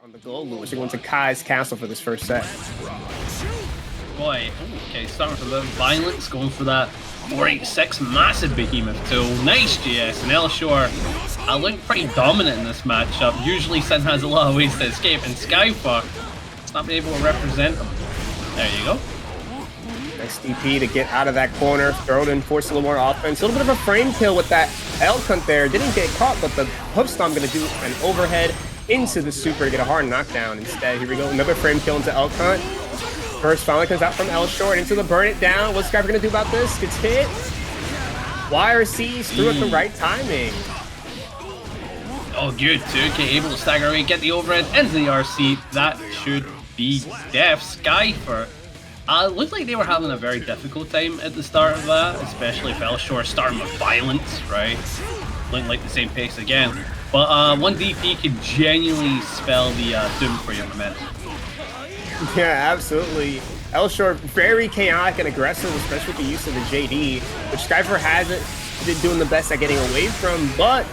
on the Goldlewis. We're going to Kai's castle for this first set. Boy, okay, starting with a bit of violence, going for that 486 massive behemoth tool. Nice GS, and Lshore look pretty dominant in this matchup. Usually Sin has a lot of ways to escape, and Skyfuck has not been able to represent him. There you go. Nice DP to get out of that corner, throw it in, force a little more offense. A little bit of a frame kill with that L hunt there. Didn't get caught, but the hoof stomp going to do an overhead into the super to get a hard knockdown instead. Here we go, another frame kill into L hunt. First finally comes out from Lshore and into the burn it down. What's Skyper gonna do about this? Gets hit. YRC's through at the right timing. Oh, good too. Okay, able to stagger away, get the overhead into the RC. That should be def. Skyper. Looked like they were having a very difficult time at the start of that, especially if Lshore starting with violence, right? Looking like the same pace again. But one DP could genuinely spell the doom for your momentum. Yeah, absolutely. Lshore very chaotic and aggressive, especially with the use of the JD, which Skyper hasn't been doing the best at getting away from, but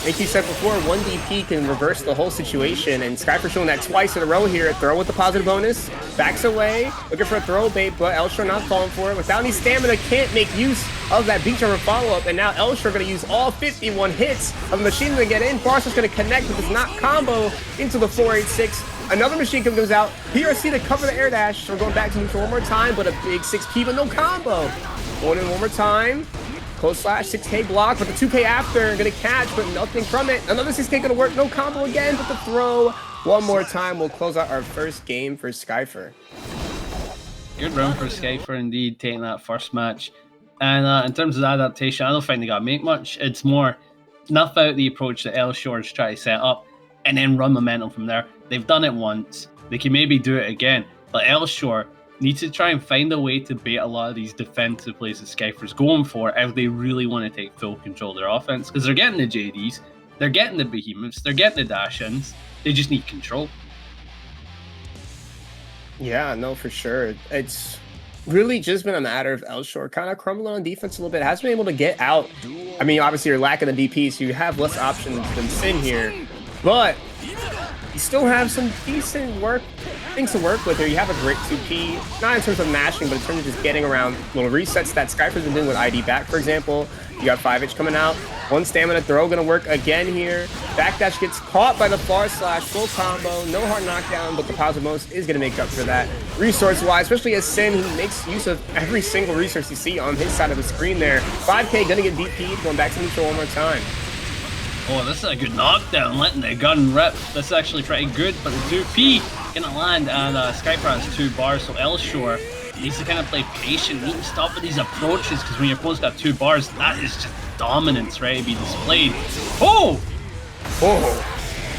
like you said before, one DP can reverse the whole situation, and Skyper showing that twice in a row here. Throw with the positive bonus, backs away, looking for a throw bait, but Lshore not falling for it. Without any stamina, can't make use of that beat jumper follow-up, and now Lshore going to use all 51 hits of the machine to get in. Faust is going to connect, but does not combo into the 486. Another machine gun goes out. PRC to cover the air dash. So we're going back to neutral one more time, but a big 6P, but no combo. Going in one more time. Close slash, 6K block, but the 2K after, gonna catch, but nothing from it. Another 6K gonna work, no combo again, but the throw one more time will close out our first game for Skyper. Good round for Skyper indeed, taking that first match. And in terms of adaptation, I don't think they gotta make much. It's more snuff out the approach that Lshore's trying to set up and then run momentum from there. They've done it once, they can maybe do it again, but Lshore needs to try and find a way to bait a lot of these defensive plays that Skyper's going for if they really want to take full control of their offense, because they're getting the JDs, they're getting the behemoths, they're getting the dash-ins, they just need control. Yeah, no, for sure. It's really just been a matter of Lshore kind of crumbling on defense a little bit. Hasn't been able to get out. I mean, obviously you're lacking the DP, so you have less options than Sin here, but you still have some decent things to work with here. You have a great 2P, not in terms of mashing, but in terms of just getting around little resets that Skyper's been doing with ID-Back, for example. You got 5H coming out. One stamina throw gonna work again here. Backdash gets caught by the far slash, full combo, no hard knockdown, but the positive most is gonna make up for that. Resource-wise, especially as Sin, who makes use of every single resource you see on his side of the screen there. 5K gonna get DP'd, going back to neutral one more time. Oh, this is a good knockdown, letting the gun rip. This is actually pretty good, but the 2P gonna land, and Skyper has 2 bars, so Lshore needs to kind of play patient, need to stop with these approaches, because when your opponent's got 2 bars, that is just dominance ready to be displayed. Oh! Oh!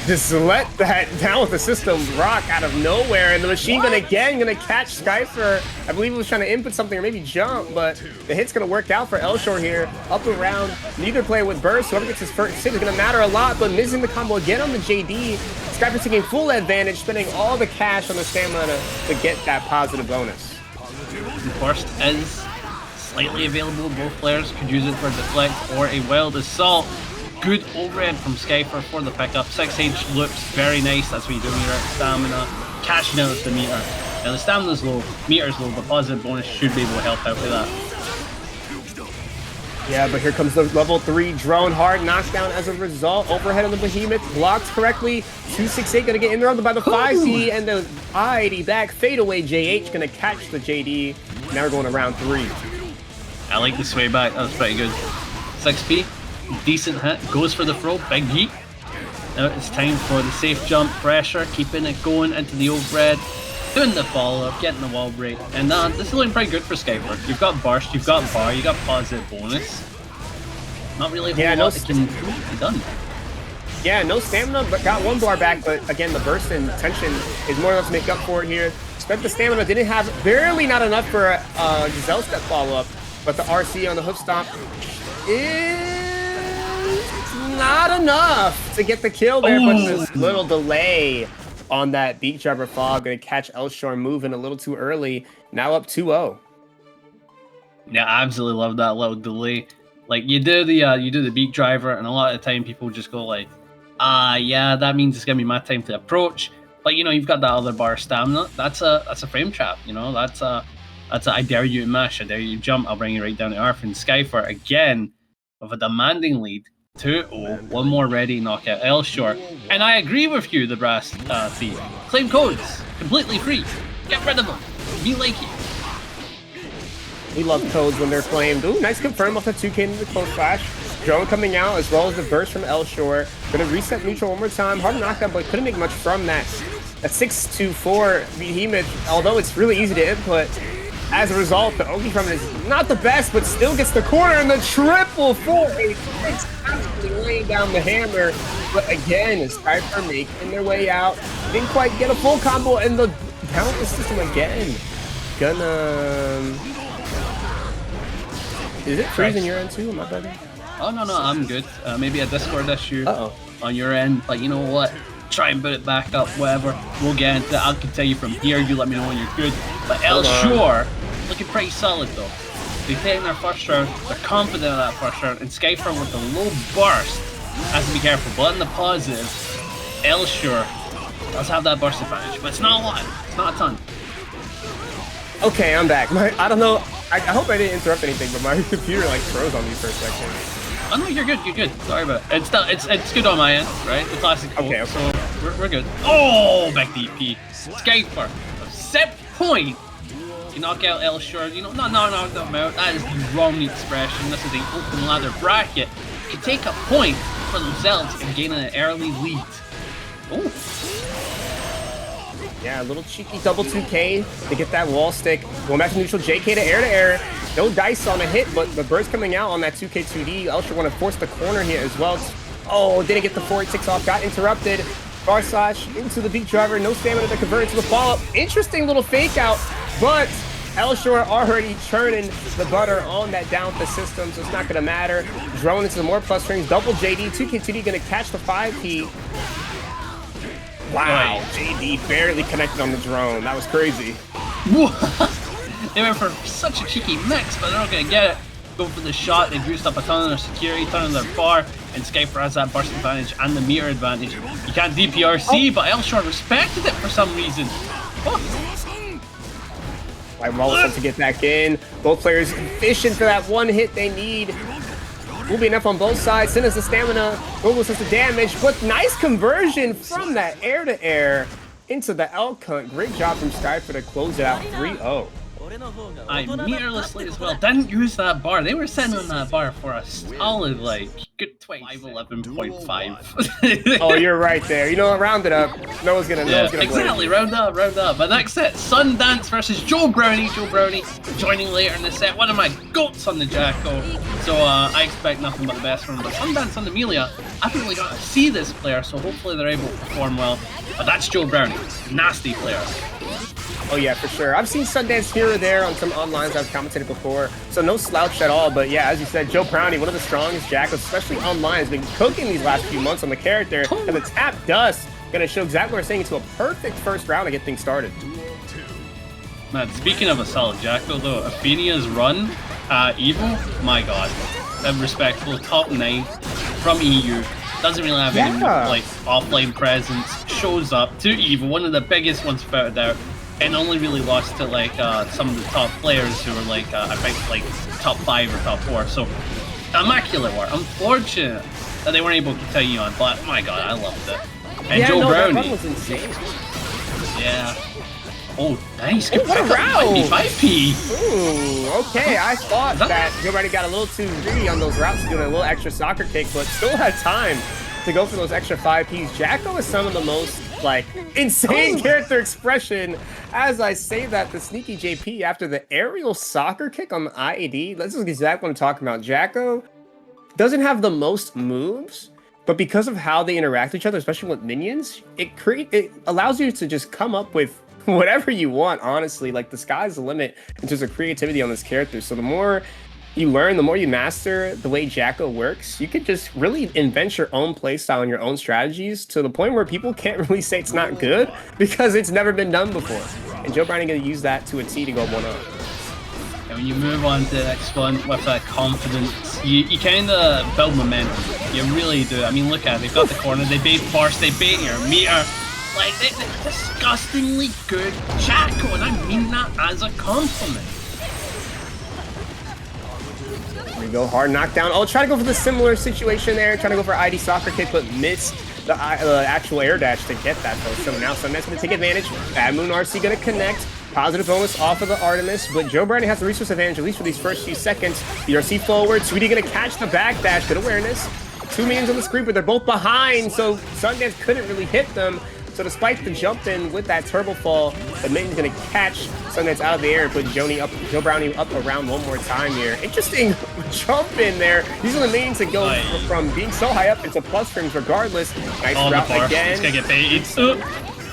Just let that down with the system rock out of nowhere, and the machine gun again gonna catch Skyper. I believe he was trying to input something or maybe jump, but the hit's gonna work out for Lshore here. Up around, neither player with burst. Whoever gets his first hit is gonna matter a lot, but missing the combo again on the JD. Skyper taking full advantage, spending all the cash on the stamina to get that positive bonus. Burst is slightly available. Both players could use it for deflect or a wild assault. Good overhead from Skyper for the pickup. 6H looks very nice. That's what you do when you're at stamina. Cashing out with the meter. Now the stamina's low, meter's low, but positive bonus should be able to help out with that. Yeah, but here comes the level 3 drone hard knockdown as a result. Overhead on the behemoth, blocked correctly. 268 gonna get interrupted by the 5C, and the ID-Back fadeaway JH gonna catch the JD. Now we're going to round 3. I like the sway back, that was pretty good. 6P. Decent hit, goes for the throw, big heat. Now it's time for the safe jump, pressure, keeping it going into the overhead, doing the follow-up, getting the wall break, and this is looking pretty good for Skyper. You've got burst, you've got bar, you got positive bonus. Not really a whole lot that can be done. Yeah, no stamina, but got 1 bar back, but again, the burst and tension is more than enough to make up for it here. Spent the stamina, didn't have, barely not enough for a Giselle step follow-up, but the RC on the hook stomp is not enough to get the kill there, but this little delay on that beat jumper fog gonna catch Lshore moving a little too early. Now up 2-0. Yeah, I absolutely love that little delay. Like you do the beat driver, and a lot of the time people just go like, yeah, that means it's gonna be my time to approach. But you know, you've got that other bar of stamina. That's a frame trap. You know, that's a I dare you to mash, I dare you to jump, I'll bring you right down to earth. And Skyfer again with a demanding lead. 2-0. One more ready knockout Lshore. And I agree with you, the brass thief. Claim codes completely free. Get rid of them. Be like you. We love codes when they're claimed. Ooh, nice confirm off the 2K into the close flash. Drone coming out as well as the burst from Lshore. Gonna reset neutral one more time. Hard knockdown, but couldn't make much from that. A 6-2-4 behemoth, although it's really easy to input. As a result, the Oki from it is not the best, but still gets the corner and the triple 4-8. Absolutely laying down the hammer. But again, it's Skyfer making their way out. Didn't quite get a full combo, and the down the system again. Gonna. Is it freezing your end too? Am I better? Oh, no, I'm good. Maybe a Discord issue on your end. But you know what? Try and put it back up, whatever. We'll get into it. I can tell you from here. You let me know when you're good. But Lshore, looking pretty solid though. They've taken their first round. They're confident of that first round. And Skyfer with the low burst has to be careful. But in the positive, Lshore does have that burst advantage. But it's not a lot. It's not a ton. Okay, I'm back. I don't know. I hope I didn't interrupt anything, but my computer like froze on me for a second. Oh no, you're good. You're good. Sorry about it. It's good on my end, right? The classic. Okay. So we're good. Oh, back DP. Skyfer. Set point. You knock out Lshore. You know, no, out. That is the wrong expression. This is an open ladder bracket. Can take a point for themselves and gain an early lead. Oh. Yeah, a little cheeky double 2K to get that wall stick. Going back to neutral, JK to air. No dice on a hit, but the burst coming out on that 2K 2D. Lshore want to force the corner here as well. Oh, didn't get the 486 off, got interrupted. Bar slash into the beat driver, no stamina to convert into the follow-up. Interesting little fake out, but Lshore already churning the butter on that down the system, so it's not going to matter. Drone into the more plus strings, double JD, 2K 2D going to catch the 5P. Wow, JD barely connected on the drone. That was crazy. They went for such a cheeky mix, but they're not going to get it. Go for the shot, they boosted up a ton of their security, ton of their bar, and Skyfer has that burst advantage and the meter advantage. You can't DPRC, but Lshore respected it for some reason. Wallace to get back in. Both players fishing for that one hit they need. Will be enough on both sides. Send us the stamina. Goldlewis has the damage. But nice conversion from that air-to-air into the elk hunt. Great job from Skyfer to close it out 3-0. I meterlessly as well didn't use that bar. They were sitting on that bar for a solid like good 511.5. Oh, you're right there. You know, round it up. No one's gonna exactly, round up. But next set, Sundance versus Joe Brownie. Joe Brownie joining later in the set. One of my goats on the Jacko. So I expect nothing but the best from him. But Sundance on the Millia, I haven't really got to see this player, so hopefully they're able to perform well. But that's Joe Brownie. Nasty player. Oh yeah, for sure. I've seen Sundance here or there on some onlines I've commentated before, so no slouch at all. But yeah, as you said, Joe Brownie, one of the strongest Jackals, especially online, has been cooking these last few months on the character, and the tap dust gonna show exactly what we're saying into a perfect first round to get things started. Man, speaking of a solid Jackal though, Athenia's run, Evil, my god, respectful, top 9 from EU. Doesn't really have any like offline presence. Shows up to Evil, one of the biggest ones without a doubt. And only really lost to like some of the top players who were like I think like top 5 or top 4. So immaculate work. Unfortunate that they weren't able to tell you on, but my god, I loved it. And yeah, Joe Brownie. That was insane. Yeah. Oh, nice. Ooh, what a round! 5P. Ooh, okay. I thought that Joe Brownie got a little too greedy on those routes, doing a little extra soccer kick, but still had time to go for those extra 5Ps. Jacko is some of the most like insane character expression. As I say that, the sneaky JP after the aerial soccer kick on the IAD, this is exactly what I'm talking about. Jacko doesn't have the most moves, but because of how they interact with each other, especially with minions, it allows you to just come up with whatever you want, honestly. Like, the sky's the limit in terms of creativity on this character. So the more you learn, the more you master the way Jacko works, you could just really invent your own playstyle and your own strategies to the point where people can't really say it's not good because it's never been done before. And Joe Brownie going to use that to a T to go 1-0. And when you move on to the next one with that confidence, you kind of build momentum. You really do. I mean, look at it. They've got the corner. They bait burst. They bait your meter. Like, they're disgustingly good Chaco, and I mean that as a compliment. There we go, hard knockdown. Oh, try to go for the similar situation there. Trying to go for ID soccer kick, but missed the actual air dash to get that though. So now Sundance going to take advantage. Bad Moon RC going to connect. Positive bonus off of the Artemis, but Joe Brownie has the resource advantage, at least for these first few seconds. The RC forward, Sweetie going to catch the back dash. Good awareness. 2 minions on the screen, but they're both behind, so Sundance couldn't really hit them. So despite the jump in with that turbo fall, the minion's going to catch Sundance out of the air and put Joe Brownie up around one more time here. Interesting jump in there. These are the minions that go from being so high up into plus frames regardless. Nice route again. It's going to get baited.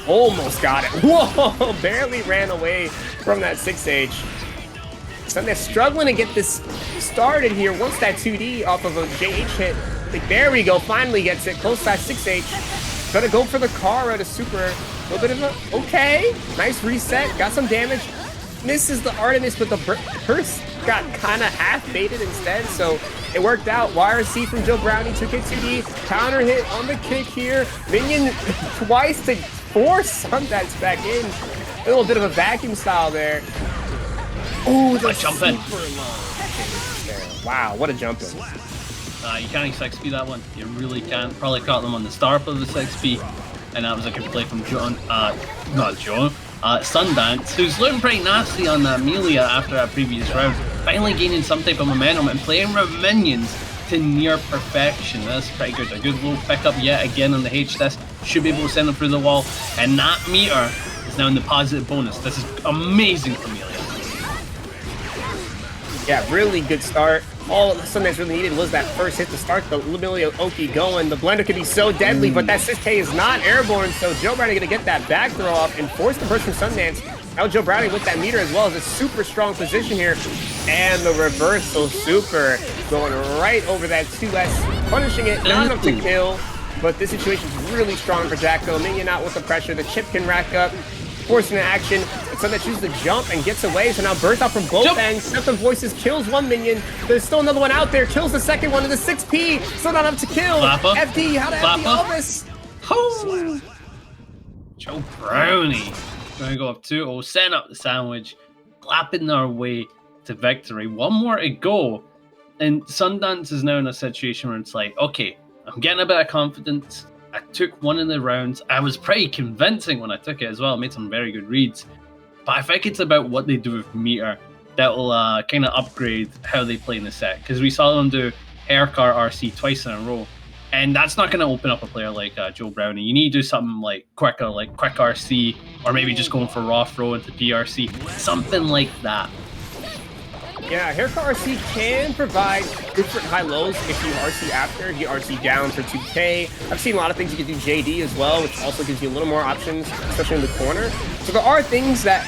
Almost got it. Whoa, barely ran away from that 6H. Sundance struggling to get this started here. Once that 2D off of a JH hit, like, there we go, finally gets it. Close to that 6H. Gonna go for the Kara to super. A little bit of a, okay. Nice reset, got some damage. Misses the Artemis, but the burst got kind of half baited instead, so it worked out. YRC from Joe Brownie took it 2D. Counter hit on the kick here. Minion twice to force Sundance back in. A little bit of a vacuum style there. Oh, the jump in. Wow, what a jump in. You can't 6P that one. You really can't. Probably caught them on the start of the 6P. And that was a good play from Sundance, who's looking pretty nasty on that Millia after that previous round. Finally gaining some type of momentum and playing with minions to near perfection. That's pretty good. A good low pickup yet again on the H-test. Should be able to send them through the wall. And that meter is now in the positive bonus. This is amazing for Millia. Yeah, really good start. All Sundance really needed was that first hit to start the Millia Oki going. The blender could be so deadly, but that 6K is not airborne, so Joe Brownie gonna get that back throw off and force the burst from Sundance. Now Joe Brownie with that meter as well as a super strong position here. And the reversal super going right over that 2S, punishing it, not enough to kill. But this situation is really strong for Jacko. Minion out with the pressure, the chip can rack up. Forcing the action, Sundance chooses to jump and gets away, so now burst out from both ends. Septum Voices kills one minion. There's still another one out there, kills the second one to the 6P. Still not up to kill. FD, how to FD all this? Oh. Joe Brownie gonna go up 2-0, setting up the sandwich, clapping their way to victory. One more to go, and Sundance is now in a situation where it's like, okay, I'm getting a bit of confidence. I took one of the rounds. I was pretty convincing when I took it as well. I made some very good reads. But I think it's about what they do with meter that will kind of upgrade how they play in the set. Because we saw them do Haircar RC twice in a row. And that's not going to open up a player like Joe Brownie. You need to do something like quicker, like quick RC, or maybe just going for raw throw into PRC. Something like that. Yeah, Haircar RC can provide different high lows if you RC after, if you RC down for 2K. I've seen a lot of things you can do JD as well, which also gives you a little more options, especially in the corner. So there are options that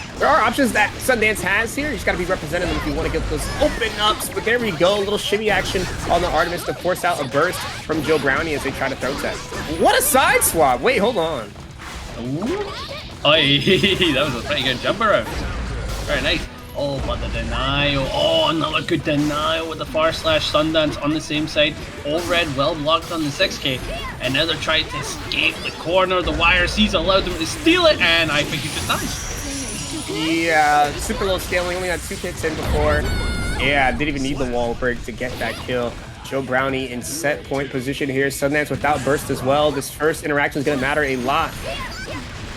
Sundance has here. You just gotta be representing them if you want to get those open ups. But there we go, a little shimmy action on the Artemis to force out a burst from Joe Brownie as they try to throw tech. What a side swap! Wait, hold on. Ooh. Oi, that was a pretty good jump around. Very nice. Oh, but the denial. Oh, another good denial with the far slash Sundance on the same side. All red, well blocked on the 6K. And now they're trying to escape the corner. The YRC's allowed them to steal it, and I think he just dies. Yeah, super low scaling, only had 2 hits in before. Yeah, didn't even need the wall break to get that kill. Joe Brownie in set point position here. Sundance without burst as well. This first interaction is going to matter a lot.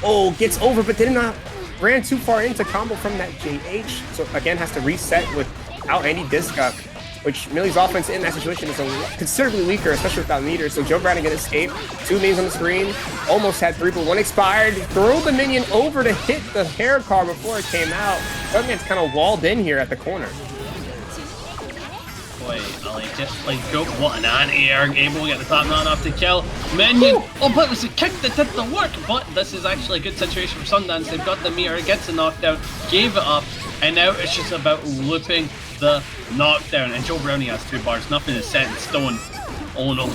Oh, gets over, but did not. Ran too far into combo from that JH, so again has to reset without any disc up, which Millia's offense in that situation is considerably weaker, especially without meters. So Joe Brownie gonna escape. 2 minions on the screen, almost had 3, but 1 expired. Throw the minion over to hit the hair car before it came out. Sundance kind of walled in here at the corner. Boy, I like it. Like, go. What an anti-air. Able to get the top, not enough to kill. Minion. Oh, but it was a kick that did the work. But this is actually a good situation for Sundance. They've got the meter, gets the knockdown, gave it up, and now it's just about looping the knockdown. And Joe Brownie has 2 bars. Nothing is set in stone. Oh no.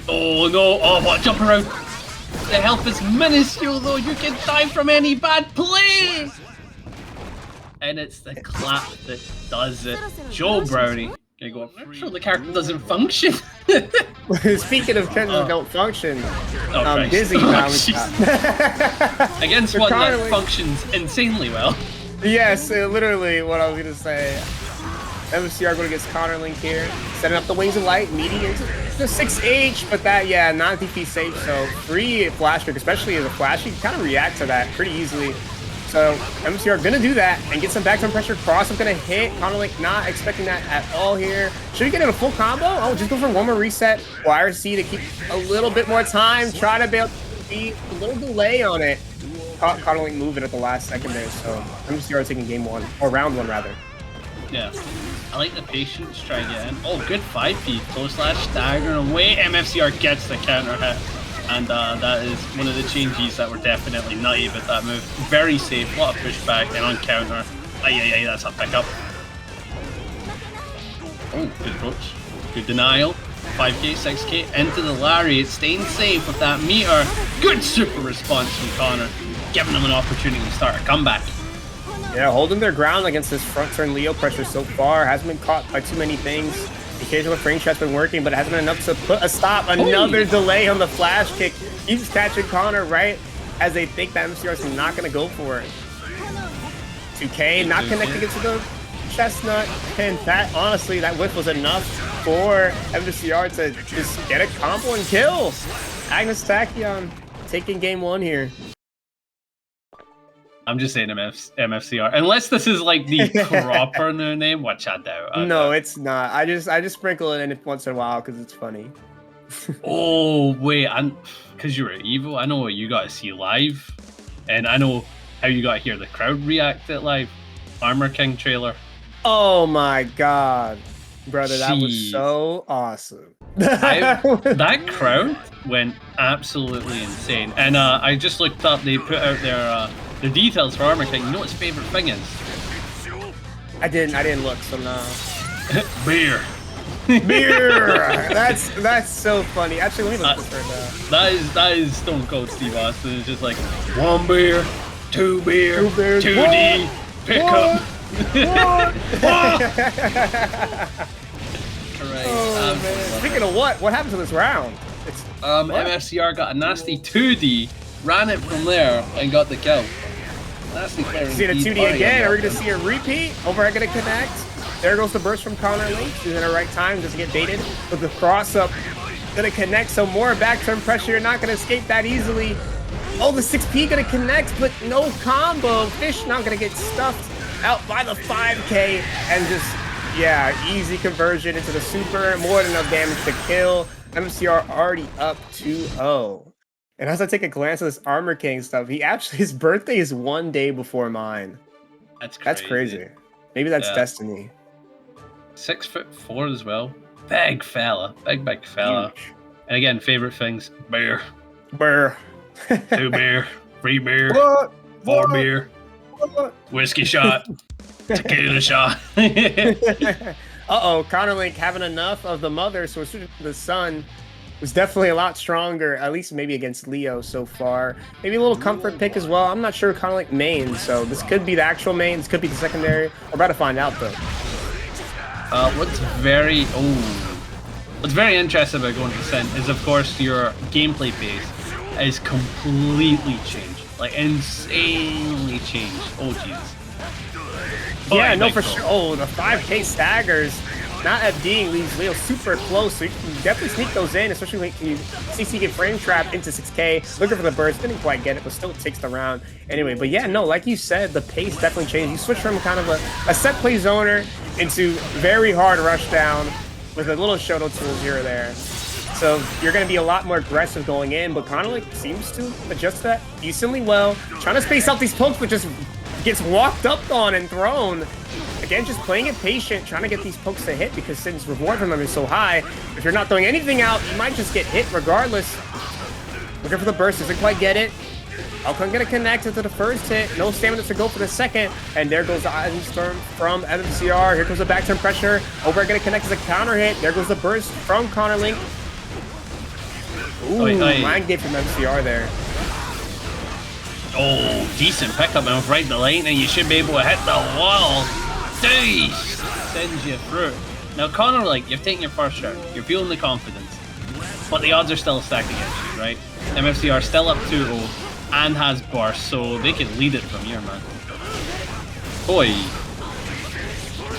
Oh no. Oh, what a jump around. The health is minuscule though. You can die from any bad play. And it's the clap that does it. Joe Brownie Okay, go up. Sure, the character doesn't function. Speaking of characters that don't function, Christ. Dizzy balanced against one that functions insanely well. Yes, literally what I was gonna say. MCR going against Connorlink here, setting up the Wings of Light, meeting into the 6H, but that, yeah, not DP safe, so free flash kick, especially as a flash, you can kind of react to that pretty easily. So MCR gonna do that and get some backturn pressure. Cross is gonna hit. Connorlink not expecting that at all here. Should we get in a full combo? Oh, just go for one more reset. YRC to keep a little bit more time. Try to bail a little delay on it. Connorlink moving at the last second there, so MCR taking game 1, or round 1 rather. Yeah. I like the patience to try and get in. Oh, good 5P. Close slash, stagger away. MFCR gets the counter hit. And that is one of the changes that were definitely nutty with that move. Very safe, a lot of pushback, then on counter. Ay, that's a pickup. Oh, good approach. Good denial. 5k, 6k, into the Lurry. It's staying safe with that meter. Good super response from Connor, giving him an opportunity to start a comeback. Yeah, holding their ground against this front turn Leo pressure so far. Hasn't been caught by too many things. The occasional frame shot's been working, but it hasn't been enough to put a stop. Another delay on the flash kick. Keeps catching Connor right as they think that MCR is not going to go for it. 2K, not connecting it to the chestnut. And that, honestly, that whiff was enough for MCR to just get a combo and kill. Agnes Tachyon taking game 1 here. I'm just saying MFCR. Unless this is like the proper new name, watch out though. No, it's not. I just sprinkle it in once in a while because it's funny. Oh wait, because you're evil. I know what you got to see live, and I know how you got to hear the crowd react at live. Armor King trailer. Oh my god, brother, that was so awesome. That crowd went absolutely insane, and I just looked up. They put out their details for Armor King. You know what his favorite thing is? I didn't look, so no. Beer. Beer. That's so funny. Actually, let me look this right now. That is Stone Cold Steve Austin. It's just like 1 beer, 2 beer, 2D, pick up. Oh man. Speaking of what happened to this round? MFCR got a nasty 2D, ran it from there, and got the kill. See the 2D again. Are we going to see a repeat? Overhead going to connect. There goes the burst from Connorlink. She's in the right time. Doesn't get baited. With the cross up, going to connect. So more back turn pressure. You're not going to escape that easily. Oh, the 6P going to connect, but no combo. Fish not going to get stuffed out by the 5K. And just, yeah, easy conversion into the super. More than enough damage to kill. MCR already up 2-0. And as I take a glance at this Armor King stuff, his birthday is 1 day before mine. That's crazy. Maybe that's destiny. 6'4" as well. Big fella. Big fella. Huge. And again, favorite things, beer. Beer. 2 beer. 3 beer. 4 beer. Whiskey shot. Tequila shot. Uh-oh, Connorlink having enough of the mother, so switching to the son. Was definitely a lot stronger, at least maybe against Leo so far. Maybe a little comfort pick as well. I'm not sure Connorlink main, so this could be the actual main, this could be the secondary. We're about to find out though. What's very interesting about going to Sin is of course your gameplay pace is completely changed. Like insanely changed. Oh jeez. Yeah, no for sure. Oh, the 5K staggers. Not being leaves Leo super close, so you can definitely sneak those in, especially when you CC get frame trap into 6K. Looking for the burst, didn't quite get it, but still takes the round. Anyway, but yeah, no, like you said, the pace definitely changed. You switch from kind of a set play zoner into very hard rush down with a little Shoto tool here or there. So you're going to be a lot more aggressive going in, but Connorlink seems to adjust that decently well. Trying to space out these pokes, but just gets walked up on and thrown. Again, just playing it patient, trying to get these pokes to hit because Sin's reward from them is so high. If you're not throwing anything out, you might just get hit regardless. Looking for the burst, doesn't quite get it. Alcon gonna connect into the first hit, no stamina to go for the second, and there goes the Iron Storm from MCR. Here comes the back turn pressure. Over gonna connect as a counter hit. There goes the burst from Connorlink. Ooh, mind game from MCR there. Oh, decent pickup and right the lane, and you should be able to hit the wall. Jeez, sends you through. Now, Connorlink, you've taken your first round. You're feeling the confidence. But the odds are still stacked against you, right? MFC are still up 2-0 and has burst, so they can lead it from here, man. Boy.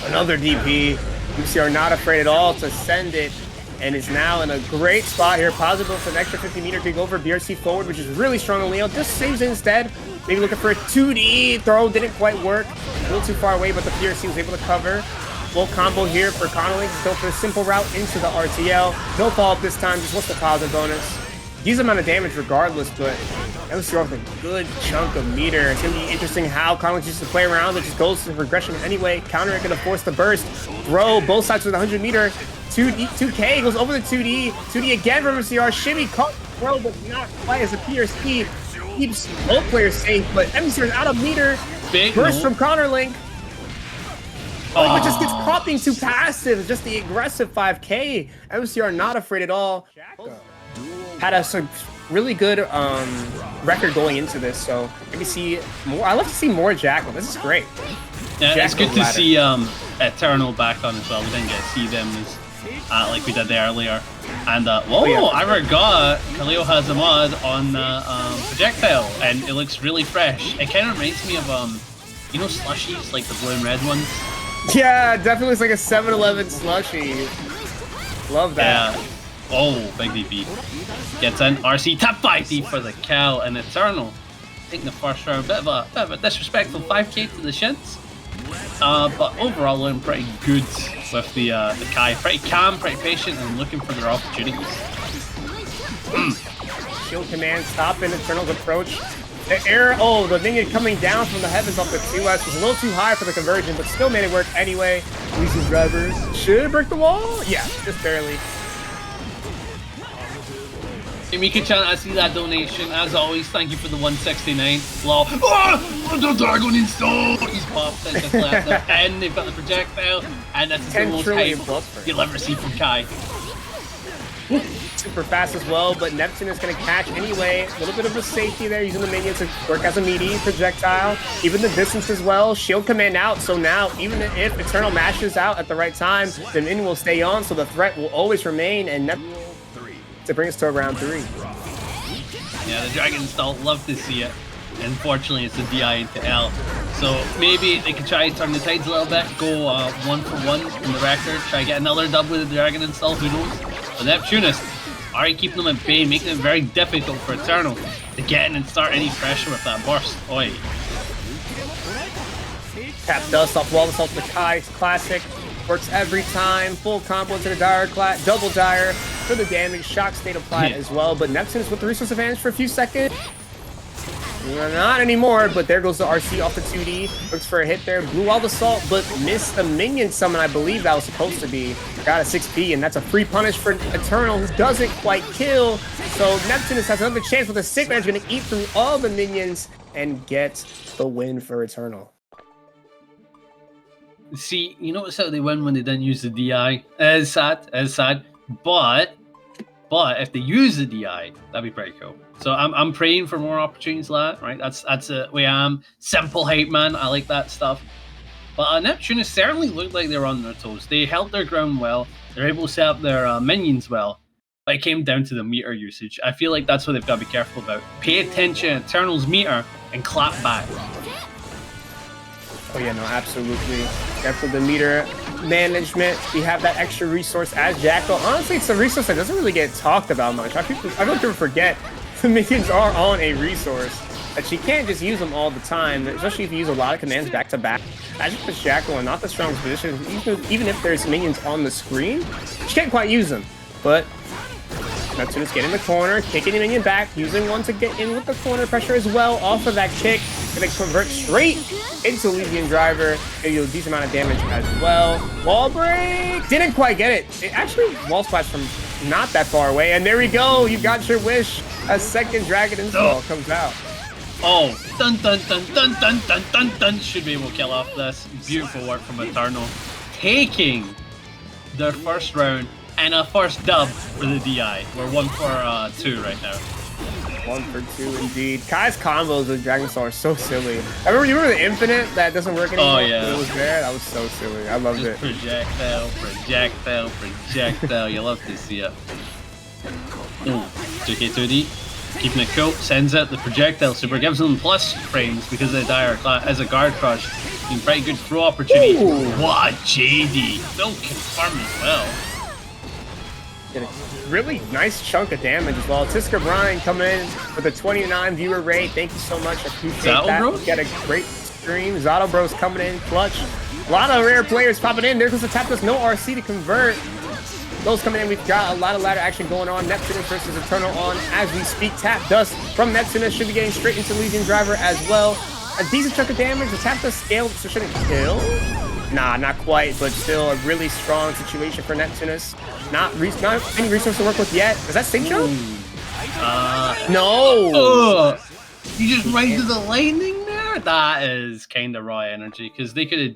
Another DP. UC are not afraid at all to send it, and is now in a great spot here. Possible for an extra 50-meter kick over BRC forward, which is really strong on Leo. Just saves it instead. Maybe looking for a 2D throw. Didn't quite work. A little too far away, but the PRC was able to cover. Full combo here for Connorlink. Go for a simple route into the RTL. No follow-up this time. Just wants the positive bonus. Decent amount of damage regardless, but Lshore with a good chunk of meter. It's going to be interesting how Connorlink used to play around. It just goes to regression anyway. Counter it, going to force the burst. Throw both sides with a 100-meter. 2K goes over the 2D. 2D again from MCR. Shimmy caught the throw, but not quite as the PRC keeps both players safe. But MCR is out of meter. Big burst from Connorlink. But just gets caught being too passive. Just the aggressive 5K. MCR not afraid at all. Had a really good record going into this, so maybe see more. I love to see more Jackal. This is great. Yeah, Jackal it's good to ladder. see Eternal back on as well. We didn't get to see them as, like we did earlier. And whoa, yeah. I forgot Khalil has a mod on projectile, and it looks really fresh. It kind of reminds me of you know, slushies, like the blue and red ones. Yeah, definitely looks like a 7-Eleven slushie. Love that. Yeah. Oh, big DP. Gets in. RC tap 5D for the kill, and Eternal taking the first round. Bit of a disrespectful 5K to the shins. But overall, looking pretty good with the Kai. Pretty calm, pretty patient, and looking for their opportunities. Shield command stopping Eternal's approach. The air, the minion coming down from the heavens off the 2S was a little too high for the conversion, but still made it work anyway. Easy driver. Should break the wall? Yeah, just barely. Mika-chan, I see that donation. As always, thank you for the 169. Lol. Oh, the dragon install! He's popped it, just left there. And they've got the projectile, and that's the most hype you'll ever see from Kai. Super fast as well, but Neptune is going to catch anyway. A little bit of a safety there, using the minion to work as a meaty projectile. Even the distance as well. Shield command out, so now even if Eternal mashes out at the right time, the minion will stay on, so the threat will always remain, and Neptune to bring us to round 3. Yeah, the Dragon Install, love to see it. Unfortunately, it's a DI into L. So maybe they could try to turn the tides a little bit, go 1-for-1 in the record, try to get another dub with the Dragon Install, who knows? But Neptunest already keeping them at bay, making it very difficult for Eternal to get in and start any pressure with that burst. Oi. Tap dust off wall assault, the Kai classic. Works every time. Full combo into the dire class, double dire for the damage. Shock state applied as well. But Neptunest with the resource advantage for a few seconds. Not anymore, but there goes the RC off the 2D. Looks for a hit there. Blew all the salt, but missed the minion summon, I believe that was supposed to be. Got a 6P, and that's a free punish for Eternal, who doesn't quite kill. So Neptunest has another chance with a sick man. He's going to eat through all the minions and get the win for Eternal. See, you notice how they win when they didn't use the DI? It's sad. But if they use the DI, that'd be pretty cool. So I'm praying for more opportunities like that, right? That's a way I am. Simple hype man, I like that stuff. But Neptunest certainly looked like they were on their toes. They held their ground well. They're able to set up their minions well. But it came down to the meter usage. I feel like that's what they've got to be careful about. Pay attention to Eternal's meter and clap back. Oh yeah, no, absolutely. Careful the meter management. We have that extra resource as Jackal. Honestly, it's a resource that doesn't really get talked about much. I feel like people forget the minions are on a resource, that she can't just use them all the time, especially if you use a lot of commands back to back. As you push Jackal in not the strongest position, even if there's minions on the screen, she can't quite use them. But Neptunest get in the corner, kicking the minion back, using one to get in with the corner pressure as well. Off of that kick, gonna convert straight into Legion Driver. Gonna do a decent amount of damage as well. Wall break! Didn't quite get it. It actually wall splash from not that far away. And there we go. You got your wish. A second Dragon Install comes out. Oh, dun dun dun dun dun dun dun dun. Should be able to kill off this. Beautiful work from Eternal. Taking their first round and a first dub for the DI. We're 1 for 2 right now. 1 for 2 indeed. Kai's combos with Dragon Star are so silly. You remember the Infinite that doesn't work anymore? Oh yeah. It was there. That was so silly. I loved it. Projectile, projectile, projectile. You love to see it. Ooh, 2K2D. Keeping it cool, sends out the projectile super, gives them plus frames because of the dire as a guard crush. Being pretty good throw opportunity. Ooh. What a JD. They'll confirm as well. Get a really nice chunk of damage as well. Tisker Brine coming in with a 29 viewer rate. Thank you so much. I appreciate that. Bros? Get a great stream. Zato Bros coming in clutch. A lot of rare players popping in. There goes the Tapdos, no RC to convert. Those coming in, we've got a lot of ladder action going on. Neptunest versus Eternal on as we speak. Tap Dust from Neptunest should be getting straight into Legion Driver as well. A decent chunk of damage. The Tap Dust scaled, so shouldn't kill. Nah, not quite, but still a really strong situation for Neptunest. Not any resource to work with yet. Is that Sync Jump? No. You just right to the lightning there? That is kind of raw energy because they could have,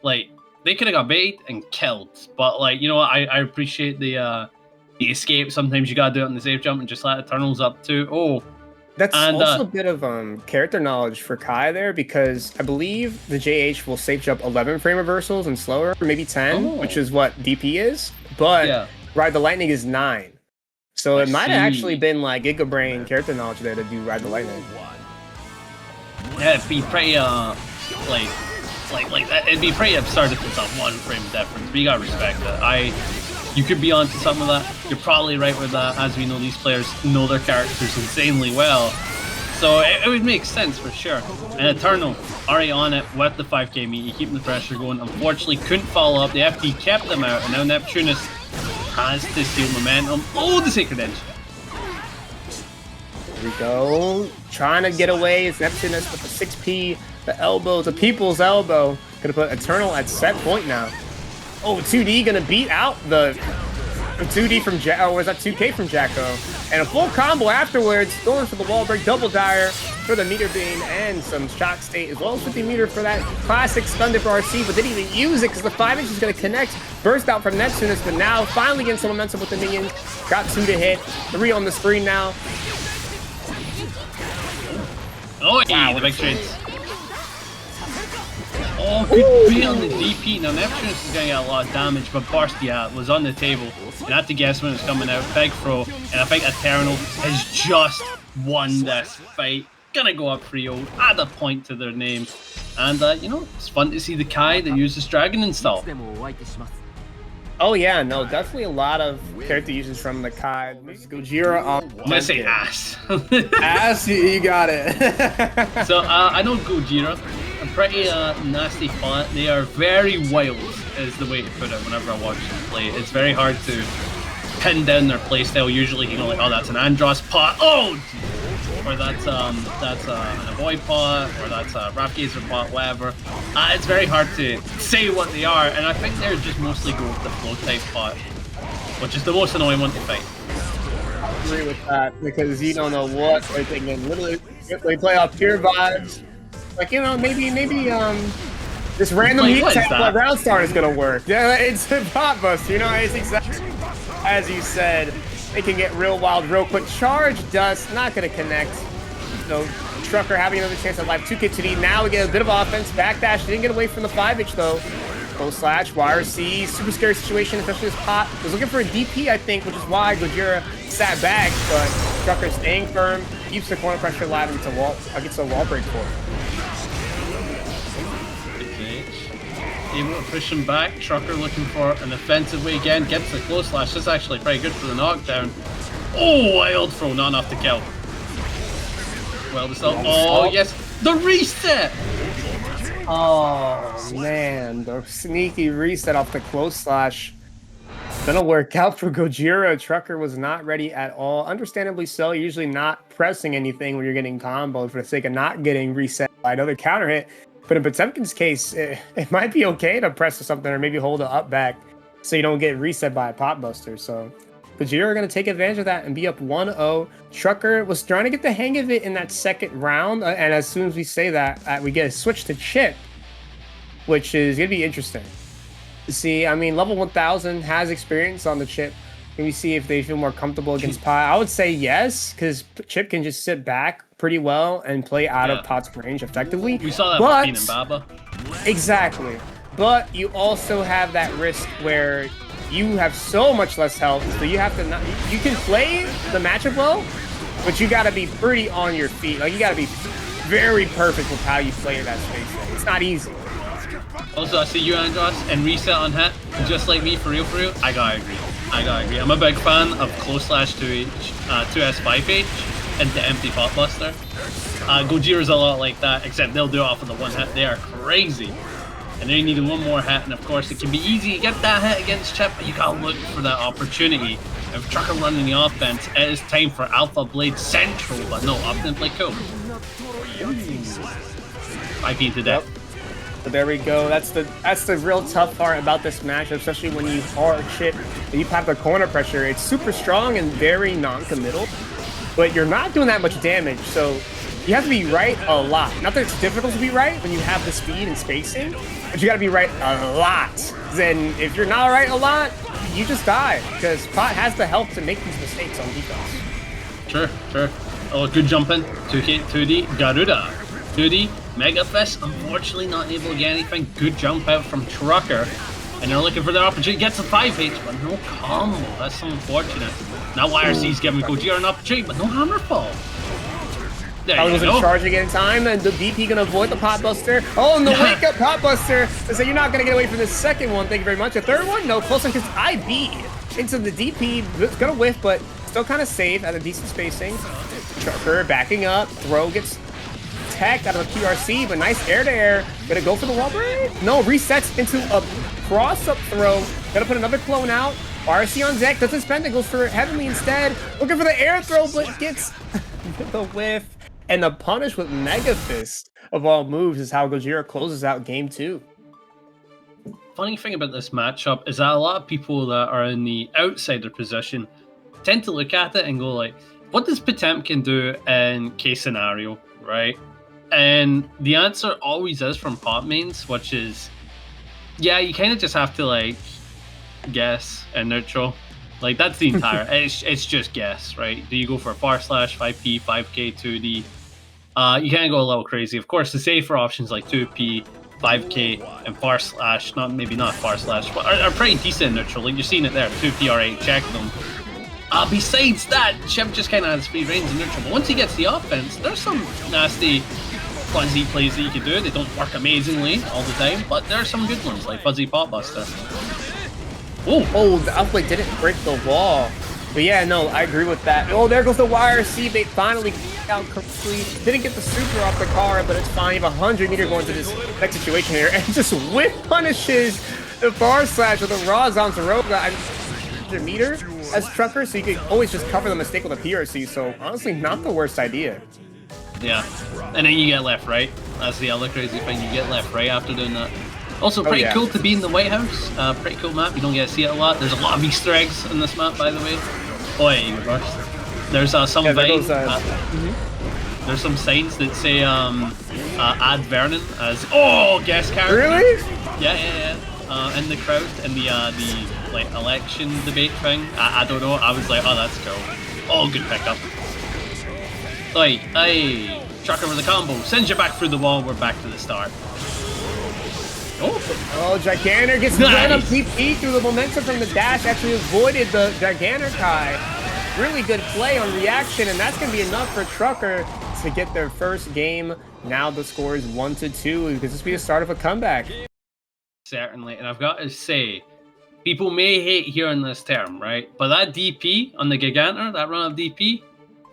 like, they could have got bait and killed, but like, you know what? I appreciate the escape. Sometimes you gotta do it on the safe jump and just let Eternals up too. Oh, that's also a bit of character knowledge for Kai there, because I believe the JH will safe jump 11 frame reversals and slower, maybe 10, which is what DP is. But Ride the Lightning is 9, so it might have actually been like Giga Brain character knowledge there to do Ride the Lightning. Yeah, it'd be pretty like that. It'd be pretty absurd if it's a 1 frame difference, but you gotta respect that. You could be onto some of that. You're probably right with that. As we know, these players know their characters insanely well, so it would make sense for sure. And Eternal already on it with the 5k meet, keeping the pressure going. Unfortunately, couldn't follow up. The FD kept them out, and now Neptunest has to steal momentum. Oh, the Sacred Edge. Here we go. Trying to get away. It's Neptunest with the 6P. The elbow, the people's elbow. Gonna put Eternal at set point now. Oh, 2D gonna beat out the 2D from Jacko, or was that 2K from Jacko? And a full combo afterwards, going for the wall break, double dire for the meter beam and some shock state, as well as 50 meter for that classic stun dip for RC, but didn't even use it because the 5-inch is gonna connect. Burst out from Neptunest, but now finally getting some momentum with the minions. Got 2 to hit, 3 on the screen now. Oh, wow, the big trades. Oh, good beat on the DP. Now Neptunest is going to get a lot of damage, but Burst, was on the table. And I had to guess when it was coming out. Big throw, and I think Eternal has just won this fight. Gonna go up 3-0, add a point to their name. And, you know, it's fun to see the Kai that uses Dragon install. Oh yeah, no, definitely a lot of character uses from the Kai. Gojira on I'm gonna say ass. Ass, you got it. So, I know Gojira. A pretty nasty pot. They are very wild, is the way to put it whenever I watch them play. It's very hard to pin down their playstyle. Usually, you know, like, oh, that's an Andros pot. Oh! Or that's an Avoid pot, or that's a Rapgazer pot, whatever. It's very hard to say what they are, and I think they're just mostly go with the flow type pot, which is the most annoying one to fight. I agree with that, because you don't know what they're thinking. Literally, they play off pure vibes. Like, you know, maybe this random heat tech like round start is gonna work. Yeah, it's a pot bust, you know, it's exactly as you said. It can get real wild real quick. Charge Dust, not gonna connect. So Trucker having another chance at life. 2K2D, now we get a bit of offense. Backdash, didn't get away from the 5-inch though. Low slash, YRC, super scary situation, especially this pot. Was looking for a DP, I think, which is why Gojira sat back, but Trucker staying firm, keeps the corner pressure alive against a wall break for him. Able to push him back. Trucker looking for an offensive way again. Gets the close slash. This is actually pretty good for the knockdown. Oh, wild throw. Not enough to kill. Well, this oh, yes. The reset! Oh, man. The sneaky reset off the close slash. Gonna work out for Gojira. Trucker was not ready at all. Understandably so. Usually not pressing anything when you're getting comboed for the sake of not getting reset by another counter hit. But in Potemkin's case, it might be okay to press or something, or maybe hold it up back so you don't get reset by a pot buster. So Gojira are going to take advantage of that and be up 1-0. Trucker was trying to get the hang of it in that second round. And as soon as we say that, we get a switch to Chip, which is going to be interesting. See, I mean, level 1000 has experience on the Chip. Can we see if they feel more comfortable against Pot? I would say yes, because Chip can just sit back pretty well and play out of Pot's range effectively. We saw that with Bean and Baba. Exactly. But you also have that risk where you have so much less health, so you have to not. You can play the matchup well, but you got to be pretty on your feet. Like, you got to be very perfect with how you play in that space. It's not easy. Also, I see you, Andros, and reset on hit, just like me, for real, I gotta agree. I'm a big fan of close slash 2H, 2S 5H, and the empty pot buster. Gojira's a lot like that, except they'll do it off of the one hit. They are crazy. And they need one more hit, and of course it can be easy to get that hit against Chip, but you gotta look for that opportunity. If Trucker running the offense, it is time for Alpha Blade Central, but no, Upton play cool. 5P to death. So there we go. That's the real tough part about this match, especially when you are Chip and you have the corner pressure. It's super strong and very non-committal, but you're not doing that much damage, so you have to be right a lot. Not that it's difficult to be right when you have the speed and spacing, but you gotta be right a lot. Then if you're not right a lot, you just die, because Pot has the help to make these mistakes on defense. Sure. Oh, good jumping. 2D, Garuda. 2D, Megafist, unfortunately not able to get anything. Good jump out from Trucker. And they're looking for their opportunity. Gets a 5H, but no combo. That's so unfortunate. Now YRC's giving Gojira an opportunity, but no hammer fall. There I was go. charging in time, and the DP gonna avoid the pot buster. Oh, and the wake up pot buster. So you're not gonna get away from the second one. Thank you very much. The third one, no, close because IB into the DP. It's gonna whiff, but still kind of safe at a decent spacing. Trucker backing up. Throw gets teched out of a PRC, but nice air to air. Gonna go for the wall break. No, resets into a cross up throw. Gonna put another clone out. RC on deck, doesn't spend it, goes for Heavenly instead. Looking for the air throw, but gets the whiff. And the punish with Mega Fist of all moves is how Gojira closes out game 2. Funny thing about this matchup is that a lot of people that are in the outsider position tend to look at it and go like, what does Potemkin do in K scenario, right? And the answer always is from pot mains, which is, yeah, you kind of just have to like guess and neutral. Like, that's the entire, it's just guess, right? Do you go for a far slash, 5P, 5K, 2D? You can go a little crazy. Of course, the safer options like 2P, 5K, and far slash, maybe not far slash, but are pretty decent neutral. Like, you're seeing it there, 2P, R8, check them. Besides that, Chip just kind of has free range in neutral. But once he gets the offense, there's some nasty fuzzy plays that you can do. They don't work amazingly all the time, but there are some good ones, like Fuzzy Pot Buster. Oh, the outplay didn't break the wall. But yeah, no, I agree with that. Oh, there goes the YRC. They finally out correctly. Didn't get the super off the car, but it's fine. You have 100 meter going to this next situation here. And just whip punishes the far slash with a raw Zanzaroga. 100 meter as Trucker, so you can always just cover the mistake with a PRC. So honestly, not the worst idea. Yeah, and then you get left right. That's the other crazy thing. You get left right after doing that. Also, pretty cool to be in the White House. Pretty cool map. You don't get to see it a lot. There's a lot of Easter eggs in this map, by the way. Oh, yeah, you reversed. There's some vines. There's some signs that say add Vernon as guest character. Really? Yeah. In the crowd in the like election debate thing. I don't know. I was like, oh, that's cool. Oh, good pickup. Hey, Trucker with the combo. Sends you back through the wall. We're back to the start. Oh, Gigantor gets the random TP through the momentum from the dash. Actually avoided the Gigantor Kai. Really good play on reaction, and that's going to be enough for Trucker to get their first game. Now the score is 1-2. Could this be the start of a comeback? Certainly, and I've got to say, people may hate hearing this term, right? But that DP on the Gigantor, that run of DP,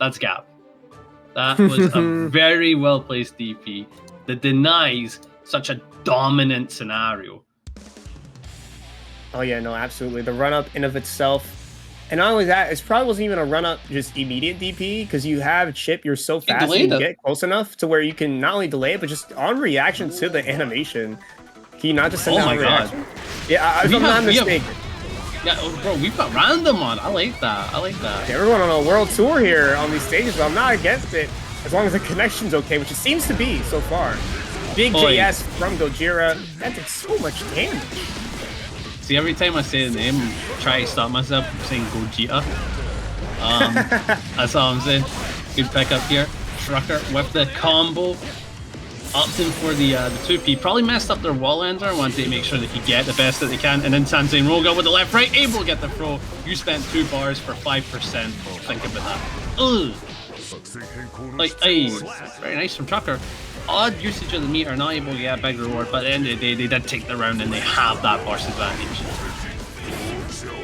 that's Gap. That was a very well-placed DP that denies such a dominant scenario. Oh yeah, no, absolutely. The run-up in of itself. And not only that, it probably wasn't even a run-up just immediate DP, because you have Chip, you're so fast you can get close enough to where you can not only delay it, but just on reaction to the animation. Can you not just send out reaction? Yeah, if I'm not mistaken. Yeah, bro, we've got random on. I like that. Yeah, we're going on a world tour here on these stages, but I'm not against it as long as the connection's okay, which it seems to be so far. Big JS from Gojira. That did so much damage. See, every time I say the name, I try to stop myself from saying Gojira. That's all I'm saying. Good pickup here. Trucker with the combo. Opting for the 2P. Probably messed up their wall ender. Wanted to make sure they could get the best that they can. And then Sansane Roga with the left right. Able to get the throw. You spent 2 bars for 5%. Think about that. Ugh. Like, hey, very nice from Trucker. Odd usage of the meter, not able to get a big reward, but at the end of the day, they did take the round and they have that burst advantage.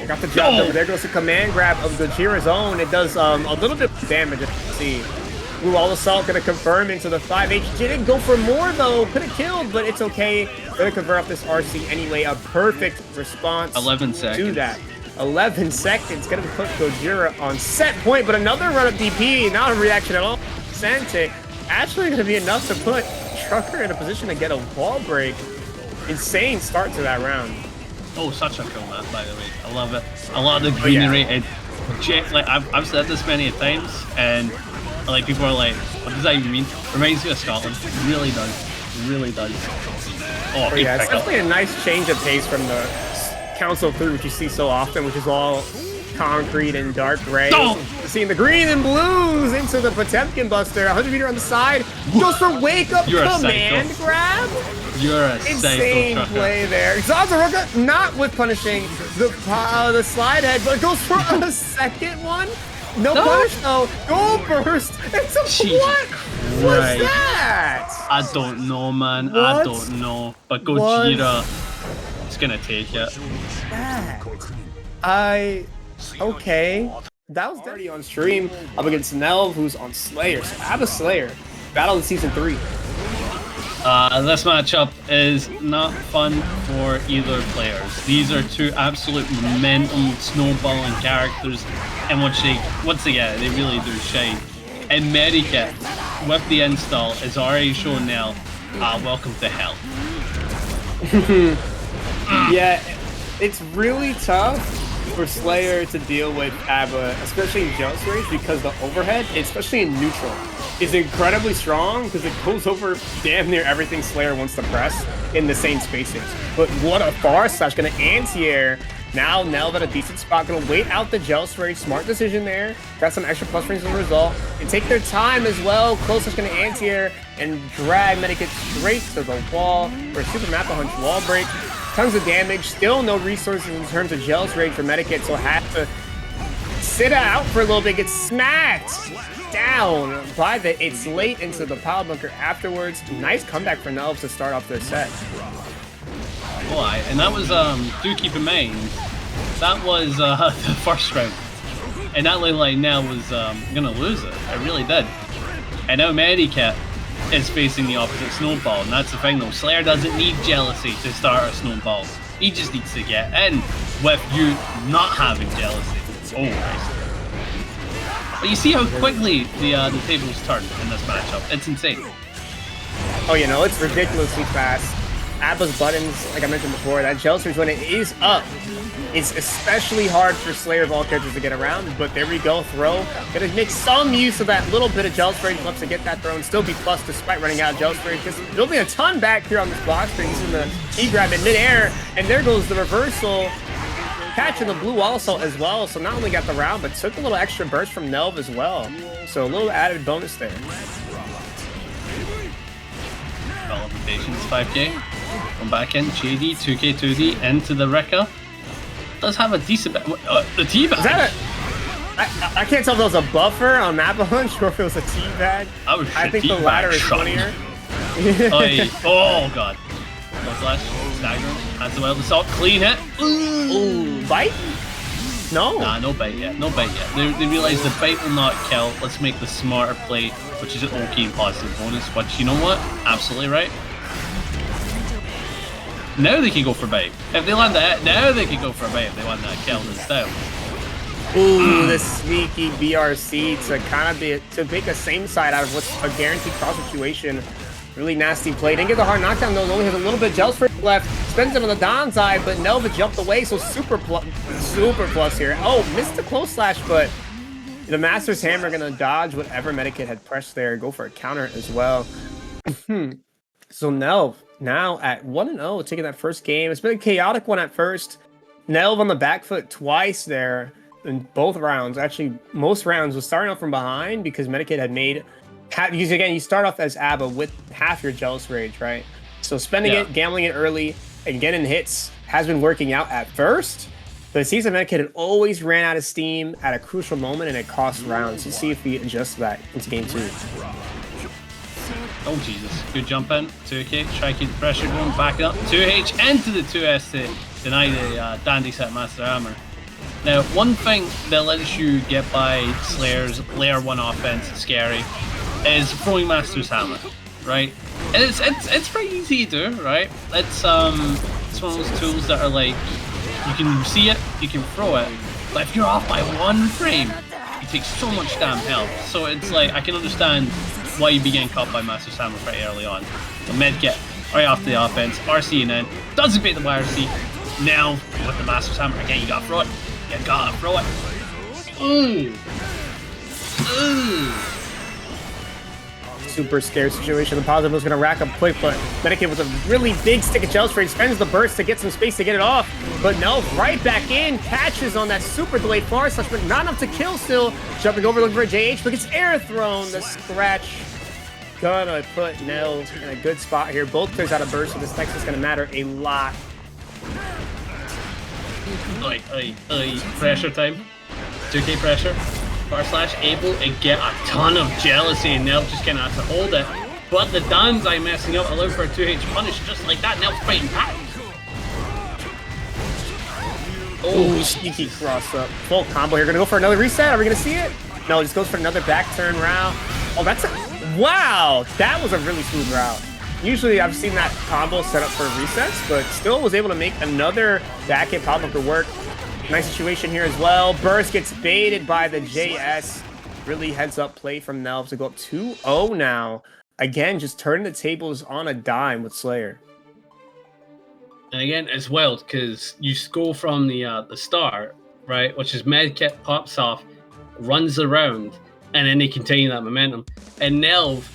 Got the job done. There goes the command grab of Gojira's own. It does a little bit of damage, as you can see. Blue Wall Assault gonna confirm into the 5H. Didn't go for more though. Could have killed, but it's okay. Gonna convert up this RC anyway. A perfect response 11 seconds. to that. 11 seconds. Gonna put Gojira on set point, but another run of DP. Not a reaction at all. Sante actually gonna be enough to put Trucker in a position to get a wall break. Insane start to that round. Oh, such a cool map, by the way. I love it. A lot of the greenery. Like I've said this many times, and like people are like, "What does that even mean?" Reminds me of Scotland. It really does. It really does. Oh, yeah, it's definitely a nice change of pace from the Council 3, which you see so often, which is all concrete and dark gray. Oh! Seeing the green and blues into the Potemkin Buster. 100 meter on the side. Goes for wake up command grab. You're a insane play there. Zazaruka not with punishing the slide head, but goes for a second one. No punish though. Goal burst. It's a what? What's that? I don't know, man. What? I don't know. But Gojira is gonna take it. Okay. That was already on stream up against Nhelv, who's on Slayer. So I have a Slayer. Battle in Season 3. This matchup is not fun for either players. These are two absolute momentum snowballing characters, and once they get it, they really do shine. And MediKitt, with the install, is already shown now, welcome to hell. Yeah, it's really tough for Slayer to deal with A.B.A, especially in Joose range, because the overhead, especially in neutral, is incredibly strong because it goes over damn near everything Slayer wants to press in the same spacings. But what a far slash, gonna anti-air. Now Nhelv at a decent spot, gonna wait out the Jouse range. Smart decision there. Got some extra plus rings as a result. And take their time as well. Close is gonna anti-air and drag MediKitt straight to the wall for a super map hunch wall break. Tons of damage, still no resources in terms of Jouse range for MediKitt, so have to sit out for a little bit, get smacked down by the It's Late into the pile bunker afterwards. Nice comeback for Nhelv to start off their set. Boy, and that was, do keep in mind, that was the first round. And that looked like Nhelv was gonna lose it. It really did. And now MediKitt is facing the opposite snowball, and that's the thing though. Slayer doesn't need jealousy to start a snowball. He just needs to get in with you not having jealousy. Oh, nice. But you see how quickly the tables turn in this matchup. It's insane. Oh, you know, it's ridiculously fast. A.B.A's buttons, like I mentioned before, that Jouse range when it is up, it's especially hard for Slayer of all characters to get around, but there we go, throw. Gonna make some use of that little bit of Jouse range left to get that throw and still be plus despite running out of Jouse range, because there'll be a ton back here on this block screen using the E-grab in midair, and there goes the reversal. Catching the blue wall assault as well, so not only got the round, but took a little extra burst from Nhelv as well. So a little added bonus there. Qualifications 5k. Come back in, JD, 2k, 2D, into the Rekka. Does have a decent the teabag. Is that I can't tell if it was a buffer on Mappa Hunch or if it was a teabag. I think the latter is funnier. Oh god. No flash, staggering, hands the wild assault, clean hit. Ooh, bite? No. Nah, no bite yet, no bite yet. They realize the bite will not kill. Let's make the smarter play, which is an okay and positive bonus, which, you know what? Absolutely right. Now they can go for bite. If they land that, now they can go for a bite if they want that kill instead. Ooh, the sneaky BRC to kind of to make a same side out of what's a guaranteed cross situation. Really nasty play. Didn't get the hard knockdown though. Only has a little bit of Jouse left. Spends it on the downside, but Nhelv jumped away, so super plus here. Oh, missed the close slash, but the Master's Hammer gonna dodge whatever MediKitt had pressed there. Go for a counter as well. So Nhelv now at 1-0, taking that first game. It's been a chaotic one at first. Nhelv on the back foot twice there in both rounds. Actually, most rounds was starting off from behind because MediKitt had made... Because again, you start off as A.B.A with half your Jealous Rage, right? So spending it, gambling it early, and getting hits has been working out at first. But it seems that MediKitt had always ran out of steam at a crucial moment, and it cost rounds. Let's see if we adjust that into game 2. Oh Jesus, good jump in, 2K, try to keep the pressure going, back it up, 2H into the 2S to deny the dandy set Master Hammer. Now, one thing that lets you get by Slayer's layer 1 offense, scary, is throwing Master's Hammer, right? And it's pretty easy to do, right? It's one of those tools that are like, you can see it, you can throw it, but if you're off by 1 frame, you take so much damn health. So it's like, I can understand why you begin caught by Master's Hammer pretty early on. So MediKitt, right after the offense, RCing in, doesn't beat the YRC. Now, with the Master's Hammer, again, you gotta throw it. You gotta throw it. Ooh. Ooh. Super scared situation. The positive was going to rack up quick, but MediKitt with a really big stick of Jealous Rage spends the burst to get some space to get it off. But Nhelv right back in, catches on that super delayed forward slash, but not enough to kill still. Jumping over looking for a JH, but gets air thrown. The scratch gonna put Nhelv in a good spot here. Both players out of burst, so this next is going to matter a lot. Pressure time. 2K pressure. Bar slash able to get a ton of jealousy, and Nhelv just gonna have to hold it. But the Danzai messing up, allowed for a 2H punish just like that. Nhelv's fighting back. Oh, sneaky cross up. Full combo here. Gonna go for another reset. Are we gonna see it? No, just goes for another back turn route. Oh, that's a... Wow! That was a really smooth route. Usually I've seen that combo set up for resets, but still was able to make another back hit pop up to work. Nice situation here as well. Burst gets baited by the JS. Really heads up play from Nhelv to go up 2-0 now. Again, just turning the tables on a dime with Slayer. And again, it's wild because you go from the start, right, which is MediKitt pops off, runs around, and then they continue that momentum. And Nhelv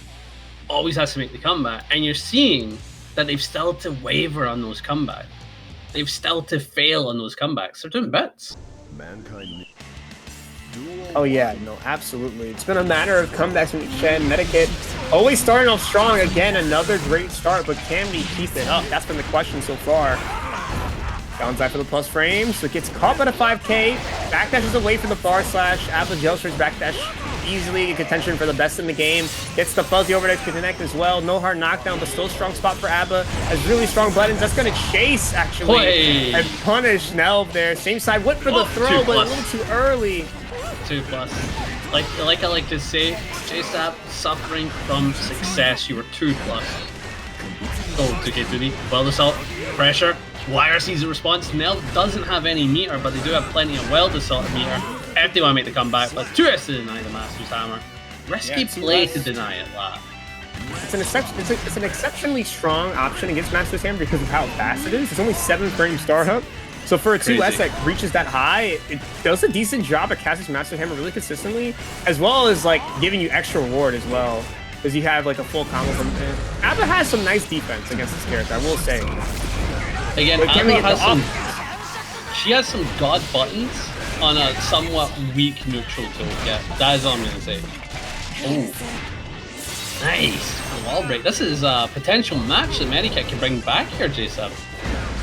always has to make the comeback. And you're seeing that they've still to waver on those comebacks. They've still to fail on those comebacks. They're doing bits. Oh yeah, no, absolutely. It's been a matter of comebacks from Shen. MediKitt always starting off strong. Again, another great start, but can we keep it up? That's been the question so far. Downside for the plus frames, so it gets caught by the 5K. Backdashes away from the far slash. Apple Jealous Rage backdash easily in contention for the best in the game. Gets the fuzzy over to connect as well. No hard knockdown, but still strong spot for A.B.A. Has really strong buttons. That's going to chase, actually, and punish Nhelv there. Same side, went for the throw, but a little too early. 2+. Like I like to say, JSAP suffering from success. You were 2+. Oh, 2K2D. Well assault. Pressure. Wire sees the response. Nhelv doesn't have any meter, but they do have plenty of well assault meter. If they want to make the comeback, but 2S to deny the Master's Hammer. Risky play to deny it, lad. It's an exceptionally strong option against Master's Hammer because of how fast it is. It's only 7 frame startup. So for a 2S that reaches that high, it does a decent job at casting Master's Hammer really consistently, as well as like giving you extra reward as well. Because you have like a full combo from him. A.B.A has some nice defense against this character, I will say. Again, A.B.A has some... She has some god buttons on a somewhat weak neutral toolkit. That is all I'm going to say. Oh. Nice. Wall break. This is a potential match that MediKitt can bring back here, J7.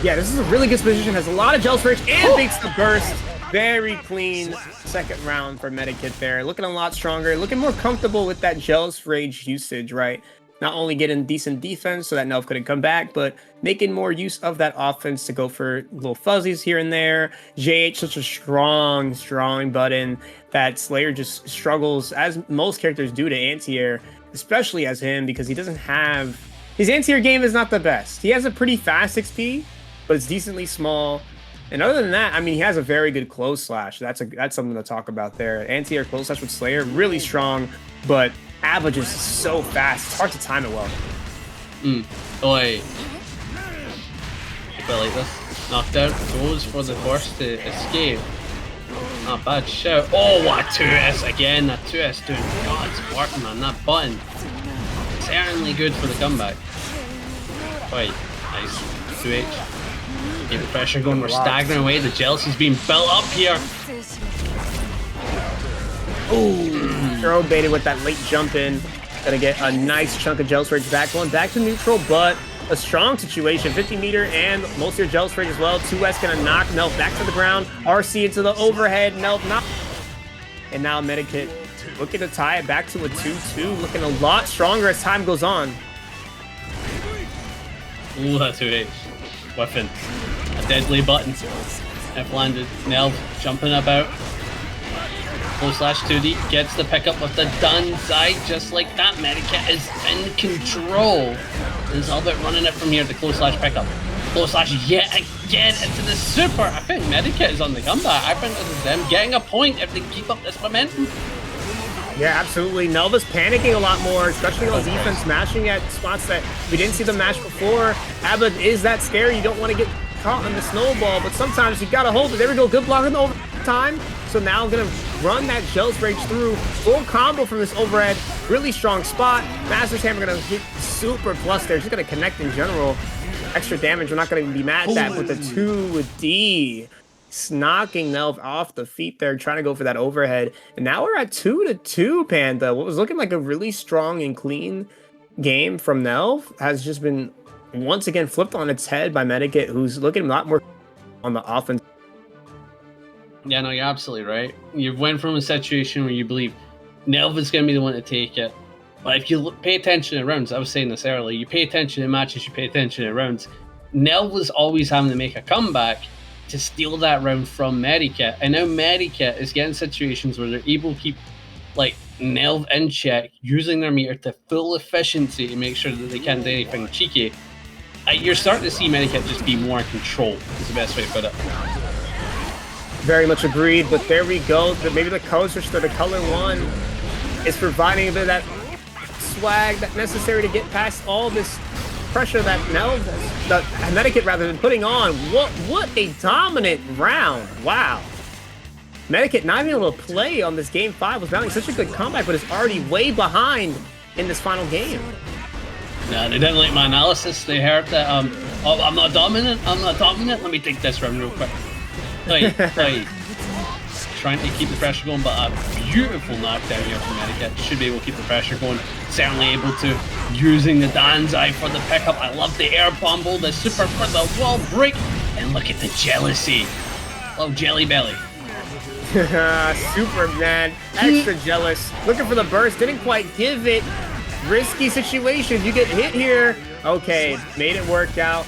Yeah, this is a really good position. Has a lot of Jealous Rage and beats the burst. Very clean second round for MediKitt there. Looking a lot stronger. Looking more comfortable with that Jealous Rage usage, right? Not only getting decent defense so that Nhelv couldn't come back, but making more use of that offense to go for little fuzzies here and there. JH, such a strong button that Slayer just struggles, as most characters do, to anti-air, especially as him, because he doesn't have... His anti-air game is not the best. He has a pretty fast XP, but it's decently small. And other than that, I mean, he has a very good close slash. That's something to talk about there. Anti-air close slash with Slayer, really strong, but A.B.A just is so fast. It's hard to time it well. Oi. I like this. Knockdown goes for the burst to escape. Not bad shout. Oh, what 2S again. That 2S doing God's work, man. That button. Certainly good for the comeback. Oi. Nice. 2H. Keep the pressure going. We're staggering away. The jealousy's being built up here. Ooh, throw baited with that late jump in. Gonna get a nice chunk of Jealous Rage back. Going back to neutral, but a strong situation. 50 meter and most of your Jealous Rage as well. 2S gonna knock Nhelv back to the ground. RC into the overhead. Nhelv knock. And now MediKitt looking to tie it back to a 2-2. Looking a lot stronger as time goes on. Ooh, that 2H. Whiffing. A deadly button. F landed. Nhelv jumping about. Low slash 2D gets the pickup with the DainsLeif just like that. MediKitt is in control. There's all bit running it from here. The close slash pickup. Close slash yet again into the super. I think MediKitt is on the comeback. I think this is them getting a point if they keep up this momentum. Yeah, absolutely. Nhelv is panicking a lot more, especially on defense, smashing at spots that we didn't see them mash before. A.B.A is that scary. You don't want to get caught on the snowball, but sometimes you gotta hold it. There we go. Good block in the overtime. So now I'm gonna run that Jealous Rage through. Full combo from this overhead. Really strong spot. Master's Hammer gonna hit super plus there. Just gonna connect in general. Extra damage. We're not gonna be mad at that with the 2D. Knocking Nhelv off the feet there, trying to go for that overhead. And now we're at 2-2, Panda. What was looking like a really strong and clean game from Nhelv has just been once again flipped on its head by MediKitt, who's looking a lot more on the offense. Yeah, no, you're absolutely right. You went from a situation where you believe Nhelv is going to be the one to take it. But if you pay attention to rounds, I was saying this earlier, you pay attention to matches, you pay attention to rounds. Nhelv was always having to make a comeback to steal that round from MediKitt. And now MediKitt is getting situations where they're able to keep like Nhelv in check, using their meter to full efficiency to make sure that they can't do anything cheeky. You're starting to see MediKitt just be more in control, is the best way to put it. Very much agreed, but there we go. Maybe the color switch to the color one is providing a bit of that swag that's necessary to get past all this pressure that Nhelv, that MediKitt rather than putting on. What a dominant round! Wow. MediKitt not even able to play on this game 5 was mounting such a good comeback, but is already way behind in this final game. No, they didn't like my analysis. They heard that oh, I'm not dominant. Let me take this round real quick. Like, trying to keep the pressure going, but a beautiful knockdown here from MediKitt. Should be able to keep the pressure going. Certainly able to, using the DainsLeif for the pickup. I love the air bumble, the super for the wall break, and look at the jealousy. Oh, Jelly Belly. Superman, extra jealous. Looking for the burst, didn't quite give it. Risky situation. You get hit here. Okay, made it work out.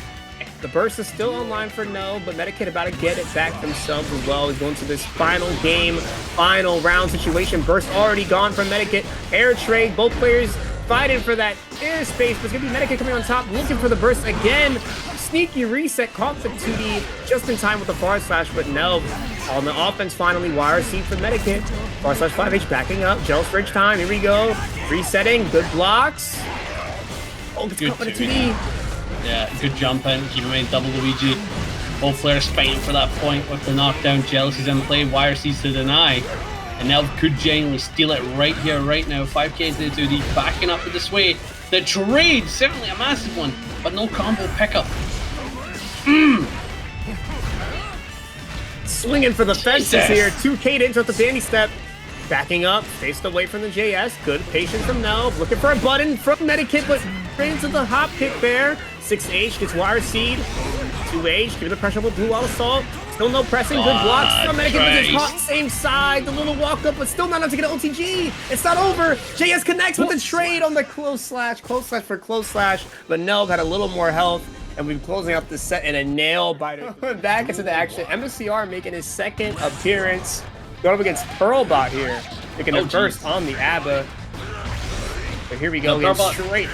The burst is still online for Nhelv, but MediKitt about to get it back themselves as well. He's going to this final game, final round situation. Burst already gone from MediKitt. Air trade, both players fighting for that airspace, but it's going to be MediKitt coming on top, looking for the burst again. Sneaky reset, caught the 2D just in time with the forward slash, but Nhelv on the offense finally. YRC for MediKitt. Forward slash 5H backing up. Jealous Rage time. Here we go. Resetting. Good blocks. Oh, gets caught by the 2D. Yeah, good jump in. Keep him in double Luigi. Both players fighting for that point with the knockdown. Jealousy's in play. YRC's to deny. And Nhelv could genuinely steal it right here, right now. 5K into the 2D. Backing up with the sway. The trade, certainly a massive one, but no combo pickup. Swinging for the fences here. 2K to interrupt the Danny step. Backing up, faced away from the JS. Good patience from Nhelv. Looking for a button from MediKitt, but straight into the hop kick there. 6H gets YRC'd. 2H, give the pressure with Blue Wall Assault. Still no pressing, good blocks from MediKitt, but gets caught same side. The little walk up, but still not enough to get an OTG. It's not over. JS connects with the trade on the close slash for close slash, but Nhelv had a little more health. And we've been closing up the set in a nail biter. Back into the action. MSCR making his second appearance. Going up against ParagOnline here. Making the first on the A.B.A. But here we go. Straight.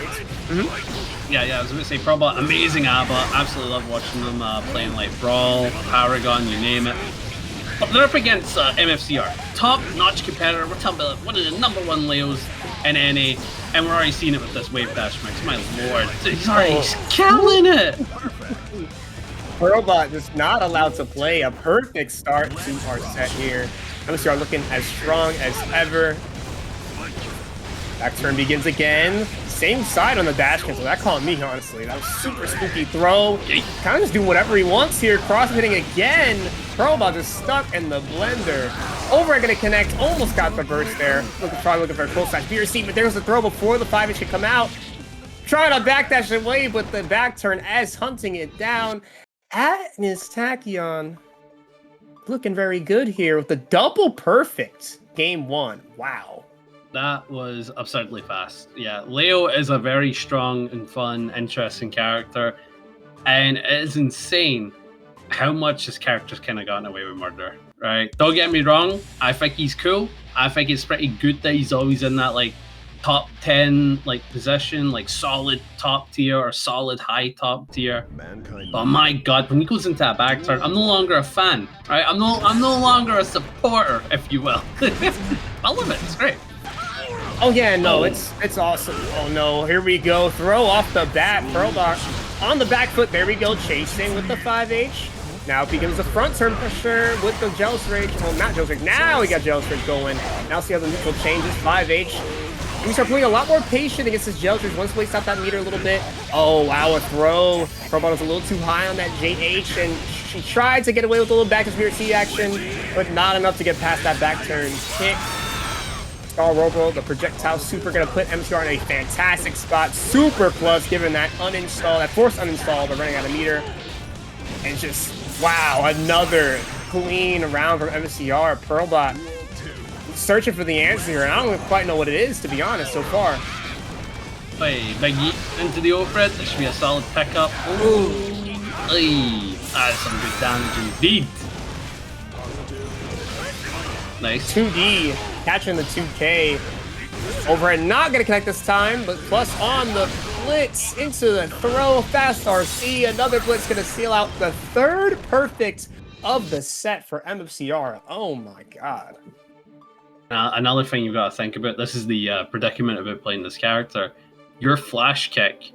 Yeah, I was going to say ParagOnline, amazing A.B.A. Absolutely love watching them playing like Brawl, Paragon, you name it. But they're up against MFCR. Top-notch competitor. We're talking about one of the #1 Leos in NA. And we're already seeing it with this wave dash mix. My lord. He's killing it. ParagOnline just not allowed to play. A perfect start to our set here. MSCR looking as strong as ever. Back turn begins again. same side on the dash cancel. That caught me, honestly. That was super spooky throw. Kind of just doing whatever he wants here. Cross hitting again. ParagOnline just stuck in the blender. Overhead gonna connect. Almost got the burst there. Probably looking for a close side BRC, but there's the throw before the 5-inch could come out. Trying to backdash away, but the back turn as hunting it down. Agnes Tachyon looking very good here with the double perfect game 1. Wow. That was absurdly fast. Yeah, Leo is a very strong and fun, interesting character. And it is insane how much his character's kind of gotten away with murder, right? Don't get me wrong, I think he's cool. I think it's pretty good that he's always in that like top 10 like position, like solid top tier or solid high top tier. But my god, when he goes into that back turn, I'm no longer a fan, right? I'm no longer a supporter, if you will. I love it, it's great. Oh yeah, no, it's awesome. Oh no, here we go. Throw off the bat. ParagOnline on the back foot. There we go, chasing with the 5H. Now it begins the front turn pressure with the Jealous Rage. Well, not Jealous Rage. Now we got Jealous Rage going. Now see how the neutral changes. 5H. And we start playing a lot more patient against this Jealous Rage. Once we stop that meter a little bit. Oh wow, a throw. ParagOnline was a little too high on that JH, and she tried to get away with a little back to BRC action, but not enough to get past that back turn kick. Robo, the projectile super gonna put MCR in a fantastic spot. Super plus given that uninstall, that forced uninstall, but running out of meter. And just, wow, another clean round from MCR. ParagOnline searching for the answer here, and I don't quite know what it is, to be honest, so far. Hey, Big Yeet into the overhead. This should be a solid pickup. Ooh. Hey, that's some good damage indeed. Nice. 2D, catching the 2K. Overhead not gonna connect this time, but plus on the blitz into the throw. Fast RC, another blitz gonna seal out the third perfect of the set for MFCR. Oh my god. Another thing you've got to think about, this is the predicament about playing this character. Your flash kick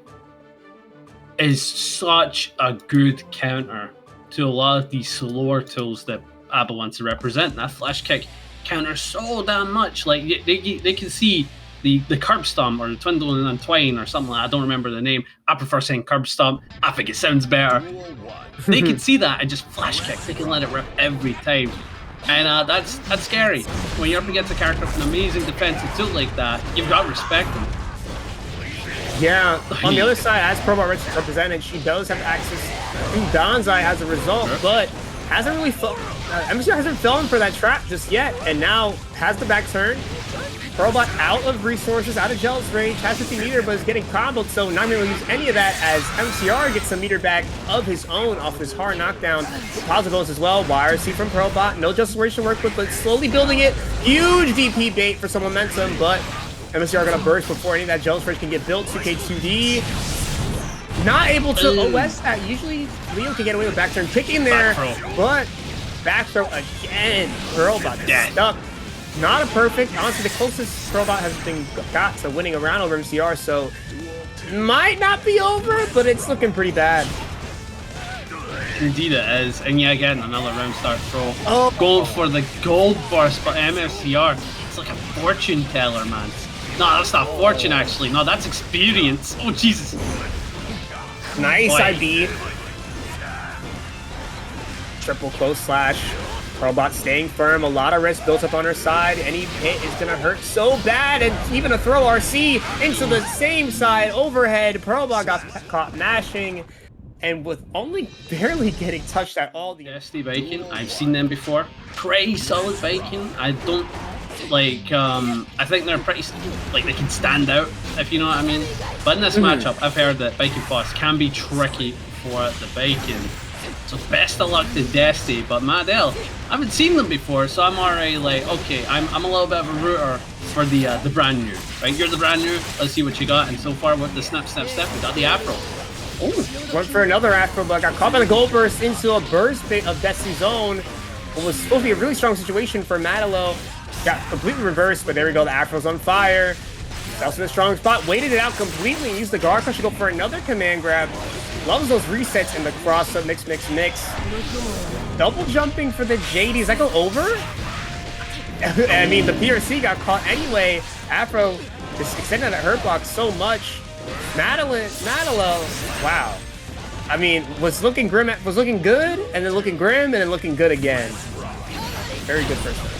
is such a good counter to a lot of these slower tools that A.B.A wants to represent. That flash kick counters so damn much. Like they can see the curb stomp or the twindle and twine or something like that. I don't remember the name. I prefer saying curb stomp. I think it sounds better. They can see that and just flash kick. They can let it rip every time. And that's scary. When you're up against a character with an amazing defensive tool like that, you've got to respect them. Yeah, on the other side, as ParagOnline represented, she does have access to Danzai as a result, but hasn't really MCR hasn't fallen for that trap just yet, and now has the back turn. ParagOnline out of resources, out of Jealous Rage, has 50 meter, but is getting comboed, so not going to use any of that as MCR gets some meter back of his own off his hard knockdown. Positive as well, YRC from ParagOnline, no Jealous Rage to work with, but slowly building it. Huge DP bait for some momentum, but MCR going to burst before any of that Jealous Rage can get built. 2K2D. Not able to OS that. Usually Leo can get away with back turn kicking there, but back throw again. ParagOnline is stuck. Not a perfect. Honestly, the closest ParagOnline has been got to winning a round over MCR, so might not be over, but it's looking pretty bad. Indeed it is. And yeah, again, another round start throw. Oh. Going for the gold burst, but MFCR, it's like a fortune teller, man. No, that's not fortune, actually. No, that's experience. Oh, Jesus. Nice IB. Triple close slash. ParagOnline staying firm. A lot of risk built up on her side. Any hit is going to hurt so bad. And even a throw RC into the same side overhead. ParagOnline got caught mashing. And with only barely getting touched at all. The Desti Baiken, I've seen them before. Pretty solid Baiken. I don't like, I think they're pretty, like, they can stand out, if you know what I mean. But in this matchup, I've heard that Baiken Faust can be tricky for the Baiken. So best of luck to Desti, but Madel, I haven't seen them before, so I'm already like, okay, I'm a little bit of a rooter for the brand new, right? You're the brand new, let's see what you got. And so far with the snap, snap, step, we got the Afro. Oh, went for another Afro, but got caught by the gold burst into a burst bit of Desti's own. What was supposed to be a really strong situation for Madelo. Got completely reversed, but there we go, the Afro's on fire. Also in a strong spot, waited it out completely and used the guard crush to go for another command grab. Loves those resets in the cross-up, mix. Double jumping for the JD. Does that go over? I mean, the PRC got caught anyway. Afro just extending that hurt block so much. Madello, wow. I mean, was looking good, and then looking grim, and then looking good again. Very good first round.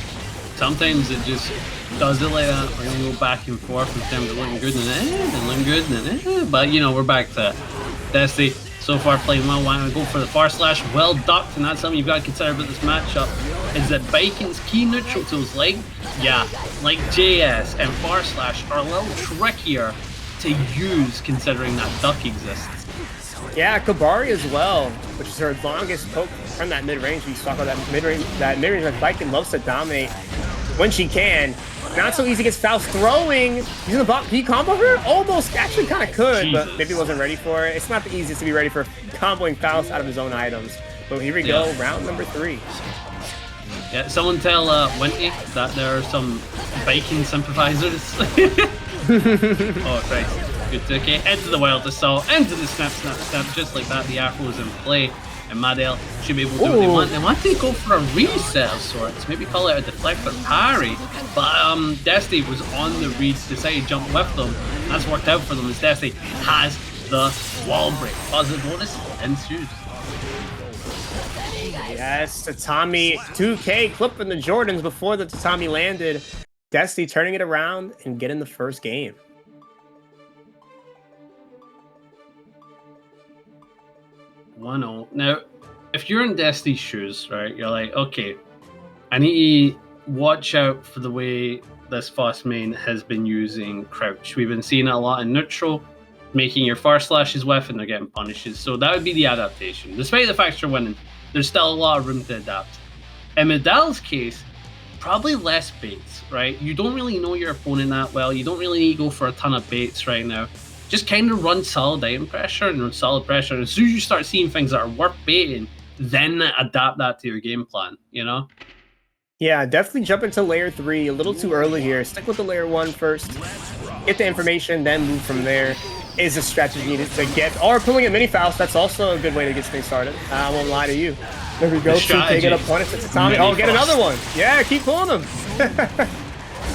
Sometimes it just does it like that. We're gonna go back and forth in terms of looking good and then looking good and then but you know, we're back to Desti. So far playing well. Why don't we go for the far slash? Well ducked, and that's something you've got to consider about this matchup. Is that Baiken's key neutral tools like JS and far slash are a little trickier to use considering that duck exists. Yeah, Kabari as well, which is her longest poke from that mid-range. We talk about that mid-range that Baiken loves to dominate when she can. Not so easy against Faust throwing. Using the bot, can you combo her? Almost, actually kind of could, Jesus. but maybe wasn't ready for it. It's not the easiest to be ready for comboing Faust out of his own items. But here we go, round number 3. Yeah, someone tell Winty that there are some Baiken sympathizers. Oh, Christ. Good to okay. Into the wild assault, into the snap, just like that. The Afro is in play, and Madel should be able to do what they want. They want to go for a reset of sorts, maybe call it a deflector parry, but Desti was on the read, decided to jump with them. That's worked out for them as Desti has the wall break. Positive bonus ensues. Yes, Tatami 2K clipping the Jordans before the Tatami landed. Desti turning it around and getting the first game. 1-0. Now, if you're in Desti's shoes, right, you're like, okay, I need to watch out for the way this Faust main has been using crouch. We've been seeing it a lot in neutral, making your far slashes with, and they're getting punishes. So that would be the adaptation. Despite the fact you're winning, there's still a lot of room to adapt. In Medel's case, probably less baits, right? You don't really know your opponent that well. You don't really need to go for a ton of baits right now. Just kind of run solid item pressure and run solid pressure. And as soon as you start seeing things that are worth baiting, then adapt that to your game plan, you know? Yeah, definitely jump into layer 3 a little too early here. Stick with the layer 1 first. Get the information, then move from there. Is a strategy needed to get, or pulling a mini Faust. That's also a good way to get things started. I won't lie to you. There we go. 2K get a punish at Tatami. Oh, get another one. Yeah, keep pulling them.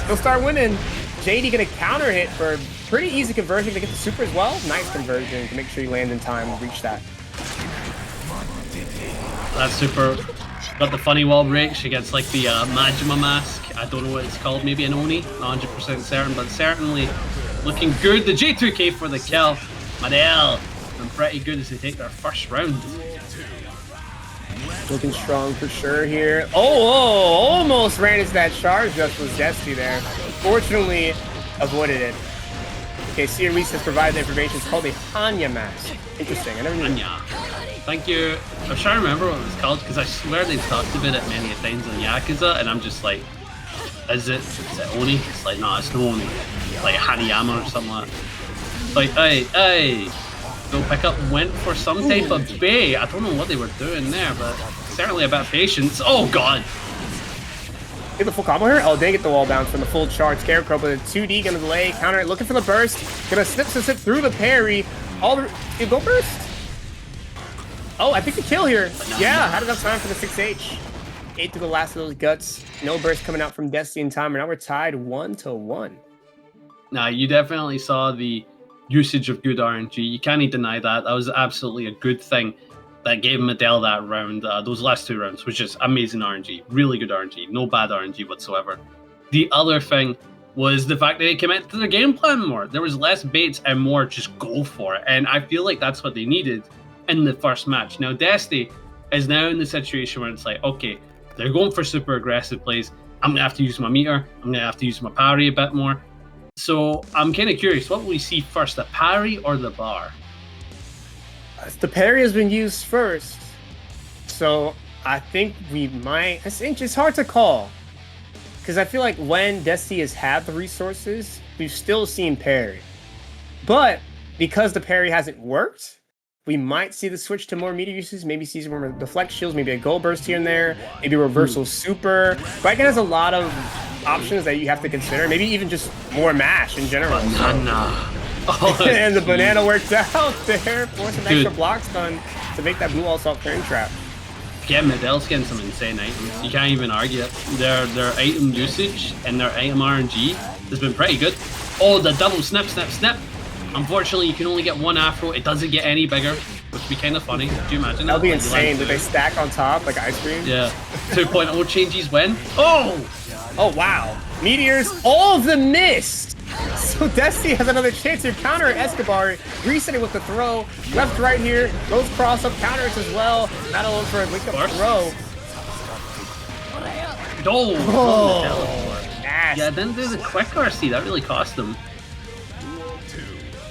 He'll start winning. JD gonna counter hit for pretty easy conversion to get the super as well. Nice conversion to make sure you land in time and reach that. That's super. Got the funny wall break. She gets like the Majima mask. I don't know what it's called. Maybe an Oni. Not 100% certain, but certainly looking good. The J2K for the kill. Madel looking pretty good as they take their first round. Looking strong for sure here. Oh, almost ran into that charge. Just was Desti there. Fortunately, avoided it. Okay, Luis has provided the information. It's called a Hanya mask. Interesting. I never knew. Hanya. Thank you. I'm trying to remember what it was called because I swear they've talked about it many times on Yakuza, and I'm just like, is it Oni? It's like, no, it's no Oni. Like Hanayama or something like that. Like, hey. Go pick up went for some type of bay. I don't know what they were doing there, but certainly a bit of patience. Oh god! Get the full combo here? Oh, they get the wall bounce from the full charge. Scarecrow, but a 2D gonna delay, counter it, looking for the burst. Gonna snip through the parry. Go burst? Oh, I think the kill here. Yeah, had enough time for the 6H. 8 to the last of those guts. No burst coming out from Desti in time. Now we're tied 1-1. Now, you definitely saw the usage of good RNG. You can't deny that. That was absolutely a good thing that gave Madel that round. Those last 2 rounds was just amazing RNG. Really good RNG. No bad RNG whatsoever. The other thing was the fact that they committed to their game plan more. There was less baits and more just go for it. And I feel like that's what they needed in the first match. Now, Desti is now in the situation where it's like, okay, they're going for super aggressive plays. I'm going to have to use my meter. I'm going to have to use my parry a bit more. So I'm kind of curious, what will we see first, the parry or the bar? The parry has been used first. So I think we might... It's hard to call. Because I feel like when Desti has had the resources, we've still seen parry. But because the parry hasn't worked, we might see the switch to more meter uses. Maybe see some more deflect shields, maybe a gold burst here and there, maybe a reversal super. Baiken has a lot of options that you have to consider. Maybe even just more mash in general. Banana. Oh, and the banana worked out there. Force an extra block stun to make that blue wall assault clearing trap. Yeah, Medel's getting some insane items. You can't even argue it. Their item usage and their item RNG has been pretty good. Oh, the double snip, snip, snip. Unfortunately, you can only get one afro. It doesn't get any bigger, which would be kind of funny. Do you imagine That'll that? be Like, insane. Did they stack on top like ice cream? Yeah. 2.0 changes when? Oh! Oh, wow. Meteors, all of them missed. So Desti has another chance to counter Escobar, resetting with the throw. Left, right here, goes cross up, counters as well. Not alone for a wake up throw. Oh! Nasty. Yeah, didn't do the quick RC. That really cost them.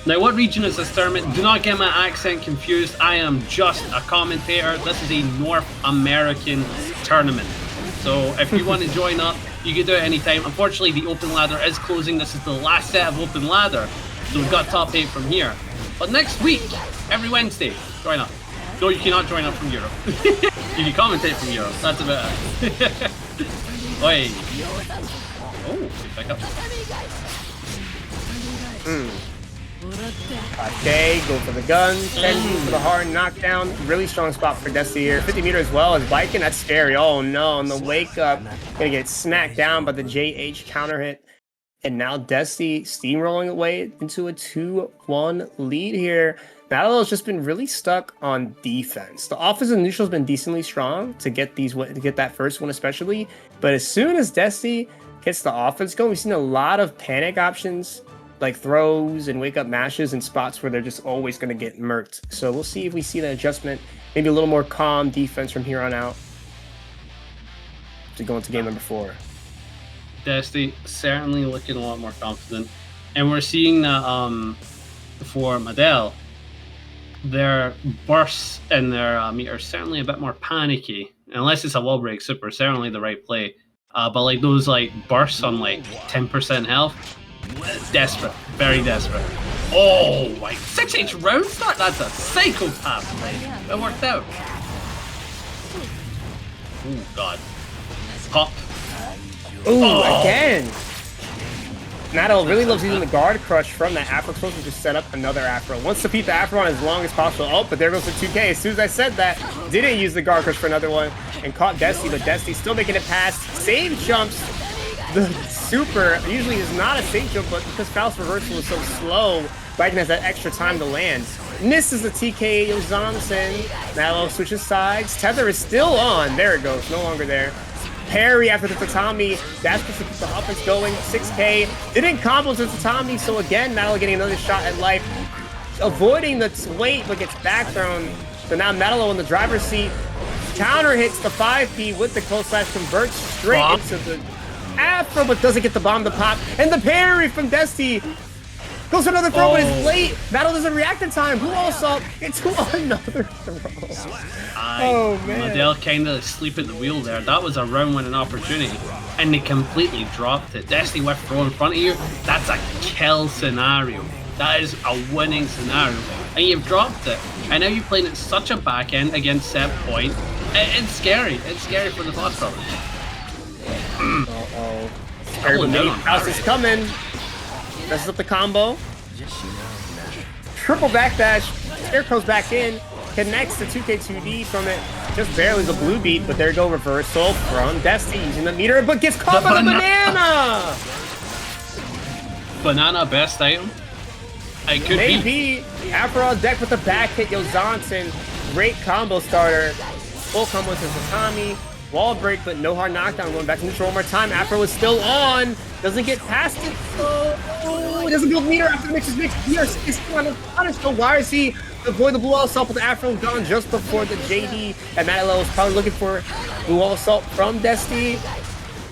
Now, what region is this tournament? Do not get my accent confused. I am just a commentator. This is a North American tournament. So if you want to join up, you can do it anytime. Unfortunately, the open ladder is closing. This is the last set of open ladder. So we've got top 8 from here. But next week, every Wednesday, join up. No, you cannot join up from Europe. You can commentate from Europe. That's about it. Oi. Oh, pick up. Okay, go for the gun. 10 for the hard knockdown. Really strong spot for Desti here. 50 meters as well as Baiken. That's scary. Oh no, on the wake up, gonna get smacked down by the JH counter hit. And now Desti steamrolling away into a 2-1 lead here. Battle has just been really stuck on defense. The offensive neutral has been decently strong to get that first one especially. But as soon as Desti gets the offense going, we've seen a lot of panic options, like throws and wake up mashes in spots where they're just always going to get murked. So we'll see if we see that adjustment, maybe a little more calm defense from here on out to go into game number 4. Desti certainly looking a lot more confident. And we're seeing that for Medel, their bursts and their meter are certainly a bit more panicky. Unless it's a wall break super, certainly the right play. But like those like bursts on like 10% health, desperate, very desperate. Oh, like 6H round start? That's a psychopath. It worked out. Oh god. Pop. Ooh, again. Nhelv really loves using the guard crush from that Afro close to just set up another Afro. Wants to keep the Afro on as long as possible. Oh, but there goes the 2K. As soon as I said that, didn't use the guard crush for another one and caught Desti, but Desti still making it past. Save jumps. The super usually is not a safe jump, but because Faust reversal is so slow, Baiken has that extra time to land. Misses the TK Johnson. Nhelv switches sides. Tether is still on. There it goes. No longer there. Parry after the tatami. That's just to keep the offense going. 6K. Didn't combo to the tatami, so again, Nhelv getting another shot at life. Avoiding the weight, but gets back thrown. So now Nhelv in the driver's seat. Counter hits the 5P with the close slash, converts straight into the Afro, but doesn't get the bomb to pop. And the parry from Desti. Goes for another throw, but it's late. Battle doesn't react in time. Blue wall assault into another throw. Oh, man. Medel kind of asleep at the wheel there. That was a round-winning opportunity, and they completely dropped it. Desti with throw in front of you. That's a kill scenario. That is a winning scenario. And you've dropped it. And now you're playing at such a back end against set point. It's scary. It's scary for the Faust brothers. Uh-oh. Faust is coming. Messes up the combo. Triple backdash. Scarecrow's back in. Connects the 2K2D from it. Just barely the blue beat, but there go reversal from Desti using the meter, but gets caught by the banana! Banana best item? It could Maybe. Afro on deck with the back hit. Yo, Johnson. Great combo starter. Full combo to Tatami. Wall break, but no hard knockdown. Going back to neutral one more time. Afro is still on. Doesn't get past it. Oh, he doesn't build meter after the mix is mixed. Meter is still on the punish. So why is he avoid the blue wall assault with the Afro gone just before the JD? And Nhelv was probably looking for blue wall assault from Desti.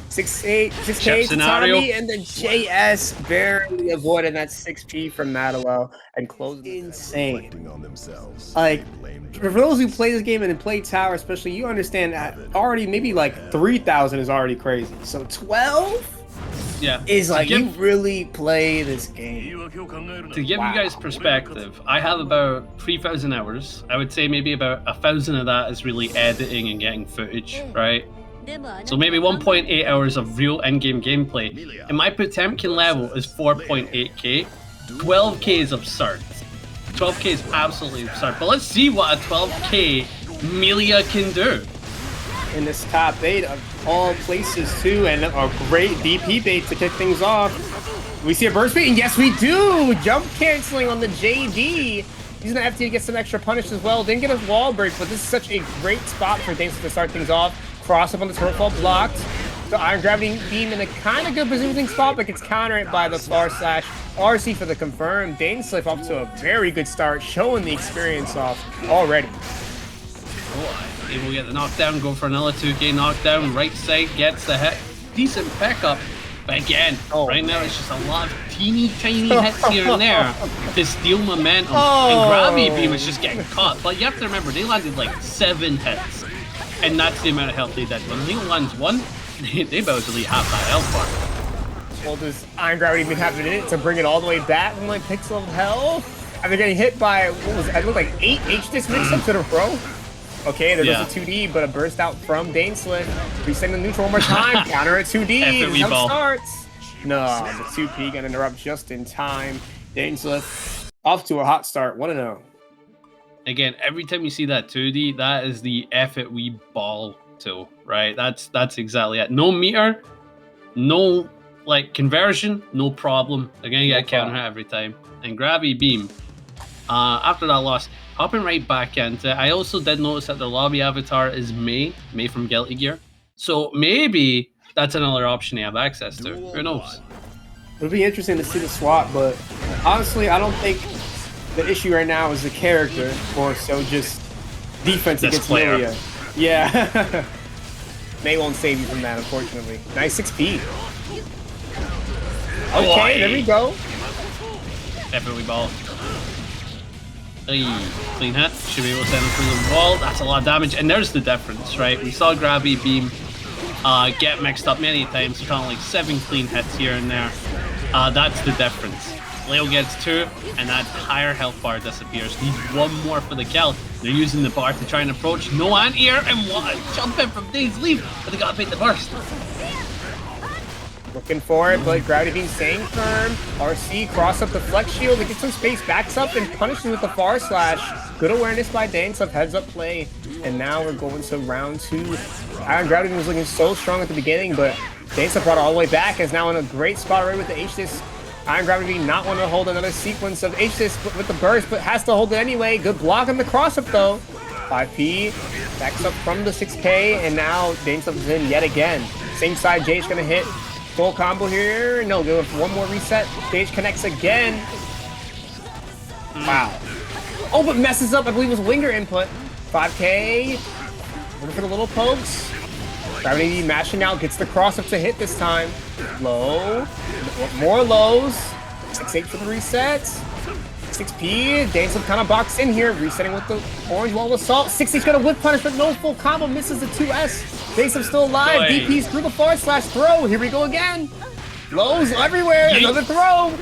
6K Tatami, and the JS barely avoided that 6P from Nhelv and closed. Insane. Like, for those who play this game and play Tower especially, you understand that already maybe like 3,000 is already crazy. So 12? Yeah. Is like, you really play this game. To give you guys perspective, I have about 3,000 hours. I would say maybe about 1,000 of that is really editing and getting footage, right? So maybe 1.8 hours of real in-game gameplay. And my Potemkin level is 4.8k. 12k is absurd. 12k is absolutely absurd. But let's see what a 12k Millia can do. In this top 8 of all places too, and a great DP bait to kick things off. We see a burst speed, and yes, we do! Jump canceling on the JD. Using the FT to get some extra punish as well. Didn't get a wall break, but this is such a great spot for DainsLeif to start things off. Cross up on the turret fall blocked. The IonGravityBeam in a kind of good positioning spot, but gets countered by the / RC for the confirm. DainsLeif off to a very good start, showing the experience off already. Oh, able to get the knockdown, go for another 2K knockdown. Right side gets the hit. Decent pickup. But again, right now it's just a lot of teeny tiny hits here and there to steal momentum. And GravityBeam is just getting caught. But you have to remember, they landed like 7 hits. And that's the amount of health they did. When Leo lands 1, they about to delete half that health bar. Well, does IonGravityBeam have it in it to bring it all the way back from like pixel of health? And they're getting hit by, what was it? It looked like 8 H-Disc mix-ups in a row. Okay, there goes a 2D, but a burst out from DainsLeif. Resetting the neutral one more time. Counter at 2D. Jump starts. No, the 2P gonna interrupt just in time. DainsLeif off to a hot start. 1-0. Again, every time you see that 2D, that is the F it we ball to, right? That's exactly it. No meter, no like conversion, no problem. They're gonna get a counter every time. And GravityBeam, after that loss, hopping right back into it. I also did notice that the lobby avatar is May from Guilty Gear. So maybe that's another option they have access to. Who knows? It'll be interesting to see the swap, but honestly, I don't think the issue right now is the character, or so just defense against Millia. Yeah. May won't save you from that, unfortunately. Nice 6P. Okay, there we go. Definitely ball. Clean hit. Should be able to send him through the wall. That's a lot of damage. And there's the difference, right? We saw GravityBeam get mixed up many times. Kind of like 7 clean hits here and there. That's the difference. Leo gets 2, and that higher health bar disappears. Need 1 more for the kill. They're using the bar to try and approach. No anti-air, and what a jump in from DainsLeif, but they gotta beat the burst. Looking for it, but GravityBeam staying firm. RC cross up the flex shield to get some space, backs up and punishes with the far slash. Good awareness by DainsLeif, heads up play. And now we're going to round 2. IonGravityBeam was looking so strong at the beginning, but DainsLeif brought it all the way back, is now in a great spot right with the H-Disc. IonGravityBeam not want to hold another sequence of H-Disc with the burst, but has to hold it anyway. Good block on the cross up though. 5P backs up from the 6K, and now DainsLeif is in yet again. Same side, JH gonna hit. Full combo here. No, go for 1 more reset. Stage connects again. Wow. Oh, but messes up. I believe it was Winger input. 5K. Looking for the little pokes. GravityBeam mashing out. Gets the cross up to hit this time. Low. More lows. 6-8 for the resets. 6P. DainsLeif kind of boxed in here. Resetting with the orange wall assault. 6H's got a whip punish, but no full combo. Misses the 2S. DainsLeif still alive. DP's through the far slash throw. Here we go again. Lows everywhere. Another throw.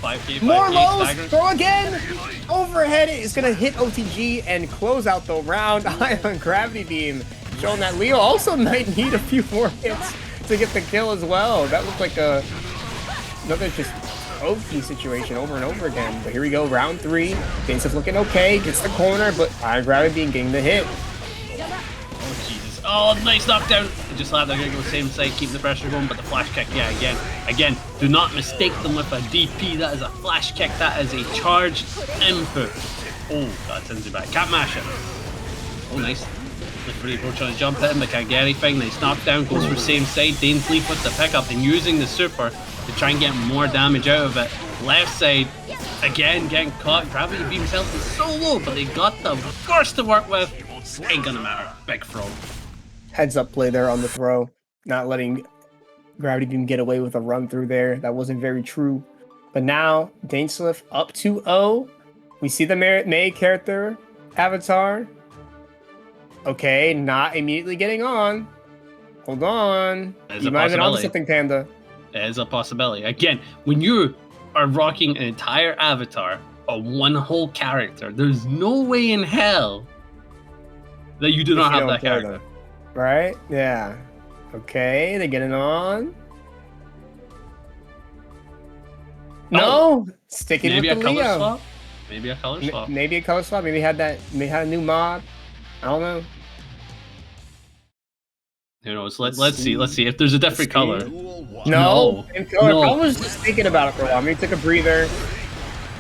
5K, more lows. Stagger. Throw again. Overhead is going to hit OTG and close out the round. IonGravityBeam showing that Leo also might need a few more hits to get the kill as well. That looked like another just OP situation over and over again. But here we go, round 3. DainsLeif looking okay. Gets the corner, but IonGravityBeam getting the hit. Oh, Jesus. Oh, nice knockdown. They just they're going to go same side, keep the pressure going, but the flash kick, yeah, again, do not mistake them with a DP. That is a flash kick. That is a charged input. Oh, that sends you back. Can't mash it. Oh, nice. Look for April trying to jump at him, but can't get anything. Nice knockdown, goes for same side. DainsLeif with the pickup and using the super to try and get more damage out of it. Left side, again, getting caught. GravityBeam's health is so low, but they got the burst to work with. Ain't gonna matter. Big throw. Heads up play there on the throw. Not letting GravityBeam get away with a run through there. That wasn't very true. But now, DainsLeif up 2-0. We see the May character avatar. Okay, not immediately getting on. Hold on. You might have been on to something, Panda. It is a possibility. Again, when you are rocking an entire avatar of one whole character, there's no way in hell that you do not have that character. Them. Right? Yeah. Okay, they're getting on. No! Sticking with the Leo. Swap? Maybe a color swap. Maybe a color swap. Maybe had a new mod. I don't know. Who knows? Let's see. Let's see if there's a different color. No. Same color. No. I was just thinking about it for a while. Maybe took a breather.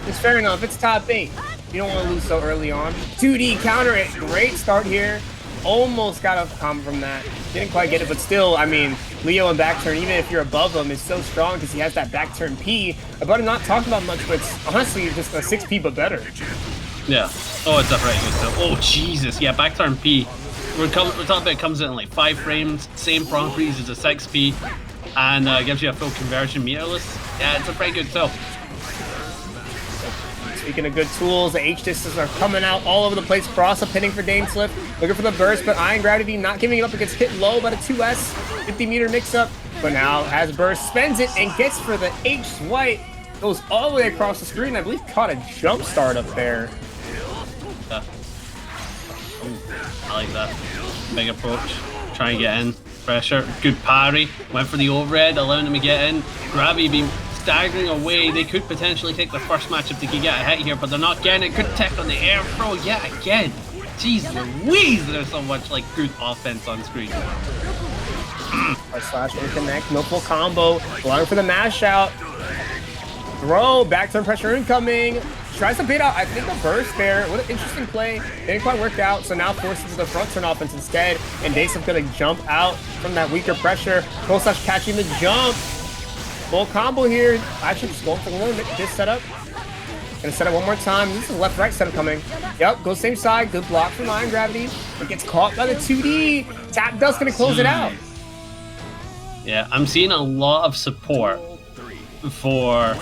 It's fair enough. It's top 8. You don't want to lose so early on. 2D counter it. Great start here. Almost got a combo from that. Didn't quite get it, but still, I mean, Leo and back turn, even if you're above him, is so strong because he has that back turn P. About it not talked about much, but it's honestly just a 6P, but better. Yeah. Oh, it's up right. Oh, Jesus. Yeah, back turn P. We're talking about it comes in like 5 frames, same properties as a 6P, and gives you a full conversion meterless. Yeah, it's a pretty good tool. Speaking of good tools, the H-distances are coming out all over the place. Cross up hitting for DainsLeif, looking for the burst, but IonGravityBeam not giving it up. It gets hit low by the 2S, 50-meter mix-up, but now has burst, spends it, and gets for the H-swipe. Goes all the way across the screen. I believe caught a jump start up there. I like that. Big approach. Try and get in. Pressure. Good parry. Went for the overhead, allowing him to get in. GravityBeam staggering away. They could potentially take the first match if they could get a hit here, but they're not getting it. Good tech on the air throw yet again. Jeez Louise, there's so much like good offense on screen. Slash will connect. No full combo. Allowing for the mash out. Throw. Back turn pressure incoming. Tries to bait out, I think, a burst there. What an interesting play. Didn't quite work out, so now forces the front turn offense instead. And DainsLeif gonna jump out from that weaker pressure. Slash catching the jump. Full combo here. Actually, just going for a little bit. This setup. Gonna set up one more time. This is a left-right setup coming. Yep, goes same side. Good block from IonGravity. But gets caught by the 2D. Tap Dust gonna close it out. Yeah, I'm seeing a lot of support for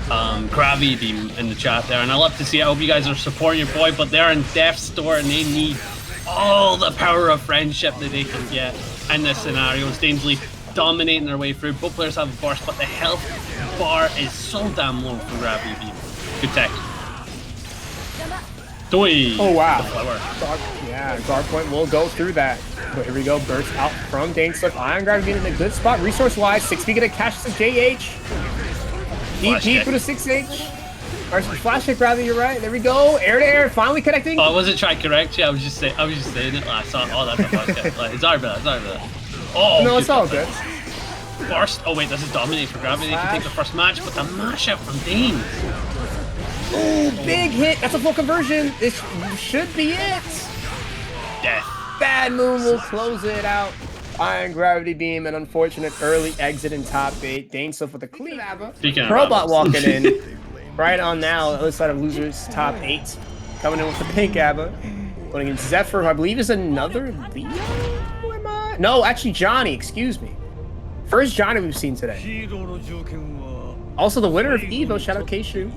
GravityBeam in the chat there, and I love to see it. I hope you guys are supporting your boy, but they're in death's store and they need all the power of friendship that they can get in this scenario. DainsLeif dominating their way through. Both players have a burst, but the health bar is so damn low for GravityBeam. Good tech. Doi. Oh wow. Yeah, guard point will go through that. But here we go, burst out from DainsLeif. IonGravityBeam in a good spot, resource-wise. 6B gonna catch the JH. DP for the 6H. Or flash kick rather, you're right. There we go. Air to air, finally connecting. Oh, I wasn't trying to correct you. I was just saying it. I saw. Oh, that's a flash kick. Like, sorry about that. Oh, no, it's all good. First. Oh wait, this is dominate for Gravity. They can take the first match, but the mash out from Dains. Oh, big hit. That's a full conversion. This should be it. Death. Bad moon will close it out. IonGravityBeam, an unfortunate early exit in top 8. DainsLeif with a clean ABBA. ParagOnline walking in. Right on now, the other side of losers, top 8. Coming in with the pink ABBA. Going in Zephyr, who I believe is another Leo? Am I? No, actually Johnny, excuse me. First Johnny we've seen today. Also the winner of Evo, shout out K-Shu.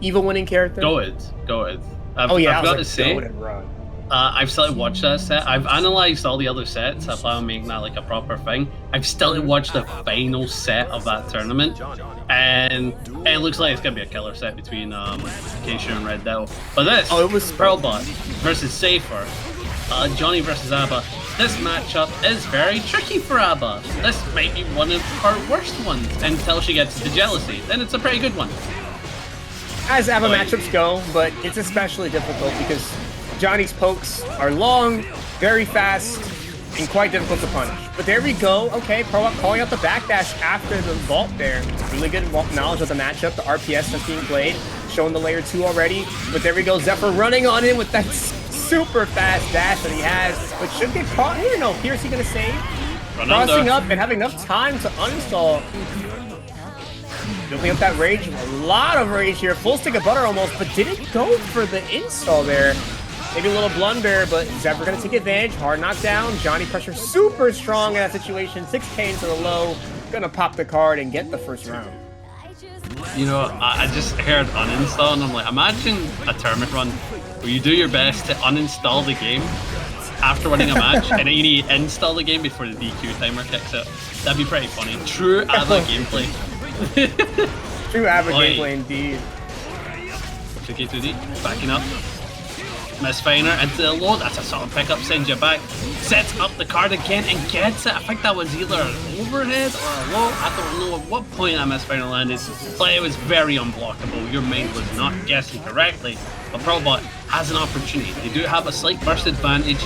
Evo winning character. Go ahead. I've got to say, I've still watched that set. I've analyzed all the other sets. I plan on making that like a proper thing. I've still watched the final set of that tournament, and it looks like it's gonna be a killer set between K-Shu and Red Devil. But this, it was pearlbot versus Zephyr, Johnny versus A.B.A. This matchup is very tricky for A.B.A. This might be one of her worst ones until she gets the jealousy. Then it's a pretty good one. As A.B.A. matchups go, but it's especially difficult because Johnny's pokes are long, very fast, and quite difficult to punish. But there we go. Okay, ParagOnline calling out the backdash after the vault there. Really good knowledge of the matchup, the RPS that's being played, showing the layer 2 already. But there we go, Zephyr running on in with that super fast dash that he has, but should get caught here. No, here's he gonna save. Crossing up and having enough time to uninstall. Building up that rage, a lot of rage here. Full stick of butter almost, but didn't go for the install there. Maybe a little blunder, but Zephyr gonna take advantage. Hard knockdown. Johnny pressure super strong in that situation. 6K into the low. Gonna pop the card and get the first round. You know, I just heard uninstall and I'm like, imagine a tournament run where you do your best to uninstall the game after winning a match and then you need to install the game before the DQ timer kicks out. That'd be pretty funny. True A.B.A. gameplay. True A.B.A. gameplay indeed. Tricky 2D, backing up. Misfiner into the low, that's a solid pickup, sends you back. Sets up the card again and gets it. I think that was either an overhead or a low. I don't know at what point that Misfiner landed, but it was very unblockable. Your mind was not guessing correctly. But ParagOnline has an opportunity. They do have a slight burst advantage,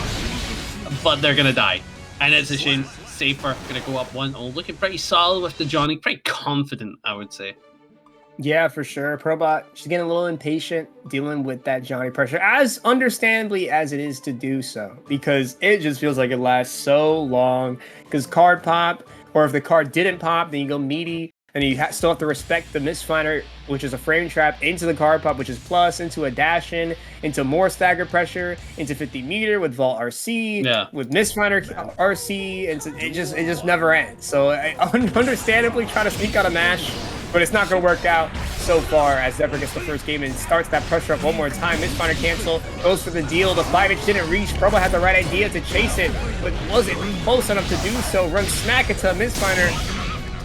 but they're gonna die. And it's a shame. Zephyr gonna go up 1-0, looking pretty solid with the Johnny, pretty confident, I would say. Yeah, for sure. ParagOnline, she's getting a little impatient dealing with that Johnny pressure, as understandably as it is to do so, because it just feels like it lasts so long. Because card pop, or if the card didn't pop, then you go meaty, and you still have to respect the Mistfinder, which is a frame trap, into the card pop, which is plus, into a dash in, into more stagger pressure, into 50 meter with Vault RC, with Mistfinder RC, and so it just never ends. So I understandably try to sneak out a mash, but it's not going to work out so far as Zephyr gets the first game and starts that pressure up one more time. Mistfinder cancel, goes for the deal. The 5-inch didn't reach. ParagOnline had the right idea to chase it, but wasn't close enough to do so. Runs smack into Mistfinder.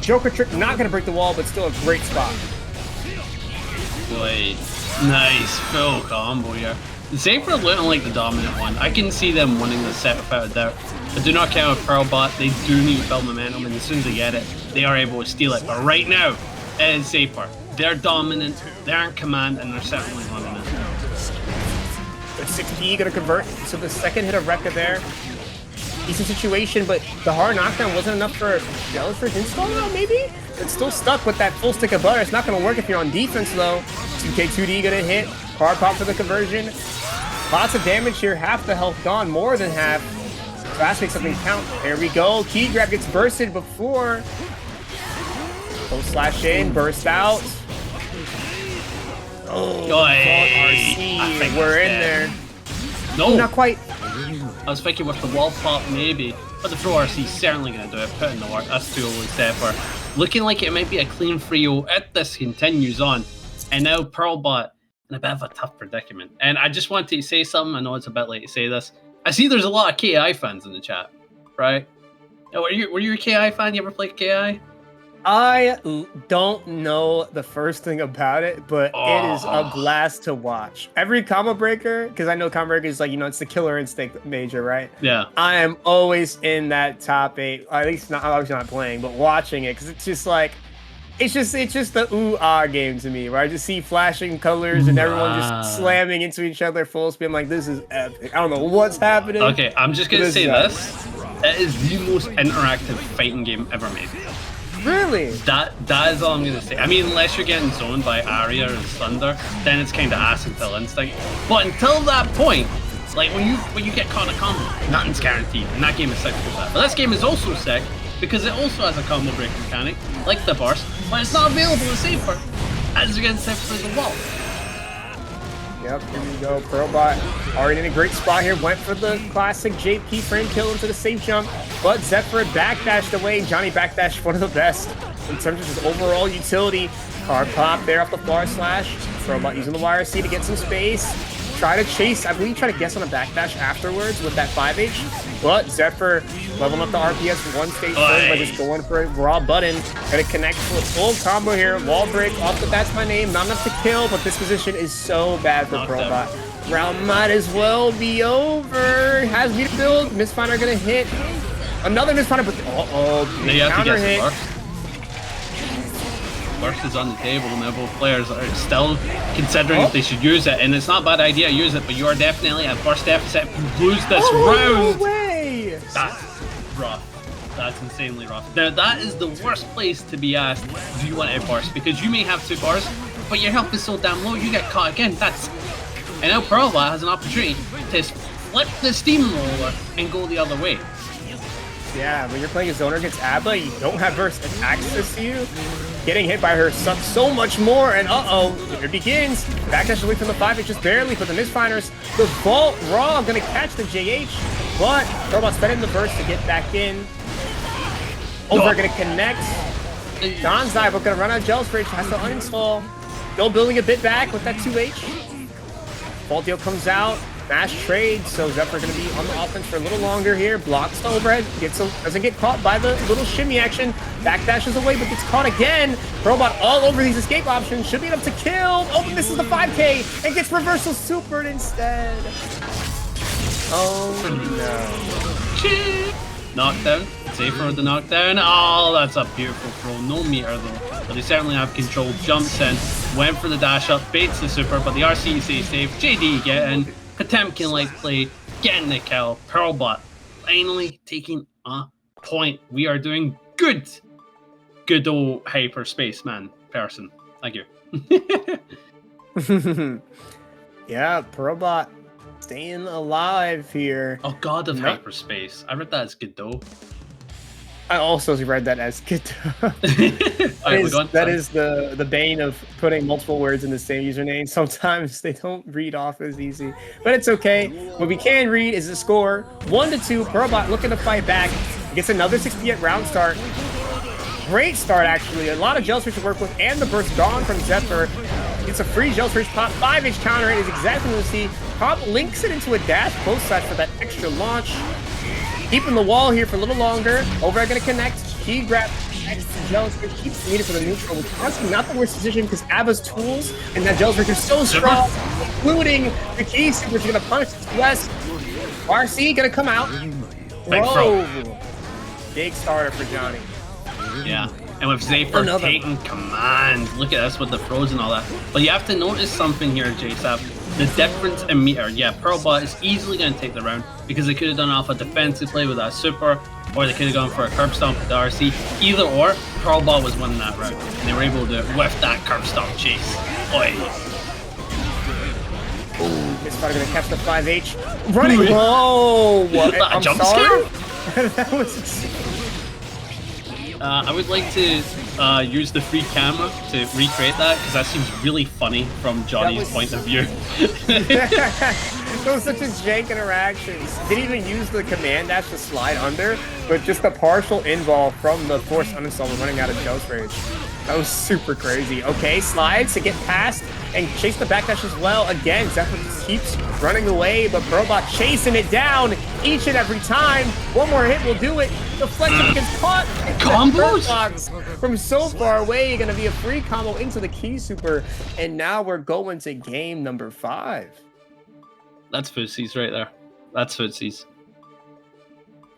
Joker trick, not going to break the wall, but still a great spot. Boy, nice full combo here. Zephyr looking like the dominant one. I can see them winning this set without a doubt. But do not count with ParagOnline. They do need to build momentum, and as soon as they get it, they are able to steal it. But right now, it is Zephyr. They're dominant, they're in command, and they're certainly running it. But 6P going to convert, so the second hit of Rekka there. Decent situation, but the hard knockdown wasn't enough for Lshore install though, maybe? It's still stuck with that full stick of butter. It's not going to work if you're on defense though. 2K2D going to hit. Card pop for the conversion. Lots of damage here. Half the health gone. More than half. Fast make something count. There we go. Key grab gets bursted before. Go slash in. Burst out. Oh, RC. We're in there. No. Not quite. I was thinking with the wall pop maybe, but the throw RC is certainly going to do it. Put in the work. That's 2-0 Zephyr. Looking like it might be a clean 3-0 if this continues on. And now ParagOnline in a bit of a tough predicament. And I just wanted to say something. I know it's a bit late to say this. I see there's a lot of KI fans in the chat, right? Were you a KI fan? You ever played KI? I don't know the first thing about it, but it is a blast to watch. Every combo breaker, because I know combo breaker is like, it's the killer instinct major, right? Yeah. I am always in that top 8, at least not, obviously not playing, but watching it, because it's just like, it's just the ooh-ah game to me, where I just see flashing colors and everyone just slamming into each other full speed. I'm like, this is epic. I don't know what's happening. Okay, I'm just going to say this. It is the most interactive fighting game ever made. Really? That is all I'm gonna say. I mean, unless you're getting zoned by Aria and Thunder, then it's kind of ass until instinct. But until that point, like when you get caught in a combo, nothing's guaranteed, and that game is sick for that. But this game is also sick because it also has a combo break mechanic, like the burst, but it's not available to Zephyr as against Zephyr as well. Yep, here we go. ParagOnline already in a great spot here. Went for the classic JP frame kill into the safe jump, but Zephyr backdashed away. Johnny backdash, one of the best in terms of his overall utility. Card pop there off the far slash. ParagOnline using the YRC to get some space. Try to chase, I believe, try to guess on a backdash afterwards with that 5H, but Zephyr leveling up the RPS one stage first by just going for a raw button. Gonna connect to a full combo here. Wall break off the That's My Name. Not enough to kill, but this position is so bad for ParagOnline. Round might as well be over. Has me to build. Mistfinder gonna hit. Another Mistfinder, but counter hit. Burst is on the table, and both players are still considering if they should use it, and it's not a bad idea to use it, but you are definitely at burst deficit if you lose this round. No way! That's rough. That's insanely rough. Now that is the worst place to be asked, do you want a burst? Because you may have 2 bars, but your health is so damn low, you get caught again. And now ParagOnline has an opportunity to flip the steamroller and go the other way. Yeah, when you're playing a zoner against A.B.A, you don't have burst access to you. Getting hit by her sucks so much more, and here it begins. Backdash away from the 5, just barely for the Mistfinders. The Vault Raw gonna catch the JH, but ParagOnline spending the burst to get back in. Over gonna connect. DainsLeif gonna run out of gel spray, has to uninstall. Still building a bit back with that 2H. Vault deal comes out. Mash trade, so Zephyr going to be on the offense for a little longer here. Blocks the overhead, doesn't get caught by the little shimmy action. Backdashes away, but gets caught again. ParagOnline all over these escape options. Should be enough to kill. Oh, but misses the 5K and gets reversal supered instead. Oh, no. Knockdown. Zephyr with the knockdown. Oh, that's a beautiful throw. No meter, though. But they certainly have control. Jumps in. Went for the dash up. Baits the super, but the RC stays safe. JD get in. Potemkin like play, getting the kill. ParagOnline finally taking point. We are doing good. Good old hyperspace man person. Thank you. Yeah, pearlbot staying alive here. Oh, god of hyperspace. I read that as Godot. I also read that as Godot. That is the bane of putting multiple words in the same username. Sometimes they don't read off as easy, but it's okay. What we can read is the score: 1-2. Pearlbot looking to fight back. Gets another 68 round start. Great start, actually. A lot of gel switch to work with, and the burst gone from Zephyr. Gets a free gel switch pop. 5H counter hit is exactly what we see. Pop links it into a dash close side for that extra launch. Keeping the wall here for a little longer. Overhead gonna connect. He grabs extra gel switch. Keeps needed for the neutral, which honestly not the worst position because A.B.A's tools and that gel switch are so strong, including the Kiske, which is gonna punish the West. RC gonna come out. Whoa. Big starter for Johnny. Yeah, and with Zephyr taking command. Look at this with the throws and all that. But you have to notice something here, JSAP. The difference in meter. Yeah, pearlbot is easily going to take the round because they could have done off a defensive play with that super, or they could have gone for a curb stomp with the RC. Either or, pearlbot was winning that round, and they were able to do it with that curb stomp chase. Oi. This fighter going to catch the 5H. Running low. I'm jump sorry. scare? That was... I would like to use the free camera to recreate that because that seems really funny from Johnny's point of view. Those such a jank interactions. Didn't even use the command dash to slide under, but just the partial invol from the forced uninstall running out of Joe's rage. That was super crazy. Okay, slides to get past and chase the backdash as well. Again, Zephyr keeps running away, but pearlbot chasing it down each and every time. One more hit will do it. Deflection gets caught. Combos from so far away. Gonna be a free combo into the key super, and now we're going to game number 5. That's footsies right there. That's footsies.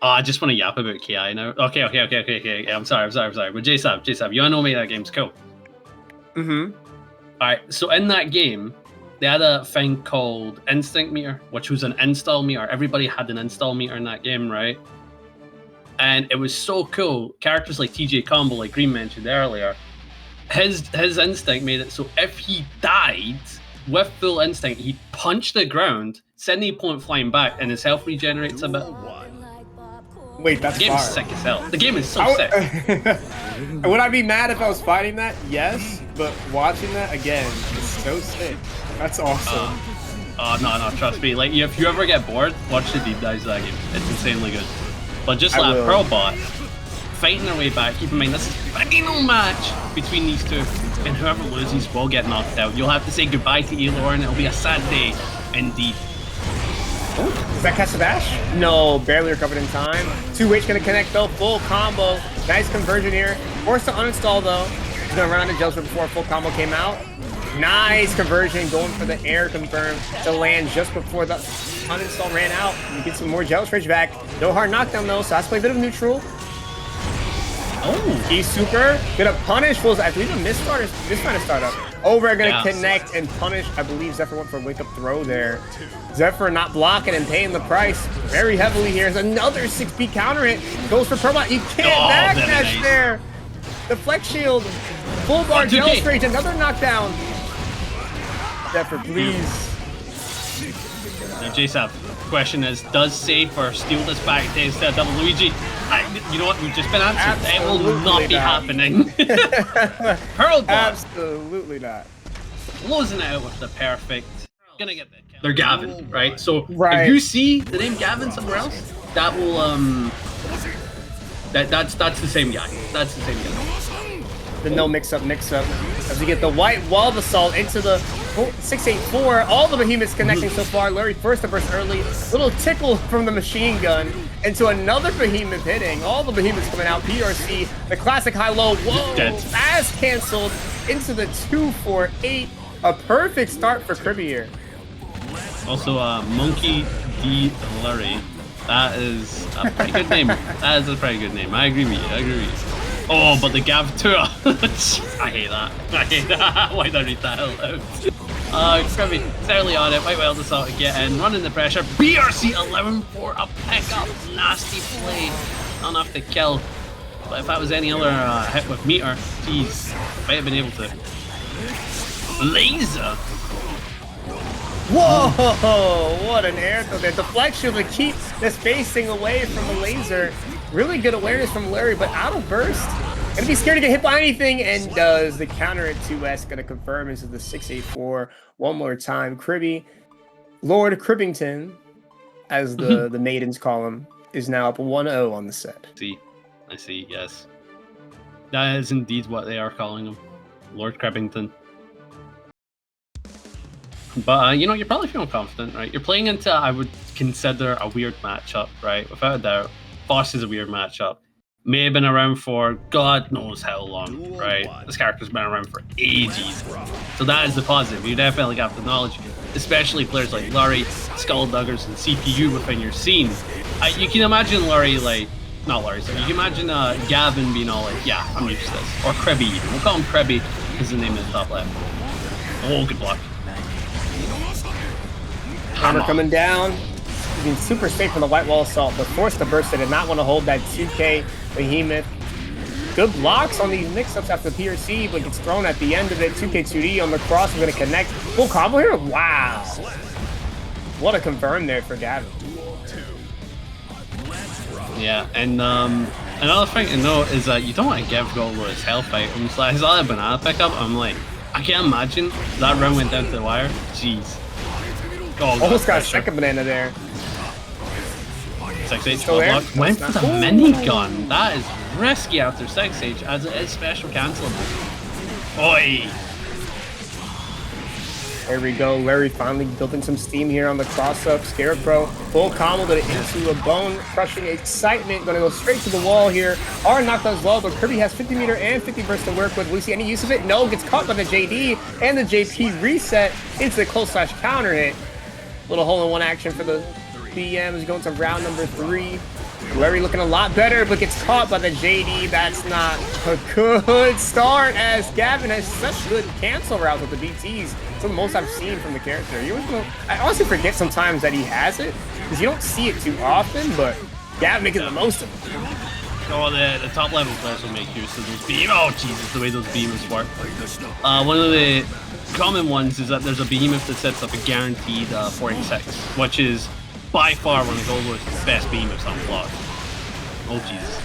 Oh, I just want to yap about KI now. Okay. Yeah, I'm sorry. But JSAB, you know me, that game's cool. Alright, so in that game, they had a thing called Instinct Meter, which was an install meter. Everybody had an install meter in that game, right? And it was so cool. Characters like TJ Combo, like Green mentioned earlier, his instinct made it so if he died with full instinct, he'd punch the ground, send the opponent flying back, and his health regenerates a bit. Wait, that's the game is sick as hell. The game is so sick. Would I be mad if I was fighting that? Yes, but watching that again is so sick. That's awesome. No, trust me. Like, if you ever get bored, watch the deep dives of that game. It's insanely good. But just like pearlbot, fighting their way back. Keep in mind, this is a final match between these two, and whoever loses will get knocked out. You'll have to say goodbye to Lshore, and it'll be a sad day indeed. Ooh, does that catch the dash? No, barely recovered in time. 2H gonna connect though, full combo. Nice conversion here. Forced to uninstall though. He's gonna run out of gels before a full combo came out. Nice conversion, going for the air confirm to land just before the uninstall ran out. You get some more gel switch back. No hard knockdown though, so has to play a bit of neutral. Oh, he's super. Gonna punish Fools. I believe a misstart trying to start up. Over gonna connect and punish. I believe Zephyr went for a wake up throw there. Zephyr not blocking and paying the price very heavily here. There's another 6B counter hit. Goes for pearlbot. You can't backdash there. The flex shield. Full bar gel straight. Another knockdown. Zephyr, please. Now, JSAP, the question is, does Zephyr steal this back to instead of double Luigi? You know what? We've just been answered. It will not be happening. Pearlbot. Absolutely not. Closing it out with the perfect. Gonna get that. They're Gavin, right? So if you see the name Gavin somewhere else, that will that's the same guy. That's the same guy. The no mix-up. As we get the white wall of assault into the 684. All the behemoths connecting so far. Lurry first to burst early. Little tickle from the machine gun into another behemoth hitting. All the behemoths coming out. PRC, the classic high-low. Whoa! Fast canceled into the 248. A perfect start for Kriby here. Also, Monkey D. Lurry. That is a pretty good name. That is a pretty good name. I agree with you. Oh, but the Gav tour. I hate that. Why did I read that out loud? Kriby, it's early on it. Quite well to get in. Running the pressure. BRC 11 for a pickup. Nasty play. not enough to kill. But if that was any other hit with meter, geez, might have been able to. Laser! Whoa! What an air throw there. Deflection to keep the spacing away from the laser. Really good awareness from Lurry, but out of burst. Gonna be scared to get hit by anything, and does. The counter at 2S gonna confirm into the 684 one more time. Kriby, Lord Cribbington, as the maidens call him, is now up 1-0 on the set. I see, yes. That is indeed what they are calling him. Lord Cribbington. But, you know, you're probably feeling confident, right? You're playing into, I would consider, a weird matchup, right? Without a doubt. Faust is a weird matchup. May have been around for God knows how long, right? This character's been around for ages. So that is the positive. You definitely got the knowledge, especially players like Lurry, Skullduggers, and CPU within your scene. You can imagine Lurry, like, not Lurry, so you can imagine Gavin being all like, yeah, I'm used to this. Or Kriby even. We'll call him Kriby, because the name is top left. Oh, good block. Hammer coming down. Being super safe from the white wall assault, but forced to burst. They did not want to hold that 2K behemoth. Good blocks on these mix-ups after the PRC, but gets thrown at the end of it. 2K2D on the cross. We're going to connect. Full combo here. Wow. What a confirm there for Gavin. Yeah, and another thing to note is that you don't want to give Goldlewis health items. Like, I saw that banana pickup. I'm like, I can't imagine that run went down to the wire. Jeez. Oh, almost got a second banana there. 6H block. Went for the minigun. That is risky after 6H, as it is special cancelable. Oi! There we go. Lurry finally building some steam here on the cross-up. Scarecrow, full combo to into a bone-crushing excitement. Going to go straight to the wall here. R knocked as well, but Kriby has 50 meter and 50 burst to work with. Will we see any use of it? No, gets caught by the JD, and the JP reset into the close slash counter hit. Little hole-in-one action for the BMs going to round number 3. Lurry looking a lot better, but gets caught by the JD. That's not a good start, as Gavin has such good cancel routes with the BTs. Some of the most I've seen from the character. I honestly forget sometimes that he has it, because you don't see it too often, but Gavin making the most of it. Oh, the top level players will make use of those beams. Oh, Jesus, the way those beams work. One of the common ones is that there's a behemoth that sets up a guaranteed 46, which is by far one of Goldlewis' best behemoths on plot. Oh, Jesus.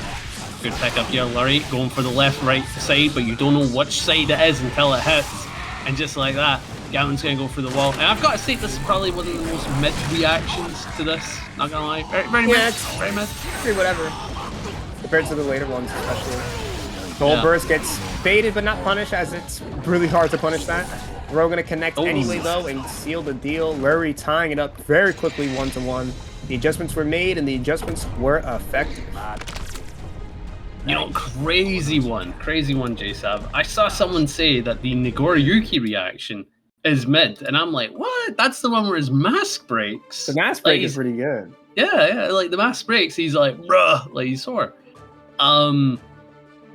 Good pickup here, Lurry, going for the left-right side, but you don't know which side it is until it hits. And just like that, Gavin's going to go for the wall. And I've got to say, this is probably one of the most mid reactions to this, not going to lie. Very mid. Very mid. Pretty whatever. Compared to the later ones, especially. Gold burst gets baited but not punished, as it's really hard to punish that. We're going to connect anyway, though, and seal the deal. Lurry tying it up very quickly 1-1. The adjustments were made, and the adjustments were effective. You know, crazy one, JSAB. I saw someone say that the Nagoriyuki reaction is mid, and I'm like, what? That's the one where his mask breaks. The mask break is pretty good. Yeah, like the mask breaks, he's like, bruh, like he's sore.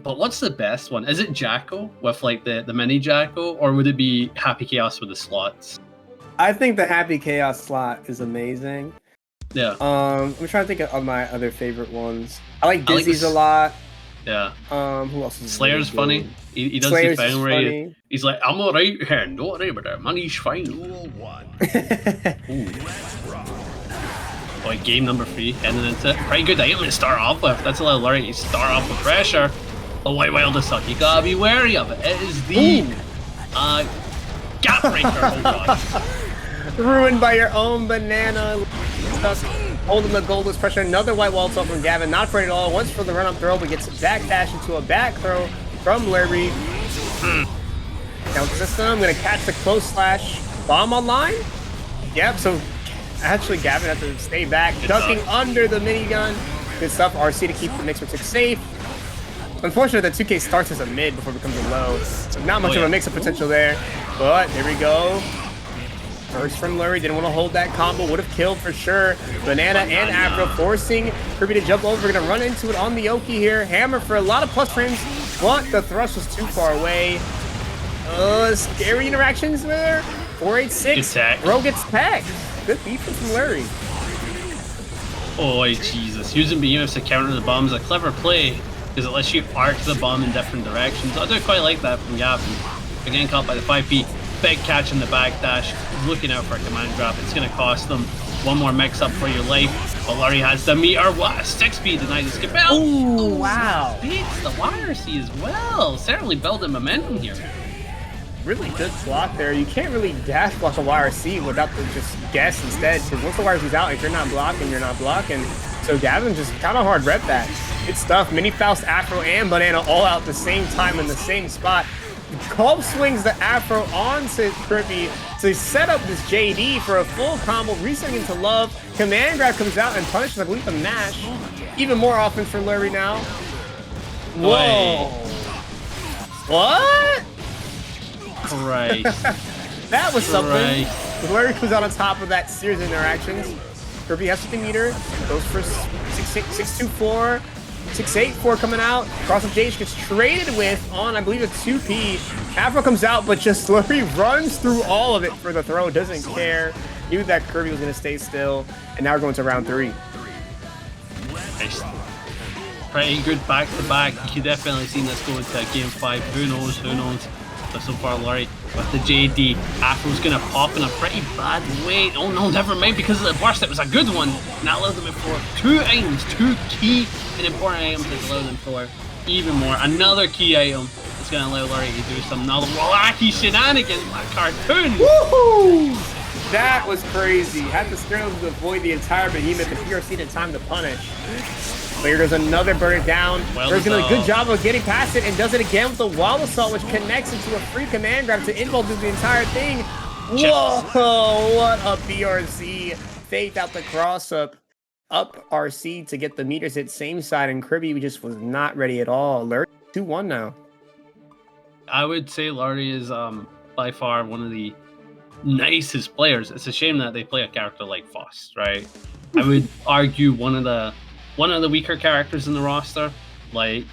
But what's the best one? Is it Jacko with like the mini Jacko, or would it be Happy Chaos with the slots? I think the Happy Chaos slot is amazing. Yeah. I'm trying to think of my other favorite ones. I like Dizzy's a lot. Yeah. Who else is Slayer's funny. He does the thing where he's like, I'm alright here, no worry about that. Money's fine. Boy, game number 3, heading into it. Pretty good item to start off with. That's a little Lurry. You start off with pressure. The White Wild Assault. You gotta be wary of it. It is the gap breaker. Oh god. Ruined by your own banana. Holding the Goldlewis pressure. Another White Wall Assault from Gavin. Not afraid at all. Once for the run-up throw, but gets back dash into a back throw from Lurry. Counter system. Gonna catch the close slash. Bomb online? Yep, so actually Gavin has to stay back. Ducking under the minigun. Good stuff. RC to keep the mixer tick safe. Unfortunately, the 2K starts as a mid before it becomes a low. So not much of a mix-up potential there. But here we go. First from Lurry, didn't want to hold that combo, would have killed for sure. Banana and Afro forcing Kriby to jump over, gonna run into it on the Oki here. Hammer for a lot of plus frames, but the thrust was too far away. Scary interactions there. 486, Bro gets tagged. Good defense from Lurry. Oh, Jesus. Using behemoths to counter the bomb is a clever play, because it lets you arc the bomb in different directions. I do quite like that from Gavin. Again, caught by the 5P. Big catch in the backdash. Looking out for a command grab. It's going to cost them one more mix-up for your life. But Lurry has the meter. What? 6P denied the skip. Oh, wow. Beats the YRC as well. Certainly building momentum here. Really good block there. You can't really dash block a YRC without the just guess instead, because once the YRC's out, if you're not blocking, you're not blocking. So Gavin just kind of hard rep that. Good stuff. Mini Faust, Afro, and Banana all out at the same time in the same spot. Culp swings the Afro onto Kriby to set up this JD for a full combo, resetting into love. Command grab comes out and punishes, I believe, the mash. Even more offense for Lurry now. Whoa. What? Right. That was something. Right. Lurry comes out on top of that series of interactions. Kriby has 50 meter, goes for 6-2-4, 6-8-4 coming out. Cross of Jage gets traded with on, I believe, a 2P. Afro comes out, but just Lurry runs through all of it for the throw, doesn't care. Knew that Kriby was going to stay still, and now we're going to round 3. Nice. Pretty good back-to-back. You could definitely see this going to game 5. Who knows? Who knows? But so far, Lurry with the JD. Afro's going to pop in a pretty bad way. Oh no, never mind, because of the burst. It was a good one. And that allowed them for 2 items, 2 key and important items that allowed them for even more. Another key item that's going to allow Lurry to do some another wacky shenanigans like cartoon. Woohoo! That was crazy. Had to scramble to avoid the entire behemoth. The PRC didn't time to punish. But here goes another burn it down. There's doing a good job of getting past it and does it again with the wall assault, which connects into a free command grab to involve the entire thing. Whoa, what a PRC. Faked out the cross up RC to get the meters hit same side, and Kriby just was not ready at all. Lurry 2-1 now. I would say Lurry is by far one of the nicest players. It's a shame that they play a character like Faust, right? I would argue one of the weaker characters in the roster. Like,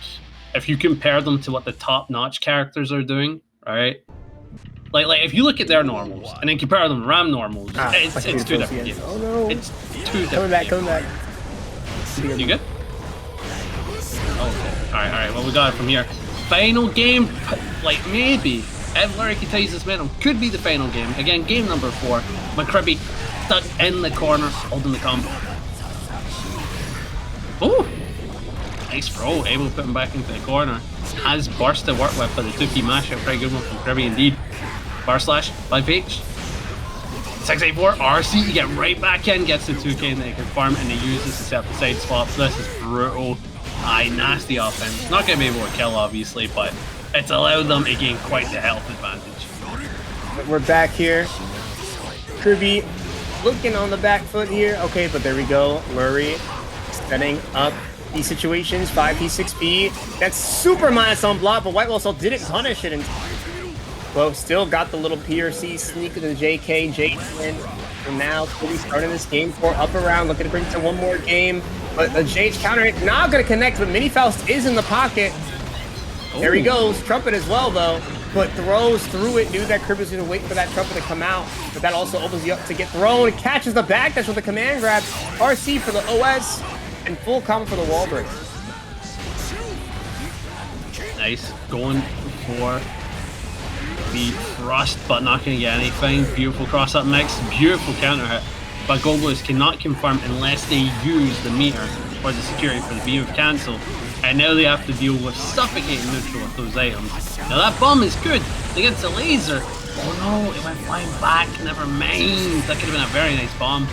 if you compare them to what the top-notch characters are doing, right? Like if you look at their normals and then compare them to Ram normals, it's two different games. Oh no! It's two different games. Coming back. You good? Okay. All right. Well, we got it from here. Final game, like maybe if Lurry continues this momentum, could be the final game. Again, game number 4. Kriby stuck in the corner, holding the combo. Oh, nice throw, able to put him back into the corner. Has burst to work with, but the 2P mash, a pretty good one from Kriby indeed. Bar slash, 5H. 6-8-4, RC, you get right back in, gets the 2K and they confirm, and they use this to set the side swaps. This is brutal. Nasty offense. Not going to be able to kill, obviously, but it's allowed them to gain quite the health advantage. We're back here. Kriby looking on the back foot here. Okay, but there we go. Lurry setting up these situations. 5P, 6P. That's super minus on block, but White also didn't punish it. Well, still got the little PRC sneak of the JK, Jason. And now Kriby starting this game 4 up around, looking to bring it to one more game. But the Jage counter it, not going to connect, but Mini Faust is in the pocket. There he goes. Trumpet as well, though. But throws through it. Knew that Kriby was going to wait for that Trumpet to come out. But that also opens you up to get thrown. It catches the backdash with a command grab. RC for the OS. And full combo for the wall break. Nice. Going for the thrust, but not going to get anything. Beautiful cross-up mix. Beautiful counter hit. But Goldlewis cannot confirm unless they use the meter or the security for the beam of cancel. And now they have to deal with suffocating neutral with those items. Now that bomb is good against the laser. Oh no, it went flying back. Never mind. That could have been a very nice bomb.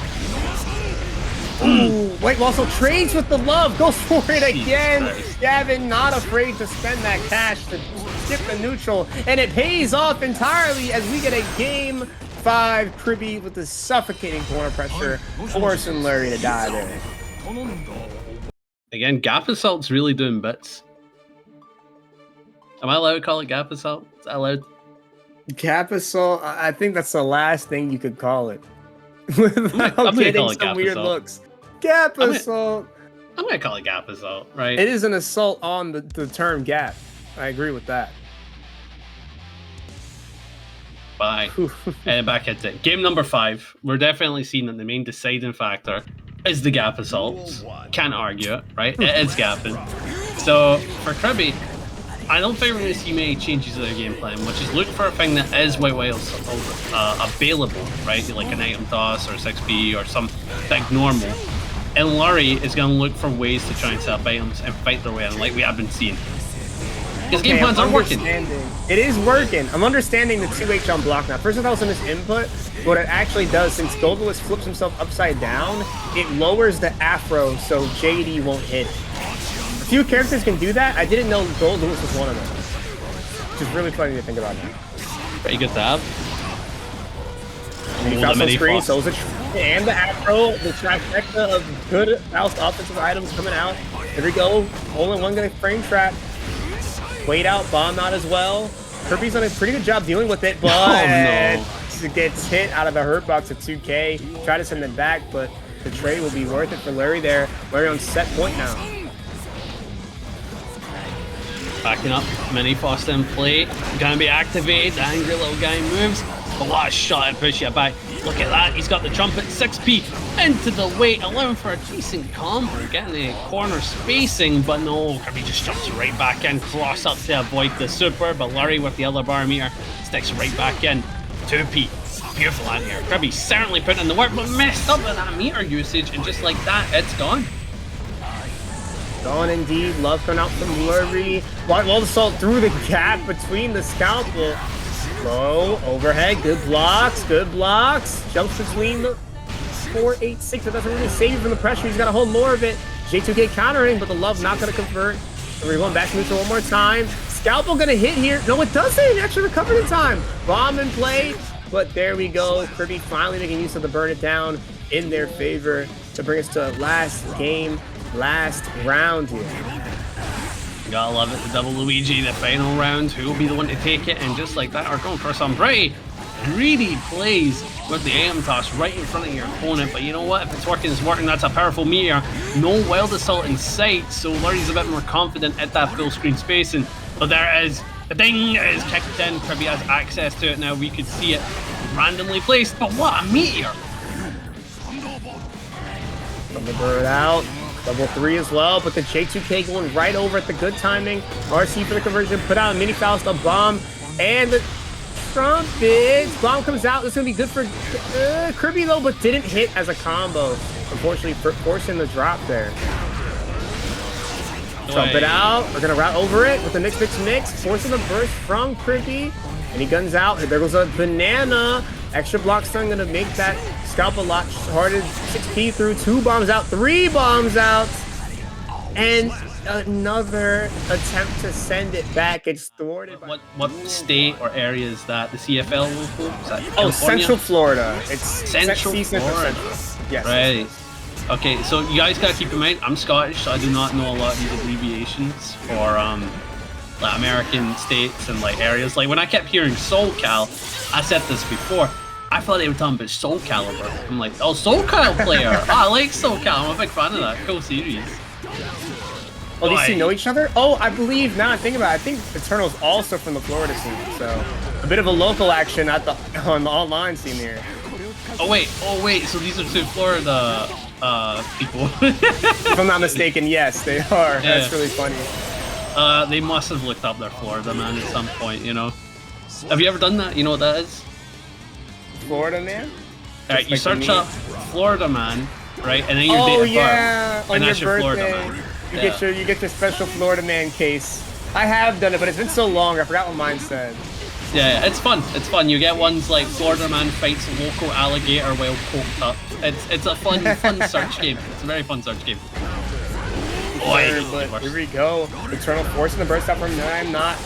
Ooh, White also trades with the love. Goes for it again. Gavin not afraid to spend that cash to skip the neutral. And it pays off entirely as we get a game 5. Kriby with the suffocating corner pressure, forcing Lurry to die there. Again, Gap Assault's really doing bits. Am I allowed to call it Gap Assault? Is that allowed? Gap Assault? I think that's the last thing you could call it. Without getting some weird looks. Gap Assault. I'm going to call it Gap Assault, right? It is an assault on the term gap. I agree with that. Bye. And back at it. Game number 5. We're definitely seeing that the main deciding factor is the gap assaults. Can't argue it, right? It is gapping. So for Kriby, I don't think we're going to see many changes to their game plan, which is look for a thing that is available, right? Like an item toss or 6B or some big normal. And Lurry is going to look for ways to try and set up items and fight their way in, like we have been seeing. His game plans are working. It is working. I'm understanding the 2H on block now. First I thought it was in his input. What it actually does, since Goldlewis flips himself upside down, it lowers the afro so JD won't hit it. A few characters can do that. I didn't know Goldlewis was one of them. Which is really funny to think about now. Pretty good to have. And he Faust on screen, so and the afro, the trifecta of good Faust offensive items coming out. Here we go. Only one gonna frame trap. Wait out, bomb not as well. Kriby's done a pretty good job dealing with it, but it gets hit out of the hurt box at 2K. Try to send it back, but the trade will be worth it for Lurry there. Lurry on set point now. Backing up, mini Faust in play. Gonna be activated. The angry little guy moves. But what a shot and push you back. Look at that. He's got the trumpet 6P into the weight, allowing for a decent combo, getting the corner spacing, but no, Kriby just jumps right back in, cross up to avoid the super, but Lurry with the other barometer sticks right back in. 2P. Beautiful on here. Kriby certainly put in the work, but messed up with that meter usage, and just like that, it's gone. Gone indeed. Love coming out from Lurry. Wall assault through the gap between the scalpel. Low overhead, good blocks, jumps between the 4-8-6, but doesn't really save you from the pressure. He's got to hold more of it. J2K countering, but the love not going to convert. So we're going back to neutral one more time. Scalpel going to hit here. No, it doesn't. It actually recovered in time. Bomb in play, but there we go. Kriby finally making use of the burn it down in their favor to bring us to last game, last round here. Gotta love it, the double Luigi, the final round. Who will be the one to take it? And just like that, are going for some pretty greedy plays with the aim toss right in front of your opponent. But you know what? If it's working, it's working. That's a powerful meteor. No wild assault in sight, so Lurry's a bit more confident at that full screen spacing. But there it is. The ding is kicked in. Kriby has access to it now. We could see it randomly placed. But what a meteor! From the bird out. Double 3 as well, but the J2K going right over at the good timing. RC for the conversion, put out a mini Faust, a bomb, and the trumpet. Bomb comes out. This is going to be good for Kriby though, but didn't hit as a combo. Unfortunately, forcing the drop there. Trumpet out. We're going to route over it with the mix, forcing the burst from Kriby. And he guns out. There goes a banana. Extra block stun going to make that scalp a lot harder. 6P through, 2 bombs out, 3 bombs out. And another attempt to send it back. It's thwarted by... What state or area is that? The CFL local? Is that California? Central Florida. It's Central Florida. Yes. Right. Okay, so you guys gotta keep in mind, I'm Scottish, so I do not know a lot of these abbreviations for like American states and like areas. Like when I kept hearing SoCal, I said this before, I thought they were talking about Soul Calibur. I'm like, oh, SoCal player. Oh, I like SoCal. I'm a big fan of that. Cool series. Oh, these two know each other? Oh, I believe, now I think about it, I think Eternal's also from the Florida scene, so a bit of a local action at the on the online scene here. Oh wait, so these are two Florida people. If I'm not mistaken, yes, they are. Yeah. That's really funny. They must have looked up their Florida man at some point, you know. Have you ever done that? You know what that is? Florida man? Alright, you search up Florida man, right? And then your date of birth. On that's your Florida birthday. man. You get your special Florida man case. I have done it, but it's been so long, I forgot what mine said. Yeah, it's fun. It's fun. You get ones like Florida man fights local alligator while coked up. It's a fun search game. It's a very fun search game. But here we go. Eternal forcing the burst out from 9. Not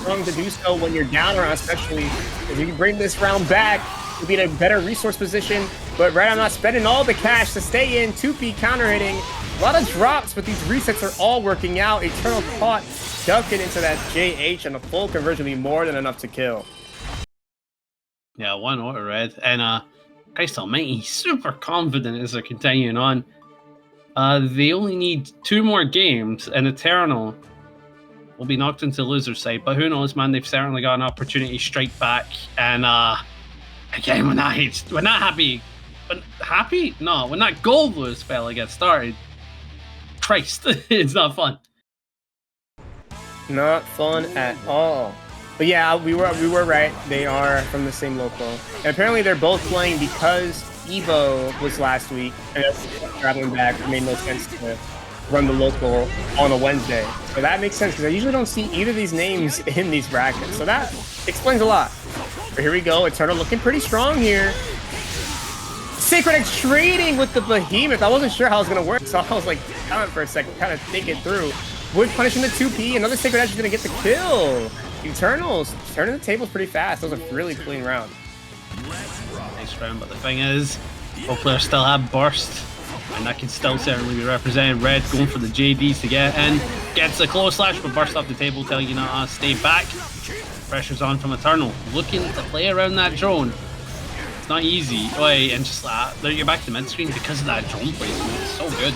wrong to do so when you're down around, especially if you can bring this round back. You'll be in a better resource position. But RedIAmNot spending all the cash to stay in. 2P counter hitting. A lot of drops, but these resets are all working out. Eternal caught ducking into that JH, and a full conversion will be more than enough to kill. Yeah, 1 auto red. And Christ almighty, he's super confident as they're continuing on. They only need 2 more games, and Eternal will be knocked into the loser side. But who knows, man? They've certainly got an opportunity to strike back. And again, we're not happy But happy? No, when that Goldlewis fella gets started, Christ, it's not fun. Not fun at all. But yeah, we were right. They are from the same local. And apparently they're both playing because Evo was last week. And traveling back, it made no sense to run the local on a Wednesday. So that makes sense because I usually don't see either of these names in these brackets. So that explains a lot. But here we go. Eternal looking pretty strong here. Sacred X trading with the Behemoth. I wasn't sure how it was going to work, so I was like, down for a second, kind of think it through. Wood punishing the 2P. Another Sacred Edge is going to get the kill. Eternals turning the tables pretty fast. That was a really clean round. Nice round, but the thing is, both players still have burst, and that can still certainly be represented. Red going for the JDs to get in. Gets a close slash, but burst off the table, telling you not to stay back. Pressure's on from Eternal. Looking to play around that drone. It's not easy. Oh, and just there you're back to mid screen because of that drone placement. It's so good.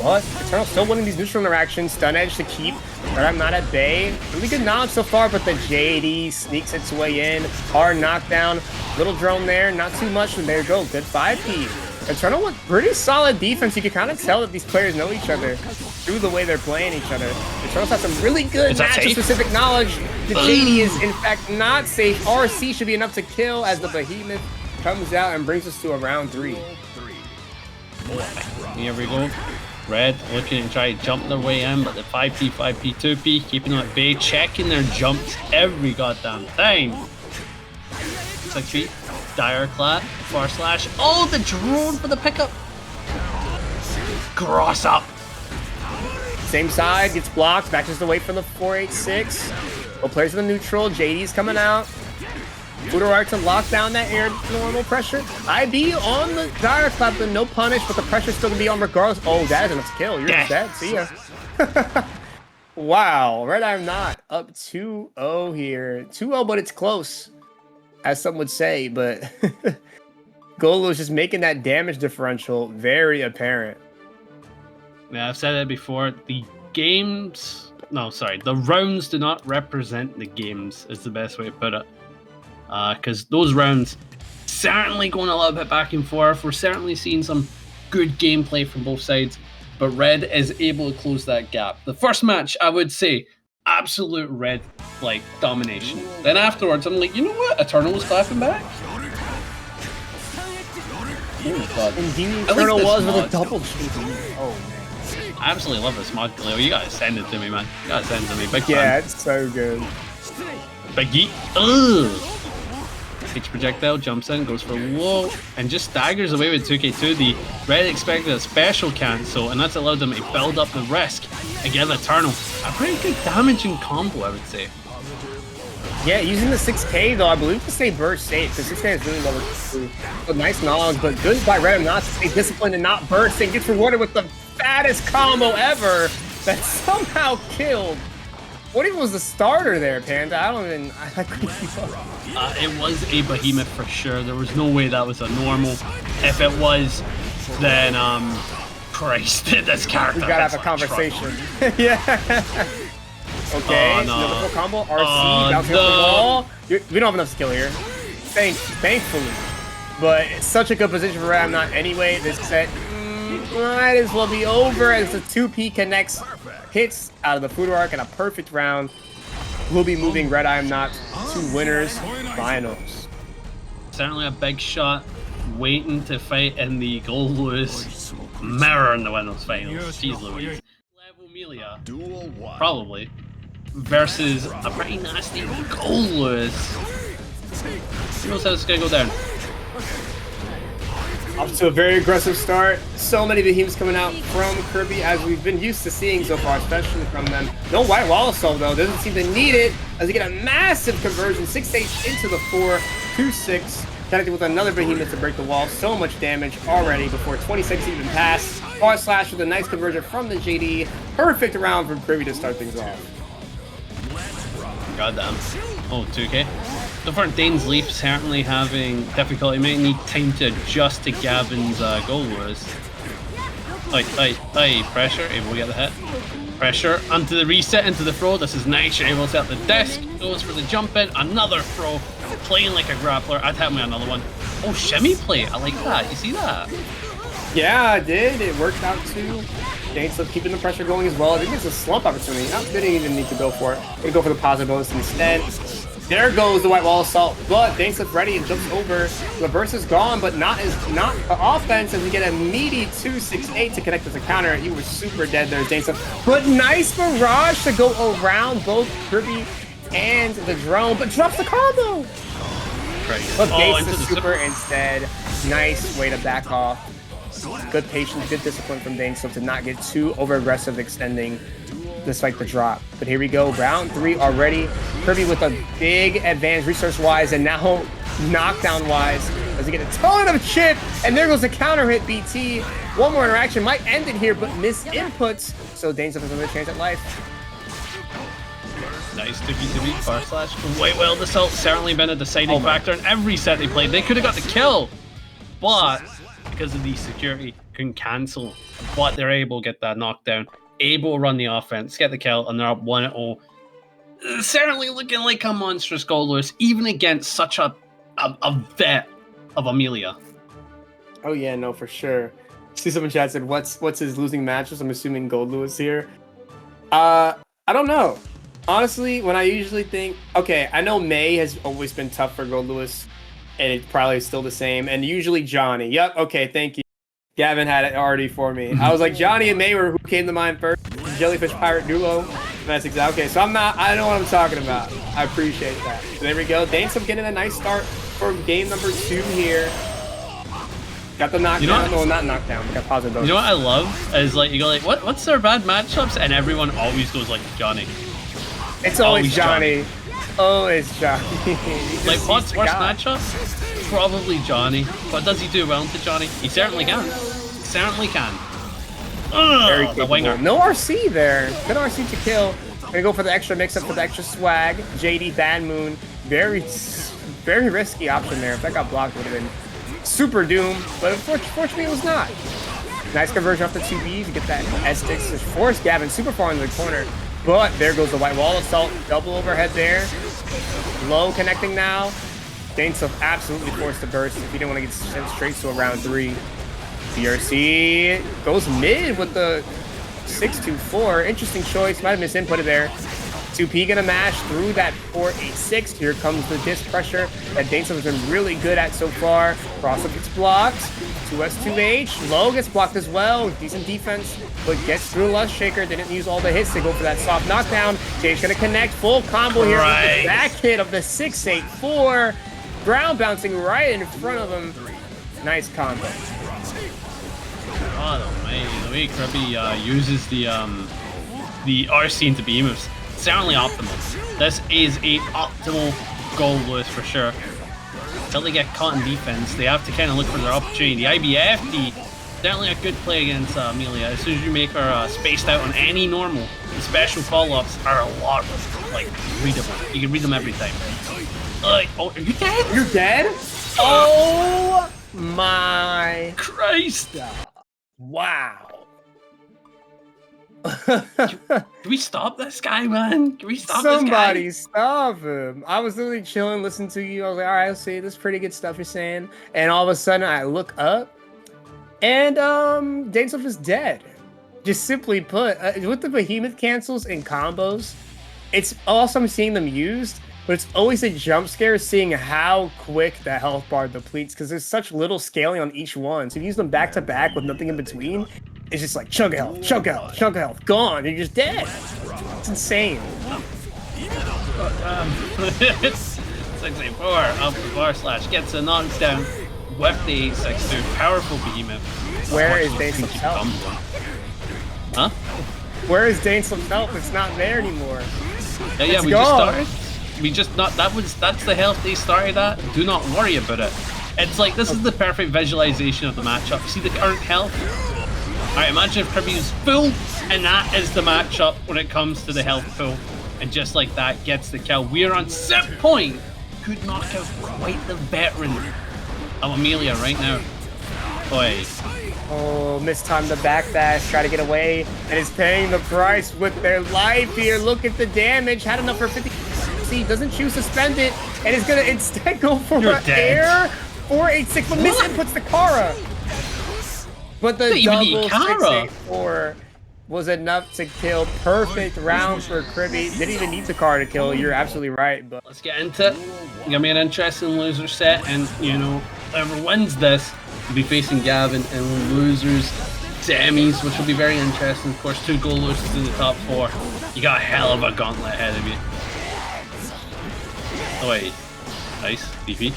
But Eternal still winning these neutral interactions. Stun edge to keep. RedIAmNot at bay. Really good knowledge so far, but the JD sneaks its way in. Hard knockdown. Little drone there. Not too much. And there you go. Good 5P. Eternal with pretty solid defense. You can kind of tell that these players know each other through the way they're playing each other. Eternals have some really good matchup-specific knowledge. The JD is, in fact, not safe. RC should be enough to kill as the Behemoth comes out and brings us to a round 3. Here we go. Red looking to try to jump their way in, but the 5P, 5P, 2P keeping them at bay, checking their jumps every goddamn time. 6 feet, dire clat, far slash. Oh, the drone for the pickup. Cross up. Same side, gets blocked, back just away from the 486. Both players in the neutral, JD's coming out. Fudorar to lock down that air normal pressure. IB on the dire clap, but no punish, but the pressure's still gonna be on regardless. Oh, that is enough to kill. You're just dead. See ya. Wow, RedIAmNot up 2-0 here. 2-0, but it's close, as some would say. But Goldlewis just making that damage differential very apparent. Yeah, I've said it before. The rounds do not represent the games, is the best way to put it. Because those rounds certainly going a little bit back and forth. We're certainly seeing some good gameplay from both sides, but Red is able to close that gap. The first match, I would say, absolute Red domination. Then afterwards, I'm like, you know what? Eternal was clapping back. Oh god! Indeed, Eternal was with a double GD. Oh man! I absolutely love this mod, Leo. You gotta send it to me, man. You gotta send it to me. Big fan. Yeah, it's so good. Biggie. Ugh. Takes projectile, jumps in, goes for low, and just staggers away with 2k2. The Red expected a special cancel, and that's allowed them to build up the risk against Eternal. A pretty good damaging combo, I would say. Yeah, using the 6k though, I believe to stay burst safe, because 6k is really low with nice knowledge, but good by RedIAmNot to stay disciplined and not bursting. Gets rewarded with the fattest combo ever that somehow killed. What even was the starter there, Panda? I couldn't keep up. It was a Behemoth for sure. There was no way that was a normal. If it was, then, Christ, this character. We gotta have a conversation. Yeah. Okay, another full combo. RC, bouncing off the wall. We don't have enough skill here. Thankfully. But it's such a good position for RedIAmNot anyway. This set might as well be over as the 2P connects. Hits out of the Food Arc and a perfect round. We'll be moving RedIAmNot to winners finals. Certainly a big shot waiting to fight in the Goldlewis mirror in the winners finals. Jeez Louise. Level Millia, probably, versus a pretty nasty Goldlewis. Who knows how this is gonna go down? Off to a very aggressive start. So many behemoths coming out from Kriby, as we've been used to seeing so far, especially from them. No white wall assault though, doesn't seem to need it, as they get a massive conversion. 6-8 into the 4-2-6, connected with another behemoth to break the wall. So much damage already before 26 even passed. Far slash with a nice conversion from the JD. Perfect round from Kriby to start things off. Goddamn. Oh, 2k. So far, DainsLeif certainly having difficulty. Might need time to adjust to Gavin's Goldlewis. Pressure, able to get the hit. Pressure, onto the reset, into the throw. This is nice, you're able to set the disc. Goes for the jump in, another throw. playing like a grappler. I'd have me another one. Oh, shimmy play. I like that. You see that? Yeah, I did. It worked out too. DainsLeif keeping the pressure going as well. I think it's a slump opportunity. No, they didn't even need to go for it. They go for the positive bonus instead. There goes the white wall assault, but DainsLeif ready and jumps over. The burst is gone, but not offense as we get a meaty 268 to connect as a counter. He was super dead there, DainsLeif. But nice barrage to go around both Kriby and the drone, but drops the combo. But baits the super instead. Nice way to back off. Good patience, good discipline from DainsLeif to not get too over-aggressive extending despite the drop. But here we go, round 3 already. Kriby with a big advantage resource-wise and now knockdown-wise as we get a ton of chip. And there goes the counter hit BT. One more interaction might end it here, but miss inputs. So DainsLeif has another chance at life. Nice to beat bar slash. White Whale assault certainly been a deciding factor in every set they played. They could have got the kill, but because of the security, couldn't cancel. But they're able to get that knockdown, able to run the offense, get the kill, and they're up 1-0. Certainly looking like a monstrous Goldlewis, even against such a vet of a Millia. Oh yeah, no, for sure. See, someone in chat said, what's his losing matches? I'm assuming Goldlewis here. I don't know. Honestly, when I usually think, okay, I know May has always been tough for Goldlewis, and it's probably still the same. And usually Johnny. Yep, okay, thank you. Gavin had it already for me. I was like, Johnny and May were who came to mind first. Jellyfish Pirate Duo. That's exactly. Okay, so I know what I'm talking about. I appreciate that. So there we go. DainsLeif getting a nice start for game number 2 here. Got the knockdown. You know well, not knockdown. Got positive. You know what I love is like you go like, what's their bad matchups, and everyone always goes like Johnny. It's always Johnny. Always Johnny. Like what's worst matchup? Probably Johnny. But does he do well to Johnny? He certainly can. Certainly can. Very the winger. No RC there. Good RC to kill. Gonna go for the extra mix up for the extra swag. JD Bad Moon. Very risky option there. If that got blocked, would have been super doom. But unfortunately, it was not. Nice conversion off the 2B to get that S6 to force Gavin super far into the corner. But there goes the white wall assault. Double overhead there. Low connecting now. DainsLeif absolutely forced the burst if he didn't want to get sent straight to a round 3. BRC goes mid with the 6-2-4. Interesting choice. Might have misinputted there. 2P gonna mash through that 4-8-6. Here comes the disc pressure that DainsLeif has been really good at so far. Crossup gets blocked. 2S2H. Low gets blocked as well. Decent defense, but gets through Lust Shaker. Didn't use all the hits to go for that soft knockdown. Jay's gonna connect. Full combo here with the back hit of the 6-8-4. Ground bouncing right in front of him. Nice combo. Oh man, the way Kriby uses the RC into B moves, certainly optimal. This is a optimal Goldlewis for sure. Until they get caught in defense, they have to kind of look for their opportunity. The IBFD, certainly a good play against Millia. As soon as you make her spaced out on any normal, the special follow-ups are a lot like readable. You can read them every time. Oh, are you dead? You're dead? Oh my Christ! Wow. Can we stop this guy, man? Can we stop Somebody this guy? stop him. I was literally chilling, listening to you. I was like, all right, let's see. This is pretty good stuff you're saying. And all of a sudden, I look up, and DainsLeif is dead. Just simply put, with the behemoth cancels and combos, it's awesome seeing them used, but it's always a jump scare seeing how quick the health bar depletes because there's such little scaling on each one. So if you use them back to back with nothing in between, it's just like chunk of health, chunk of health, chunk of health, gone. You're just dead. It's insane. 6-8-4 up the bar slash gets a knockdown with the 8-6-2 powerful behemoth. Where is DainsLeif's health? Huh? Where is DainsLeif's health? It's not there anymore. Yeah, we just started. We just not that's the health they started at. Do not worry about it. It's like this is the perfect visualization of the matchup. See the current health? Alright, imagine if Kriby is full, and that is the matchup when it comes to the health pool. And just like that, gets the kill. We are on set point. Could knock out quite the veteran of Millia right now. Boy. Oh, mistimed the backdash, try to get away, and is paying the price with their life here. Look at the damage. Had enough for 50. Desti doesn't choose to spend it, and is gonna instead go for You're an dead. air 486, but miss and puts the Kara. But the double 684 was enough to kill. Perfect round for Kriby. Didn't even need the Kara to kill. You're absolutely right. But let's get into it. It's gonna be an interesting loser set, and you know, whoever wins this will be facing Gavin in losers semis, which will be very interesting. Of course, 2 Goldlewis in the top 4. You got a hell of a gauntlet ahead of you. Oh wait, nice DP.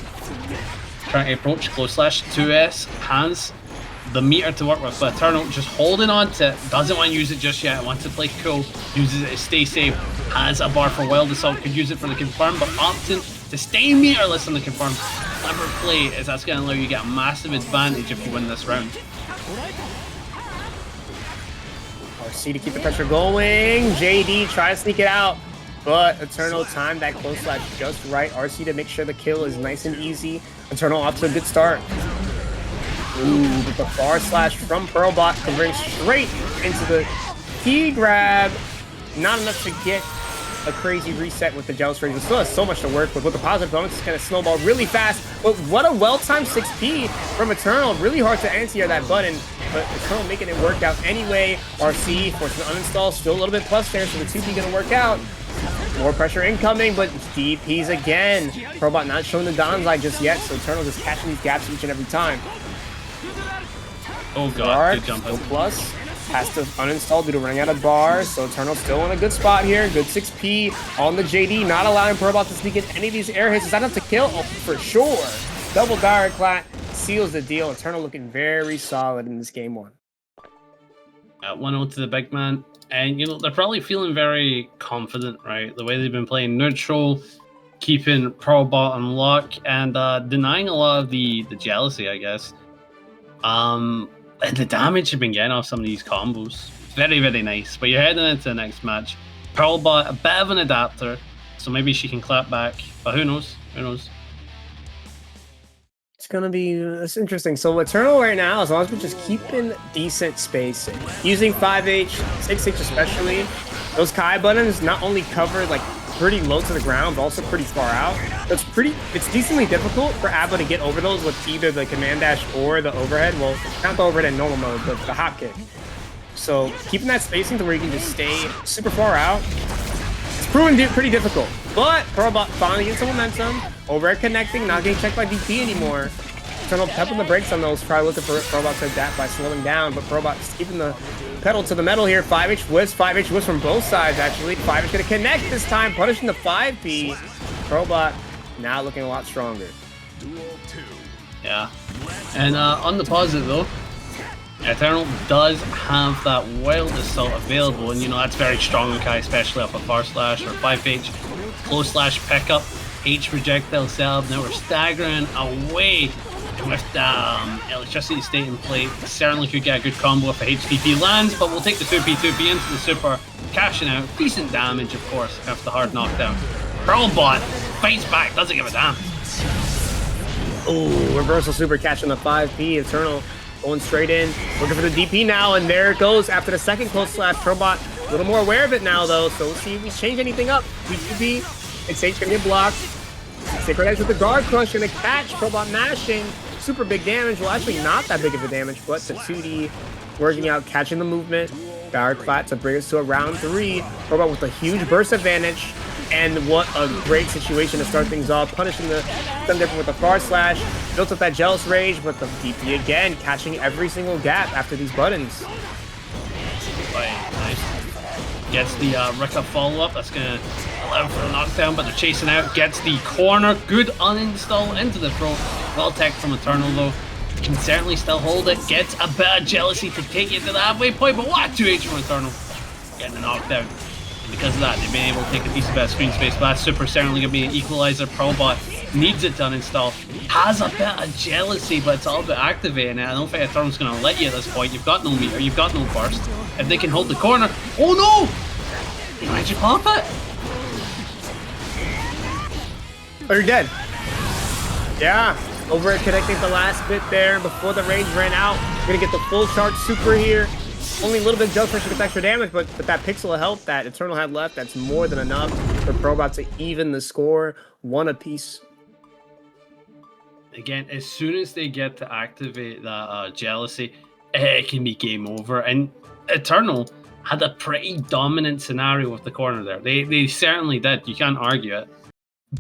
Trying to approach close slash 2S, has the meter to work with, but Eternal just holding on to it, doesn't want to use it just yet, wants to play cool, uses it to stay safe, has a bar for Wild Assault, could use it for the confirm, but opting to stay meterless on the confirm. Clever play, as that's going to allow you to get a massive advantage if you win this round. RC to keep the pressure going. JD try to sneak it out, but Eternal timed that close slash just right. RC to make sure the kill is nice and easy. Eternal off to a good start. Ooh, but the far slash from pearlbot can bring straight into the key grab. Not enough to get a crazy reset with the Jealous Rage. It still has so much to work with the positive bonus. It's going to snowball really fast. But what a well-timed 6P from Eternal. Really hard to anti-air that button, but Eternal making it work out anyway. RC forcing an uninstall. Still a little bit plus there, so the 2P going to work out. More pressure incoming, but DPs again. Pearlbot not showing the DainsLeif just yet, so Eternal just catching these gaps each and every time. Oh god, good jump. Plus has to uninstall due to running out of bars, so Eternal still in a good spot here. Good 6P on the JD, not allowing Pearlbot to sneak in any of these air hits. Is that enough to kill? Oh, for sure. Double Dire Clat seals the deal. Eternal looking very solid in this game 1. 1-0 to the big man. And, you know, they're probably feeling very confident, right? The way they've been playing neutral, keeping Pearlbot on lock, and denying a lot of the jealousy, I guess. And the damage you've been getting off some of these combos. Very, very nice. But you're heading into the next match. Pearlbot, a bit of an adapter, so maybe she can clap back. But who knows? Who knows? It's gonna be it's interesting. So Eternal right now, as long as we're just keeping decent spacing, using 5H, 6H especially, those Kai buttons not only cover like pretty low to the ground, but also pretty far out. So it's decently difficult for A.B.A to get over those with either the command dash or the overhead. Well, not the overhead in normal mode, but the hop kick. So keeping that spacing to where you can just stay super far out, it's proven pretty difficult. But Pearlbot finally getting some momentum. Overhead connecting, not getting checked by DP anymore. Eternal pepping the brakes on those, probably looking for Pearlbot to adapt by slowing down, but Pearlbot just keeping the pedal to the metal here. 5H whisk, 5H whisk from both sides actually. 5H gonna connect this time, punishing the 5P. Pearlbot now looking a lot stronger. Yeah. And on the positive though, Eternal does have that Wild Assault available, and you know that's very strong on Kai, especially off a far slash or 5H. Close slash pickup, H projectile setup. Now we're staggering away with electricity state in play. Certainly could get a good combo if a HDP lands, but we'll take the 2P into the super, cashing out. Decent damage, of course, after the hard knockdown. Pearlbot fights back, doesn't give a damn. Oh, reversal super catching the 5P. Eternal going straight in, looking for the DP now, and there it goes after the second close slash. Pearlbot a little more aware of it now, though, so we'll see if we change anything up. We2P, it's H gonna get blocked. Sacred Edge with the guard crush, gonna catch. Pearlbot mashing, super big damage. Well, actually not that big of a damage, but the 2D working out, catching the movement. Dire Clat to bring us to a round 3. Pearlbot with a huge burst advantage. And what a great situation to start things off, punishing the them different with the far slash, built up that Jealous Rage, but the DP again, catching every single gap after these buttons. Nice. Gets the Rika follow-up, that's going to allow for a knockdown, but they're chasing out, gets the corner, good uninstall into the throw. Well tech from Eternal though, can certainly still hold it, gets a bit of jealousy to take you to the halfway point, but what 2H from Eternal, getting the knockdown. Because of that, they've been able to take a decent bit of screen space, but that's super certainly going to be an equalizer. Pearlbot needs it to uninstall. Has a bit of jealousy, but it's all about activating it. I don't think Eternal's going to let you at this point. You've got no meter, you've got no burst. If they can hold the corner... Oh no! They managed to pop it! Oh, you're dead. Yeah, over connecting the last bit there before the range ran out. Gonna get the full charge super here. Only a little bit of Jealous Rage to get extra damage, but that pixel of health that Eternal had left, that's more than enough. for ParagOnline to even the score, 1 apiece. Again, as soon as they get to activate that jealousy, it can be game over. And Eternal had a pretty dominant scenario with the corner there. They certainly did. You can't argue it.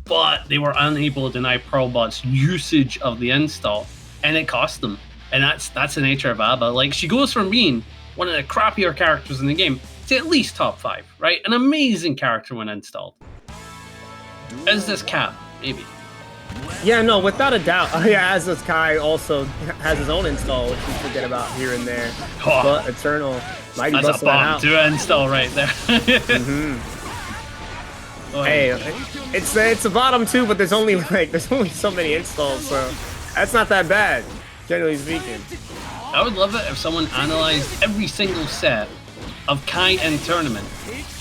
But they were unable to deny ParagOnline's usage of the install, and it cost them. And that's the nature of A.B.A. Like, she goes from being one of the crappier characters in the game to at least top 5, right? An amazing character when installed. Is this Cap? Maybe. Yeah, no, without a doubt. Yeah, as this Kai also has his own install, which we forget about here and there. Oh, but Eternal might be that's a bomb to install right there. Oh, hey, it's a bottom 2, but there's only so many installs, so that's not that bad, generally speaking. I would love it if someone analyzed every single set of Kai in tournament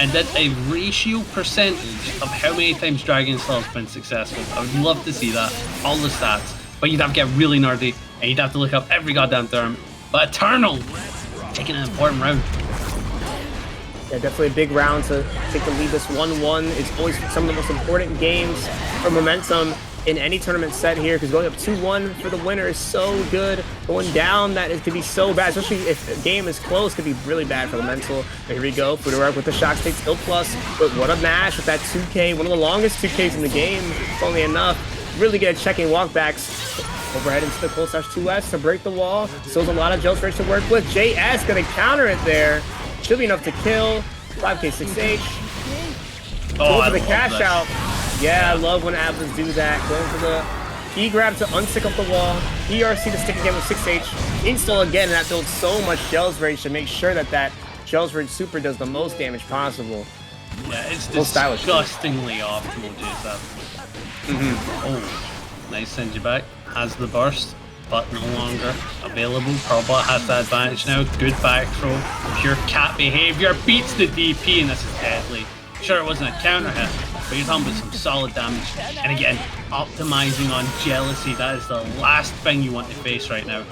and did a ratio percentage of how many times Dragon Install has been successful. I would love to see that, all the stats, but you'd have to get really nerdy and you'd have to look up every goddamn term. But Eternal, taking an important round. Yeah, definitely a big round to take the lead. This 1-1 is always some of the most important games for momentum in any tournament set here, because going up 2-1 for the winner is so good. Going down, that could be so bad, especially if the game is close, could be really bad for the mental. But here we go, Fudarark with the shock state still plus, but what a mash with that 2K, one of the longest 2Ks in the game, funnily enough. Really good at checking walkbacks. Overhead into the cold slash 2S to break the wall. Still has a lot of gels for it to work with. JS gonna counter it there. Should be enough to kill. 5K 6H. Oh, go for the cash out. Yeah, I love when Atlas do that. Going for the key grab to unstick up the wall. ERC to stick again with 6H. Install again, and that builds so much gels rage to make sure that that gels rage super does the most damage possible. Yeah, it's disgustingly optimal, Joose. Oh, nice send you back. Has the burst, but no longer available. ParagOnline has the advantage now. Good back throw. Pure cat behavior. Beats the DP, and this is deadly. Sure, it wasn't a counter hit, but you're talking about some solid damage. And again, optimizing on jealousy. That is the last thing you want to face right now.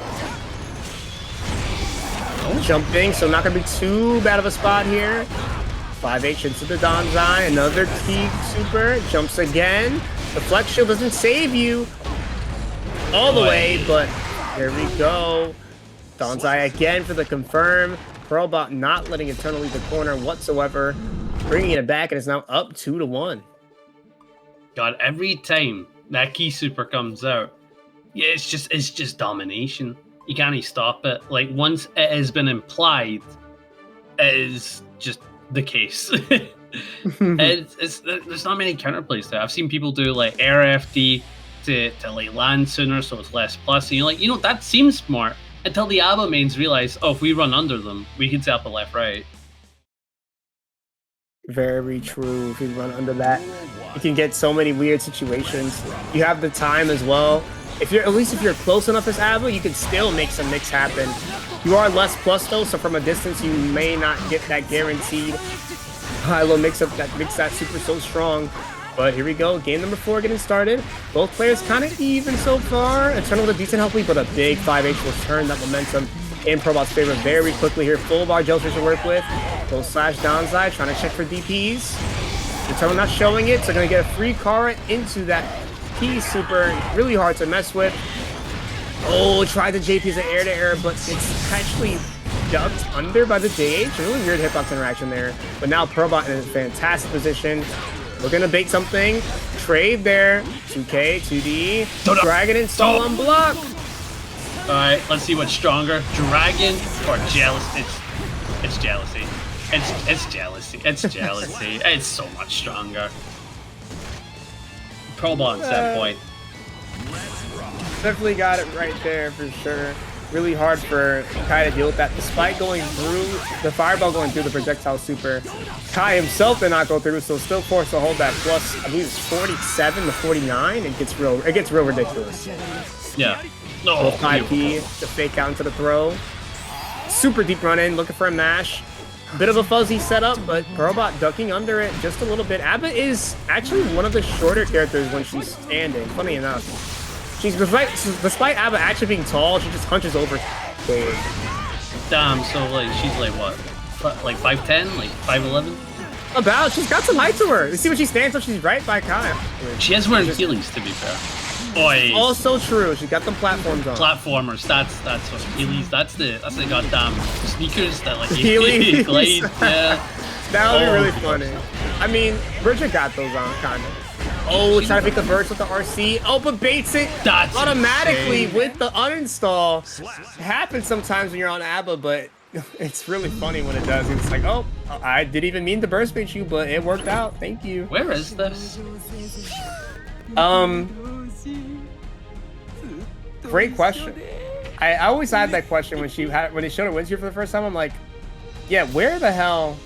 Oh. Jumping, so not going to be too bad of a spot here. 5H into the Donzai. Another key super. Jumps again. The flex shield doesn't save you all the way, but there we go. Donzai again for the confirm. ParagOnline not letting Eternal leave the corner whatsoever. Bringing it back, and it's now up 2-1. God, every time that key super comes out, yeah, it's just domination. You can't even stop it. Like, once it has been implied, it is just the case. There's not many counterplays there. I've seen people do like air FD to like land sooner, so it's less plus. And you're like, that seems smart until the A.B.A. mains realize, oh, if we run under them, we can set up a left right. Very true. If you run under that, you can get so many weird situations. You have the time as well. If you're close enough as A.B.A., you can still make some mix happen. You are less plus though, so from a distance you may not get that guaranteed high-low mix-up that makes that super so strong. But here we go, game number 4 getting started. Both players kind of even so far. Eternal with a decent health lead, but a big 5H will turn that momentum in ParagOnline's favor very quickly here. Full bar gel to work with. Go slash downside, trying to check for DPs. Eternal not showing it, so gonna get a free Kara into that P super. Really hard to mess with. Oh, tried the JP as an air-to-air, but it's actually ducked under by the JH. A really weird hitbox interaction there. But now ParagOnline in a fantastic position. We're gonna bait something. Trade there. 2K, 2D. Dragon install on block. Alright, let's see what's stronger. Dragon or jealousy? It's jealousy. It's jealousy. It's jealousy. It's so much stronger. ParagOnline set point. Definitely got it right there for sure. Really hard for Kai to deal with that, despite going through the fireball, going through the projectile super. Kai himself did not go through, so still forced to hold that plus. I believe it's 47 to 49. It gets real ridiculous. Yeah. No. 5P to fake out into the throw. Super deep run in, looking for a mash. Bit of a fuzzy setup, but ParagOnline ducking under it just a little bit. A.B.A. is actually one of the shorter characters when she's standing, funny enough. She's despite A.B.A. actually being tall, she just hunches over. Damn, so like she's like what? Like 5'10", like 5'11"? about? She's got some height to her. Let's see when she stands up. She's right by Kyle. She is wearing Heelys, to be fair. Boy. Also true. She's got them platforms on. Platformers. That's what Heelys. That's the goddamn sneakers that like Heelys. glide. Yeah. That would be really funny. I mean, Bridget got those on, kind of. Oh, trying to beat the verse with the RC. Oh, but baits it That's automatically insane. with the uninstall. It happens sometimes when you're on A.B.A, but it's really funny when it does. It's like, oh, I didn't even mean to burst bait you, but it worked out. Thank you. Where is this? Great question. I always had that question when they showed her wins here for the first time. I'm like, yeah, where the hell?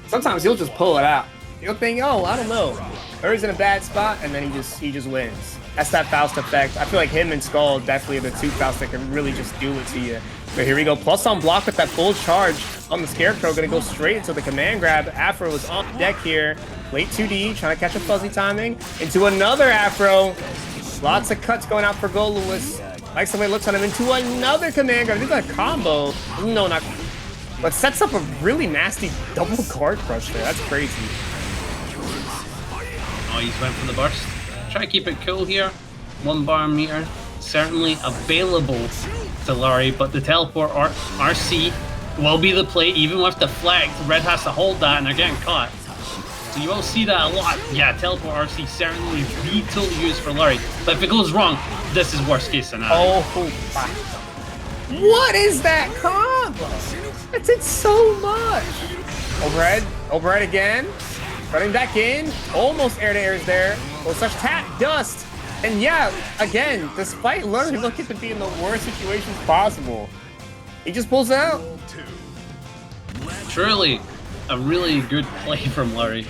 Sometimes he'll just pull it out. You'll think, oh, I don't know. Lurry's in a bad spot, and then he just wins. That's that Faust effect. I feel like him and Skull definitely are the two Faust that can really just do it to you. But here we go. Plus on block with that full charge on the Scarecrow. Gonna go straight into the command grab. Afro is on deck here. Late 2D, trying to catch a fuzzy timing. Into another Afro. Lots of cuts going out for Goldlewis. Likes the way it looks on him. Into another command grab. This is a combo. No, not. But sets up a really nasty double guard crush there. That's crazy. Oh, he's went for the burst. Try to keep it cool here. 1 bar meter. Certainly available to Lurry, but the teleport RC will be the play even with the flag. Red has to hold that and they're getting caught. So you will see that a lot. Yeah, teleport RC certainly the tool to use for Lurry. But if it goes wrong, this is worst case scenario. Oh, wow. What is that combo? That did so much. Overhead again. Running back in. Almost air to airs there. Oh, such tap dust. And yeah, again, despite Lurry looking to be in the worst situations possible, he just pulls out. Truly a really good play from Lurry.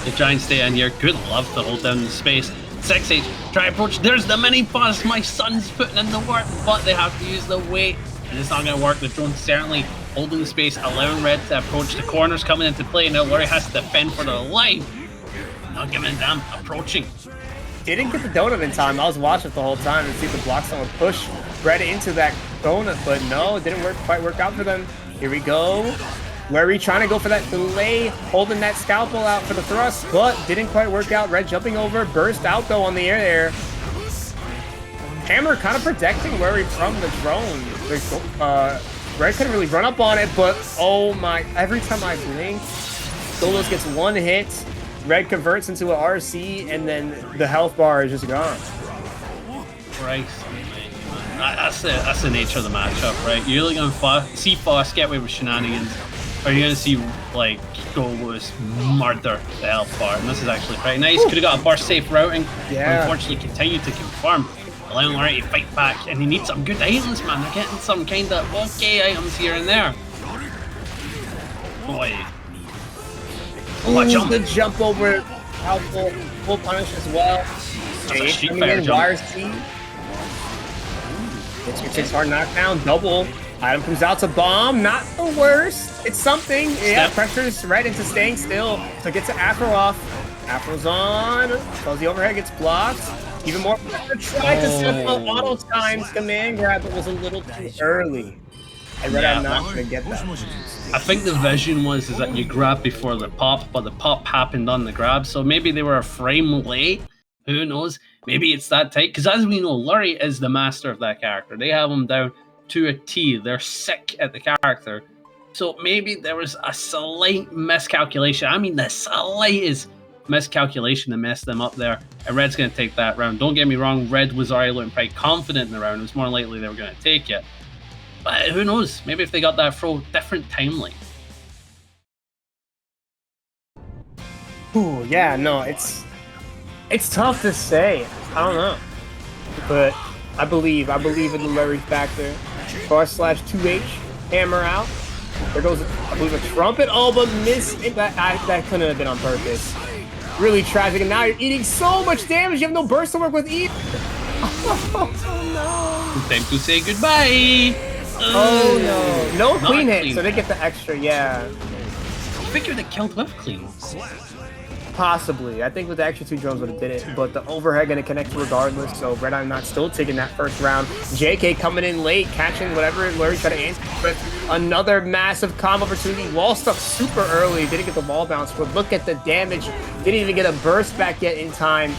The Giants stay in here. Good love to hold down the space. 6H, try approach. There's the mini boss. My son's putting in the work, but they have to use the weight. And it's not going to work. The drone certainly holding the space, allowing Red to approach. The corners coming into play. Now Lurry has to defend for their life. Not giving a damn, approaching. Didn't get the donut in time. I was watching it the whole time to see if the block someone push Red into that donut, but no, it didn't quite work out for them. Here we go. Lurry trying to go for that delay, holding that scalpel out for the thrust, but didn't quite work out. Red jumping over, burst out though on the air there. Hammer kind of protecting Lurry from the drone. Red couldn't really run up on it, but oh my, every time I blink, Goldlewis gets one hit, Red converts into an RC, and then the health bar is just gone. Christ. That's the nature of the matchup, right? You're either going to see Faust get away with shenanigans, or you're going to see, like, Goldlewis murder the health bar. And this is actually quite nice. Could have got a burst safe routing. Yeah. Unfortunately, continued to confirm. Allowing Lurry to fight back. And he needs some good items, man. They're getting some kind of okay items here and there. Boy. Ooh, good jump over. Helpful. Full punish as well. That's a street coming fire in, jump. YRC. It's hard knockdown, double. Item comes out to bomb, not the worst. It's something. Yeah, pressures right into staying still. So gets the Afro off. Afro's on. So the overhead gets blocked. Even more pressure. Tried to set up auto times command grab, but was a little too early. I read I'm not gonna get that. I think the vision was that you grab before the pop, but the pop happened on the grab. So maybe they were a frame late. Who knows? Maybe it's that tight. Because as we know, Lurry is the master of that character. They have him down to a T. They're sick at the character. So maybe there was a slight miscalculation. I mean, the slightest miscalculation to mess them up there. And Red's going to take that round. Don't get me wrong. Red was already looking pretty confident in the round. It was more likely they were going to take it. But who knows? Maybe if they got that throw, different timeline. Ooh, yeah, no, it's tough to say. I don't know, but I believe in the Lurry factor. /2H, hammer out. There goes, I believe, a trumpet. Oh, but miss. That couldn't have been on purpose. Really tragic. And now you're eating so much damage. You have no burst to work with either. Oh no. Time to say goodbye. Oh no. No clean hit, clean. so they get the extra. Yeah. I figured it killed with clean. Possibly. I think with the extra 2 drones would have did it, but the overhead going to connect regardless, so RedIAmNot still taking that first round. JK coming in late, catching whatever Lurry tried to answer, but another massive combo opportunity. Wall stuck super early, didn't get the wall bounce, but look at the damage. Didn't even get a burst back yet in time,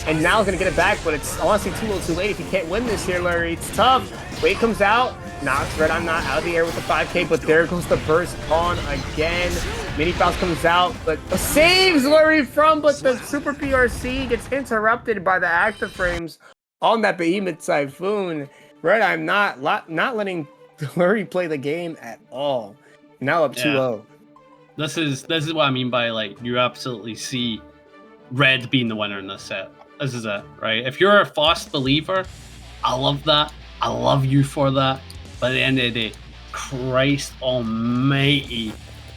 and now going to get it back, but it's honestly too little too late if you can't win this here, Lurry. It's tough. Wade comes out, knocks RedIAmNot out of the air with the 5K, but there goes the burst on again. Mini Faust comes out, but saves Lurry but the Super PRC gets interrupted by the active frames on that Behemoth Typhoon. RedIAmNot not letting Lurry play the game at all. Now up 2-0. This is what I mean by, like, you absolutely see Red being the winner in this set. This is it, right? If you're a Faust believer, I love that. I love you for that. But at the end of the day, Christ almighty,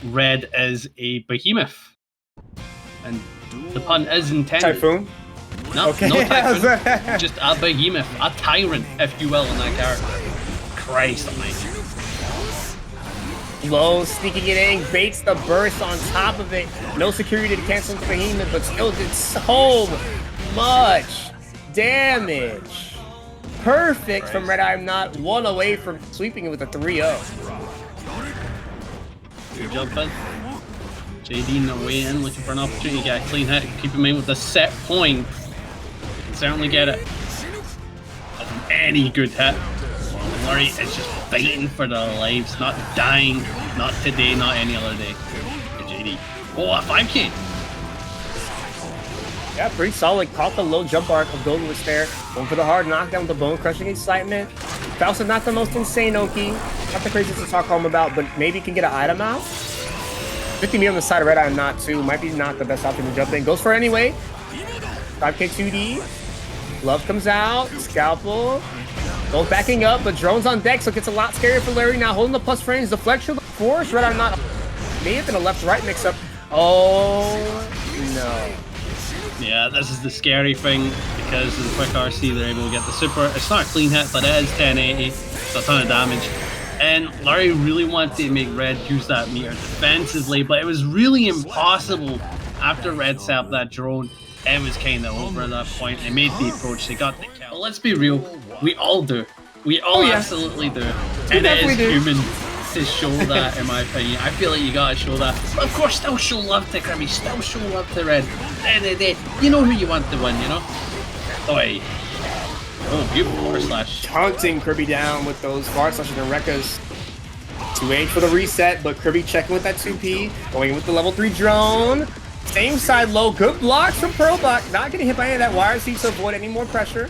Red is a behemoth. And the pun is intended. Typhoon? No, okay. no Typhoon. Just a behemoth, a tyrant, if you will, in that character. Christ almighty. Low, sneaking it in, baits the burst on top of it. No security to cancel the behemoth, but still did so much damage. Perfect from RedIAmNot, 1 away from sweeping it with a 3-0. Good job, bud. JD in the way in, looking for an opportunity to get a clean hit. Keep him in with the set point. Can certainly get it. Any good hit. Lurry is just fighting for their lives, not dying. Not today, not any other day. Good JD. Oh, a 5K. Yeah, pretty solid. Caught the low jump arc of Goldlewis there. Going for the hard knockdown with the bone crushing excitement. Faust is not the most insane Oki. Not the craziest to talk home about, but maybe can get an item out. 50 me on the side of RedIAmNot too. Might be not the best option to jump in. Goes for it anyway. 5K 2D. Glove comes out. Scalpel. Both backing up, but drones on deck, so it gets a lot scarier for Lurry. Now holding the plus frames. The flex shield force. RedIAmNot may have been a left-right mix-up. Oh, no. Yeah, this is the scary thing, because of the quick RC, they're able to get the super. It's not a clean hit, but it is 1080, so a ton of damage. And Lurry really wanted to make Red use that meter defensively, but it was really impossible after Red set up that drone. It was kind of over at that point. They made the approach, they got the kill. But let's be real, we all do. We all absolutely do. And it is human to show that, in my opinion. I feel like you gotta show that. But of course, still show love to Kriby, still show love to Red. At the end of the day, you know who you want to win, you know? Oi. Oh, beautiful forward slash. Taunting Kriby down with those forward slashes and Rekkas. 2H for the reset, but Kriby checking with that 2P. Going with the level 3 drone. Same side low. Good blocks from ParagOnline. Not getting hit by any of that wire seed to avoid any more pressure.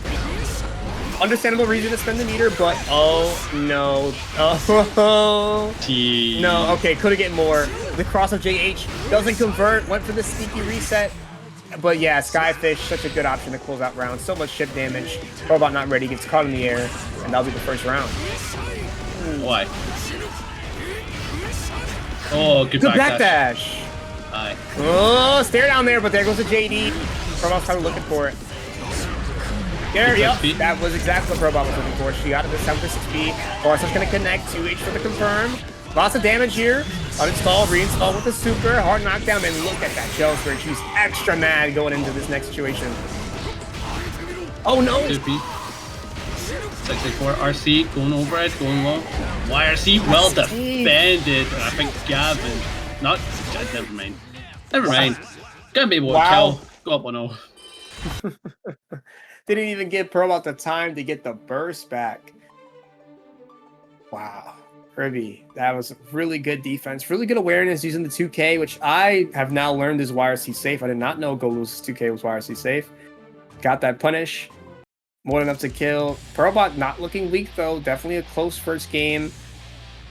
Understandable reason to spend the meter, but oh no. Oh no. Okay, could have get more. The cross of JH doesn't convert. Went for the sneaky reset. But yeah, Skyfish, such a good option to close out round. So much chip damage. ParagOnline not ready, gets caught in the air, and that'll be the first round. Why? Oh, good backdash. Aye. Oh, stare down there, but there goes the JD. ParagOnline's kind of looking for it. There, yep, that was exactly what ParagOnline was looking for. She got it this time for 6P. Force's going to connect, 2H for the confirm. Lots of damage here. Uninstall, reinstall with the super. Hard knockdown, and look at that Joose where she's extra mad going into this next situation. Oh no! 2P. 664 RC, going over it, going low. YRC, well defended. And I think Gavin, not, never mind. Never mind. Gonna be able to kill. Go up 1-0. Didn't even give ParagOnline the time to get the burst back. Wow. Kriby, that was really good defense. Really good awareness using the 2K, which I have now learned is YRC safe. I did not know Goldlewis' 2K was YRC safe. Got that punish. More than enough to kill. ParagOnline not looking weak, though. Definitely a close first game.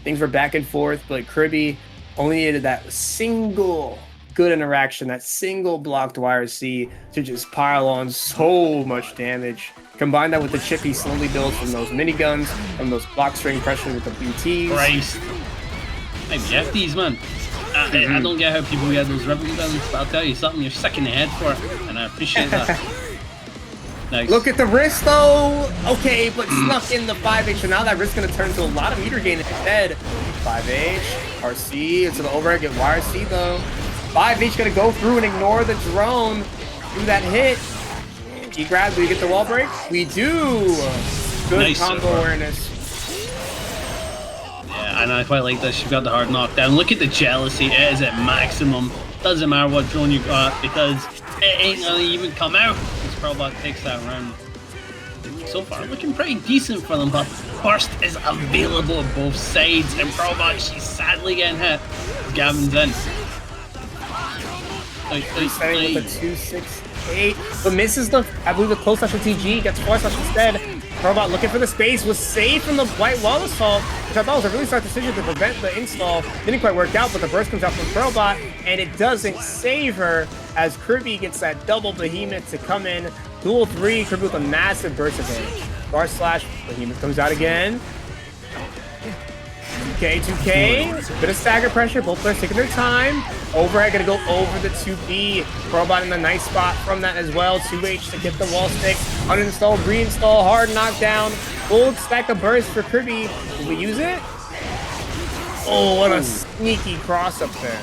Things were back and forth, but Kriby only needed that single good interaction, that single blocked YRC to just pile on so much damage. Combine that with the chip he slowly builds from those miniguns, from those block string pressure with the BTs. Christ. I get these, man. I don't get how people get those ribbon guns, but I'll tell you something, you're sick in the head for it, and I appreciate that. Nice. Look at the wrist, though. Okay, but snuck in the 5H, so now that wrist's going to turn to a lot of meter gain instead. 5H, RC, into the overhead, get YRC, though. 5H gonna go through and ignore the drone. Do that hit. He grabs, do we get the wall break? We do! Good Nice combo awareness. Yeah, and I quite like this. You've got the hard knockdown. Look at the jealousy. It is at maximum. Doesn't matter what drone you got because it ain't gonna even come out. This ParagOnline takes that round. So far, looking pretty decent for them, but Burst is available on both sides, and ParagOnline, she's sadly getting hit. Gavin's in. Resetting with a 268, but misses the, I believe, the close slash TG, gets forward slash instead. ParagOnline looking for the space, was saved from the white wall assault, which I thought was a really smart decision to prevent the install. Didn't quite work out, but the burst comes out from ParagOnline, and it doesn't save her as Kriby gets that double behemoth to come in. Duel 3, Kriby with a massive burst advantage. Bar slash, behemoth comes out again. 2K, bit of stagger pressure, both players taking their time. Overhead gonna go over the 2B. ParagOnline in a nice spot from that as well. 2H to get the wall stick. Uninstall, reinstall, hard knockdown. Full stack of burst for Kriby. Did we use it? Oh, what a sneaky cross up there.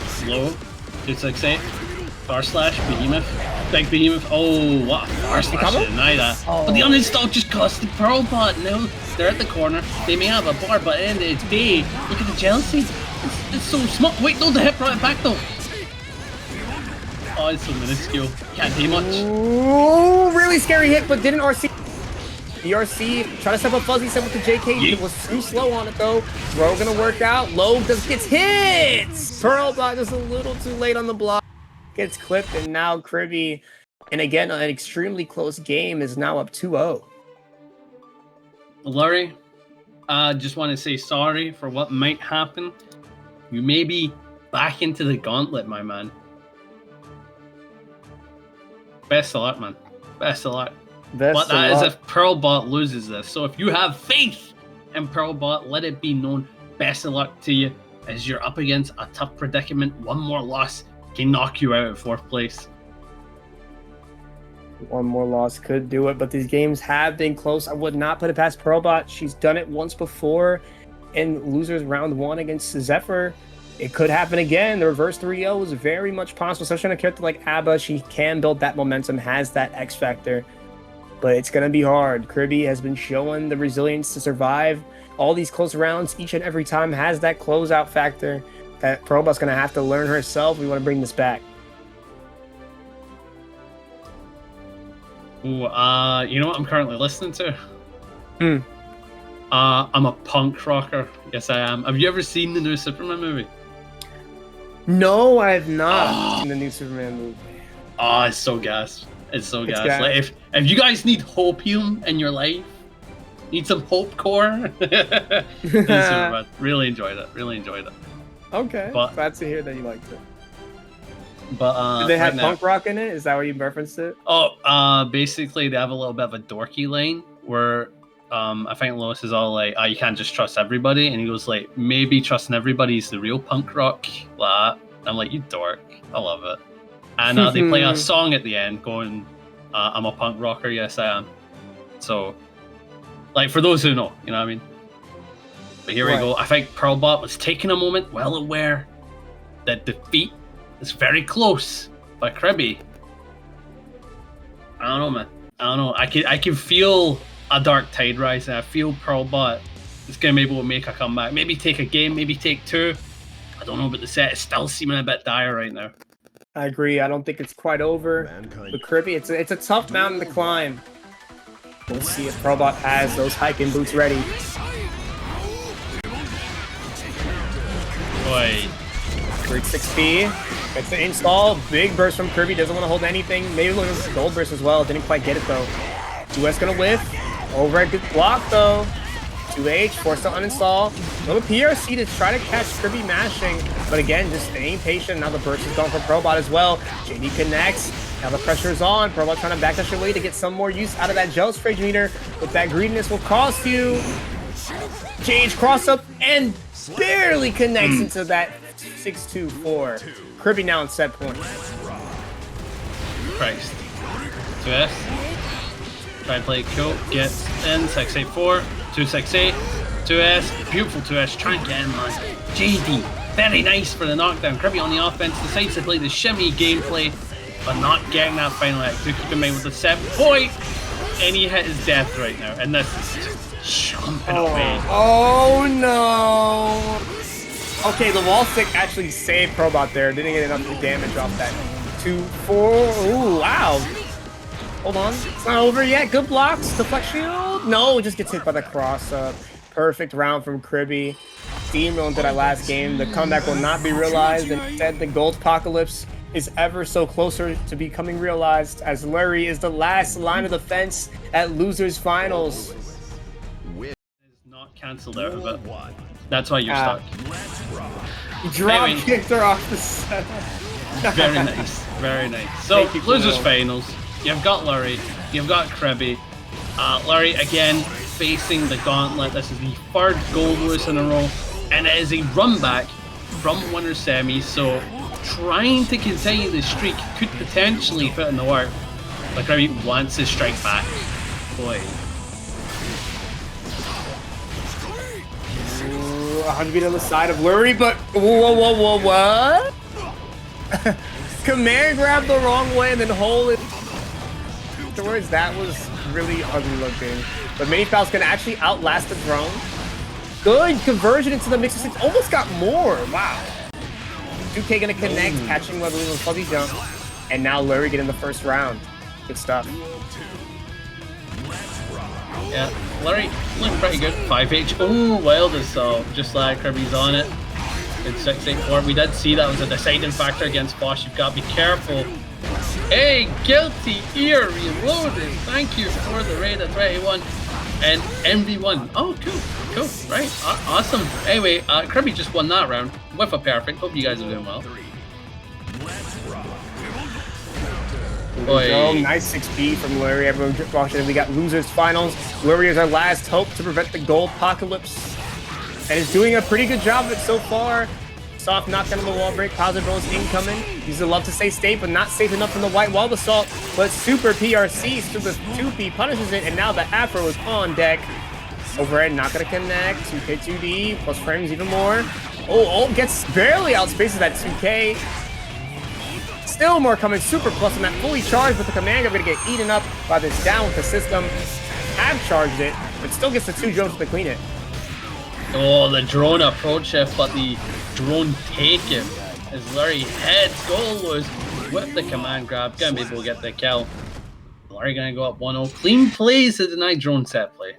Slow. 268. Bar slash, behemoth. Big behemoth. Oh, what a bar slash to deny that. Oh. But the uninstall just cost the ParagOnline. Now they're at the corner. They may have a bar, but in it's B. Look at the jealousy. It's so small. Wait, no, the hit brought it back though. Oh, it's so minuscule. Can't do much. Ooh, really scary hit, but didn't RC. The RC try to step up fuzzy, step with the JK. It was too slow on it though. Throw gonna work out. Low just gets hit. ParagOnline just a little too late on the block. Gets clipped, and now Kriby, and again, an extremely close game, is now up 2-0. Lurry, just want to say sorry for what might happen. You may be back into the gauntlet, my man. Best of luck, man. Best of luck. But that is if ParagOnline loses this. So if you have faith in ParagOnline, let it be known. Best of luck to you as you're up against a tough predicament. One more loss can knock you out at 4th place. One more loss could do it, but these games have been close. I would not put it past ParagOnline. She's done it once before in losers round 1 against Zephyr. It could happen again. The reverse 3-0 is very much possible, especially on a character like A.B.A. She can build that momentum, has that X factor, but it's going to be hard. Kriby has been showing the resilience to survive all these close rounds each and every time, has that closeout factor that ParagOnline's going to have to learn herself. We want to bring this back. Ooh, you know what I'm currently listening to? Hmm. I'm a punk rocker. Yes, I am. Have you ever seen the new Superman movie? No, I have not seen the new Superman movie. Oh, it's so gas. It's so gas. Like, if you guys need hopium in your life, need some hope core, really enjoyed it. Really enjoyed it. Okay, but, glad to hear that you liked it. But do they have punk rock in it? Is that where you referenced it? Oh, basically they have a little bit of a dorky line where I think Lois is all like, you can't just trust everybody, and he goes like, maybe trusting everybody is the real punk rock. Like, I'm like, you dork. I love it. And they play a song at the end going, I'm a punk rocker, yes I am. So, like, for those who know, you know what I mean? But here we go. I think ParagOnline was taking a moment, well aware that defeat is very close. But Kriby, I don't know, man. I don't know. I can feel a dark tide rising. I feel ParagOnline is going to be able to make a comeback. Maybe take a game, maybe take 2. I don't know, but the set is still seeming a bit dire right now. I agree. I don't think it's quite over. But Kriby, it's a tough mountain to climb. We'll see if ParagOnline has those hiking boots ready. Boy. Great 6P. Gets the install. Big burst from Kriby. Doesn't want to hold anything. Maybe look at this gold burst as well. Didn't quite get it though. 2S gonna whiff. Overhead good block though. 2H forced to uninstall. Little PRC to try to catch Kriby mashing. But again, just staying patient. Now the burst is going for ParagOnline as well. JD connects. Now the pressure is on. ParagOnline trying to backdash away to get some more use out of that Jealous Rage meter. But that greediness will cost you. JH cross up and barely connects into that 6-2-4. Kriby now in set point. Christ. 2S. Try and play it cool. Gets in. 6-8-4. 2-6-8. 2S. Beautiful 2S. Try and get in, man. JD. Very nice for the knockdown. Kriby on the offense decides to play the shimmy gameplay, but not getting that final hit. Do keep in mind with the 7-point, any hit is death right now, and this is just jumping away. Oh no! Okay, the wall stick actually saved ParagOnline there. Didn't get enough damage off that 2-4. Ooh, wow. Hold on, it's not over yet. Good blocks. Deflect shield. No, just gets hit by the cross up. Perfect round from Kriby. Steamroll into that last game. The comeback will not be realized. Instead, the gold apocalypse is ever so closer to becoming realized as Lurry is the last line of defense at losers finals. It's not cancelled out of it. That's why you're stuck. Drop kicked her off the set. Very nice, very nice. So losers finals. You've got Lurry. You've got Kriby. Lurry again facing the gauntlet. This is the third Goldlewis in a row, and it is a run back from winner semis. So trying to continue the streak could potentially put in the work, but Kriby wants his strike back. Boy. 100 feet on the side of Lurry, but whoa, what? Command grab the wrong way and then hold it. Afterwards, that was really ugly looking. But Faust can actually outlast the drone. Good conversion into the mixer 6. Almost got more. Wow. 2K gonna connect, catching with a little fuzzy jump. And now Lurry getting the first round. Good stuff. Yeah, Lurry looking pretty good. 5H. Oh, wild is just like Kriby's on it. It's 6-8-4. We did see that was a deciding factor against Faust. You've got to be careful. Hey, Guilty Ear reloaded. Thank you for the raid at 21 and MV1. Oh, cool, right, awesome. Anyway, Kriby just won that round with a perfect. Hope you guys are doing well. Boy. Nice 6B from Lurry. Everyone watching. We got losers finals. Lurry is our last hope to prevent the gold apocalypse, and is doing a pretty good job of it so far. Soft knockdown on the wall break. Positive bonus incoming. Used to love to stay safe, but not safe enough from the white wall assault. But super PRC to the 2P punishes it, and now the Afro is on deck. Overhead not gonna connect. 2K 2D plus frames even more. Oh, gets barely outspaces that 2K. Still more coming. Super plus on that fully charged, but the command are gonna get eaten up by this down with the system. Have charged it, but still gets the 2 drones to clean it. Oh, the drone approach shift, but the drone take it as Lurry heads Goldlewis with the command grab. Gonna be able to get the kill. Lurry gonna go up 1-0. Clean plays to deny drone set play.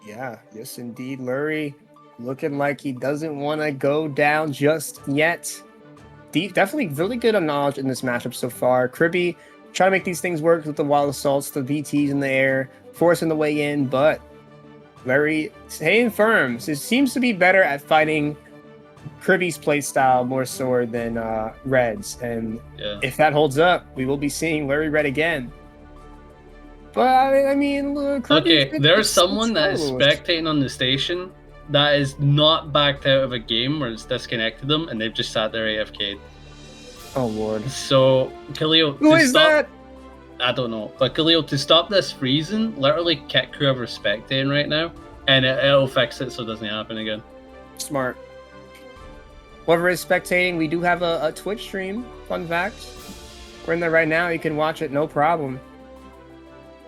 Yeah, yes indeed. Lurry looking like he doesn't want to go down just yet. Definitely really good on knowledge in this matchup so far. Kriby trying to make these things work with the wild assaults, the VTs in the air, forcing the way in, but Lurry staying firm. It seems to be better at fighting Kriby's playstyle more so than Red's, and if that holds up, we will be seeing Lurry Red again. But I mean, look, okay, there's someone that is spectating on the station that is not backed out of a game where it's disconnected them, and they've just sat there AFK'd. Oh lord. So Khalil, who is that? I don't know, but Khalil, to stop this freezing, literally kick whoever's spectating right now, and it'll fix it so it doesn't happen again. Smart. Whoever is spectating, we do have a Twitch stream. Fun fact. We're in there right now. You can watch it, no problem.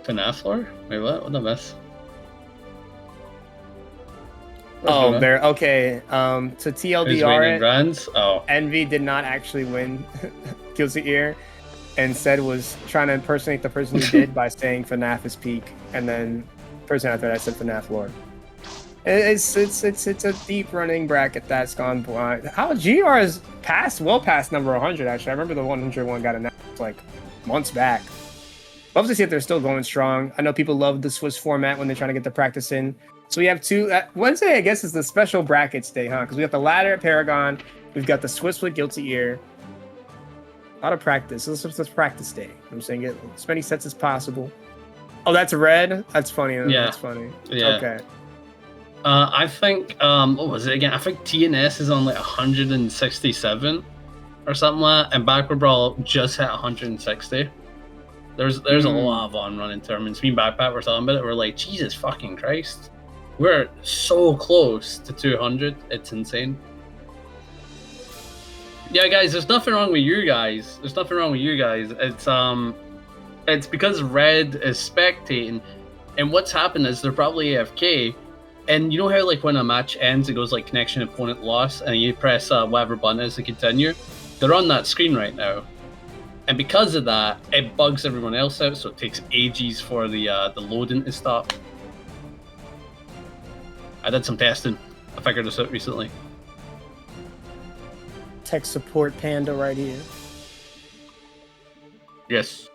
Lshore? Wait, what? What did I miss? Oh, there. Okay. To TLDR, runs? Oh. Envy did not actually win Guilty Ear, and instead was trying to impersonate the person who did by saying FNAF is peak, and then person after that I said FNAF Lord. It's a deep running bracket that's gone blind. How GR is well past number 100 actually. I remember the 101 got announced like months back. Love to see if they're still going strong. I know people love the Swiss format when they're trying to get the practice in. So we have two. Wednesday, I guess, is the special brackets day, huh? Because we got the ladder at Paragon. We've got the Swiss with Guilty Ear. A lot of practice. Let's practice day. I'm saying get as many sets as possible. Oh, that's red? That's funny. Yeah. That's funny. Yeah. Okay. I think, what was it again? I think TNS is on like 167 or something like that. And Backward Brawl just hit 160. There's a lot of on-running tournaments. Me and Backpack were talking about it. We're like, Jesus fucking Christ. We're so close to 200. It's insane. Yeah, guys, there's nothing wrong with you guys. There's nothing wrong with you guys. It's because Red is spectating, and what's happened is they're probably AFK. And you know how like when a match ends, it goes like connection opponent lost, and you press whatever button is to continue. They're on that screen right now, and because of that, it bugs everyone else out. So it takes ages for the loading to stop. I did some testing. I figured this out recently. Tech support panda right here. Yes.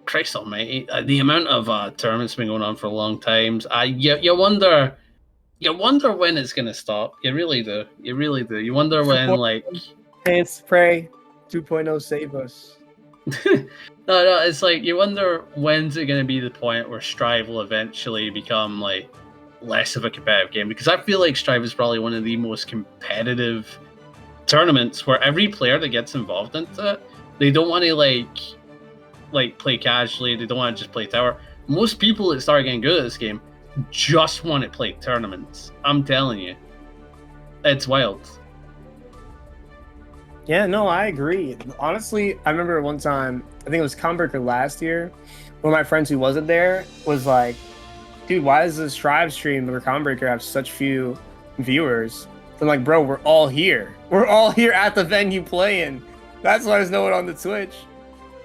Christ almighty. The amount of tournaments been going on for a long time. You wonder when it's going to stop. You really do. You really do. You wonder when, like... Hand spray 2.0 save us. No, it's like, you wonder when's it going to be the point where Strive will eventually become, like, less of a competitive game, because I feel like Strive is probably one of the most competitive tournaments where every player that gets involved into it, they don't want to like play casually, they don't want to just play tower. Most people that start getting good at this game just want to play tournaments. I'm telling you, it's wild. Yeah, no, I agree. Honestly, I remember one time, I think it was Comberker last year, one of my friends who wasn't there was like, dude, why does the Strive stream or Comberker have such few viewers? I'm like, bro, we're all here. We're all here at the venue playing. That's why there's no one on the Twitch.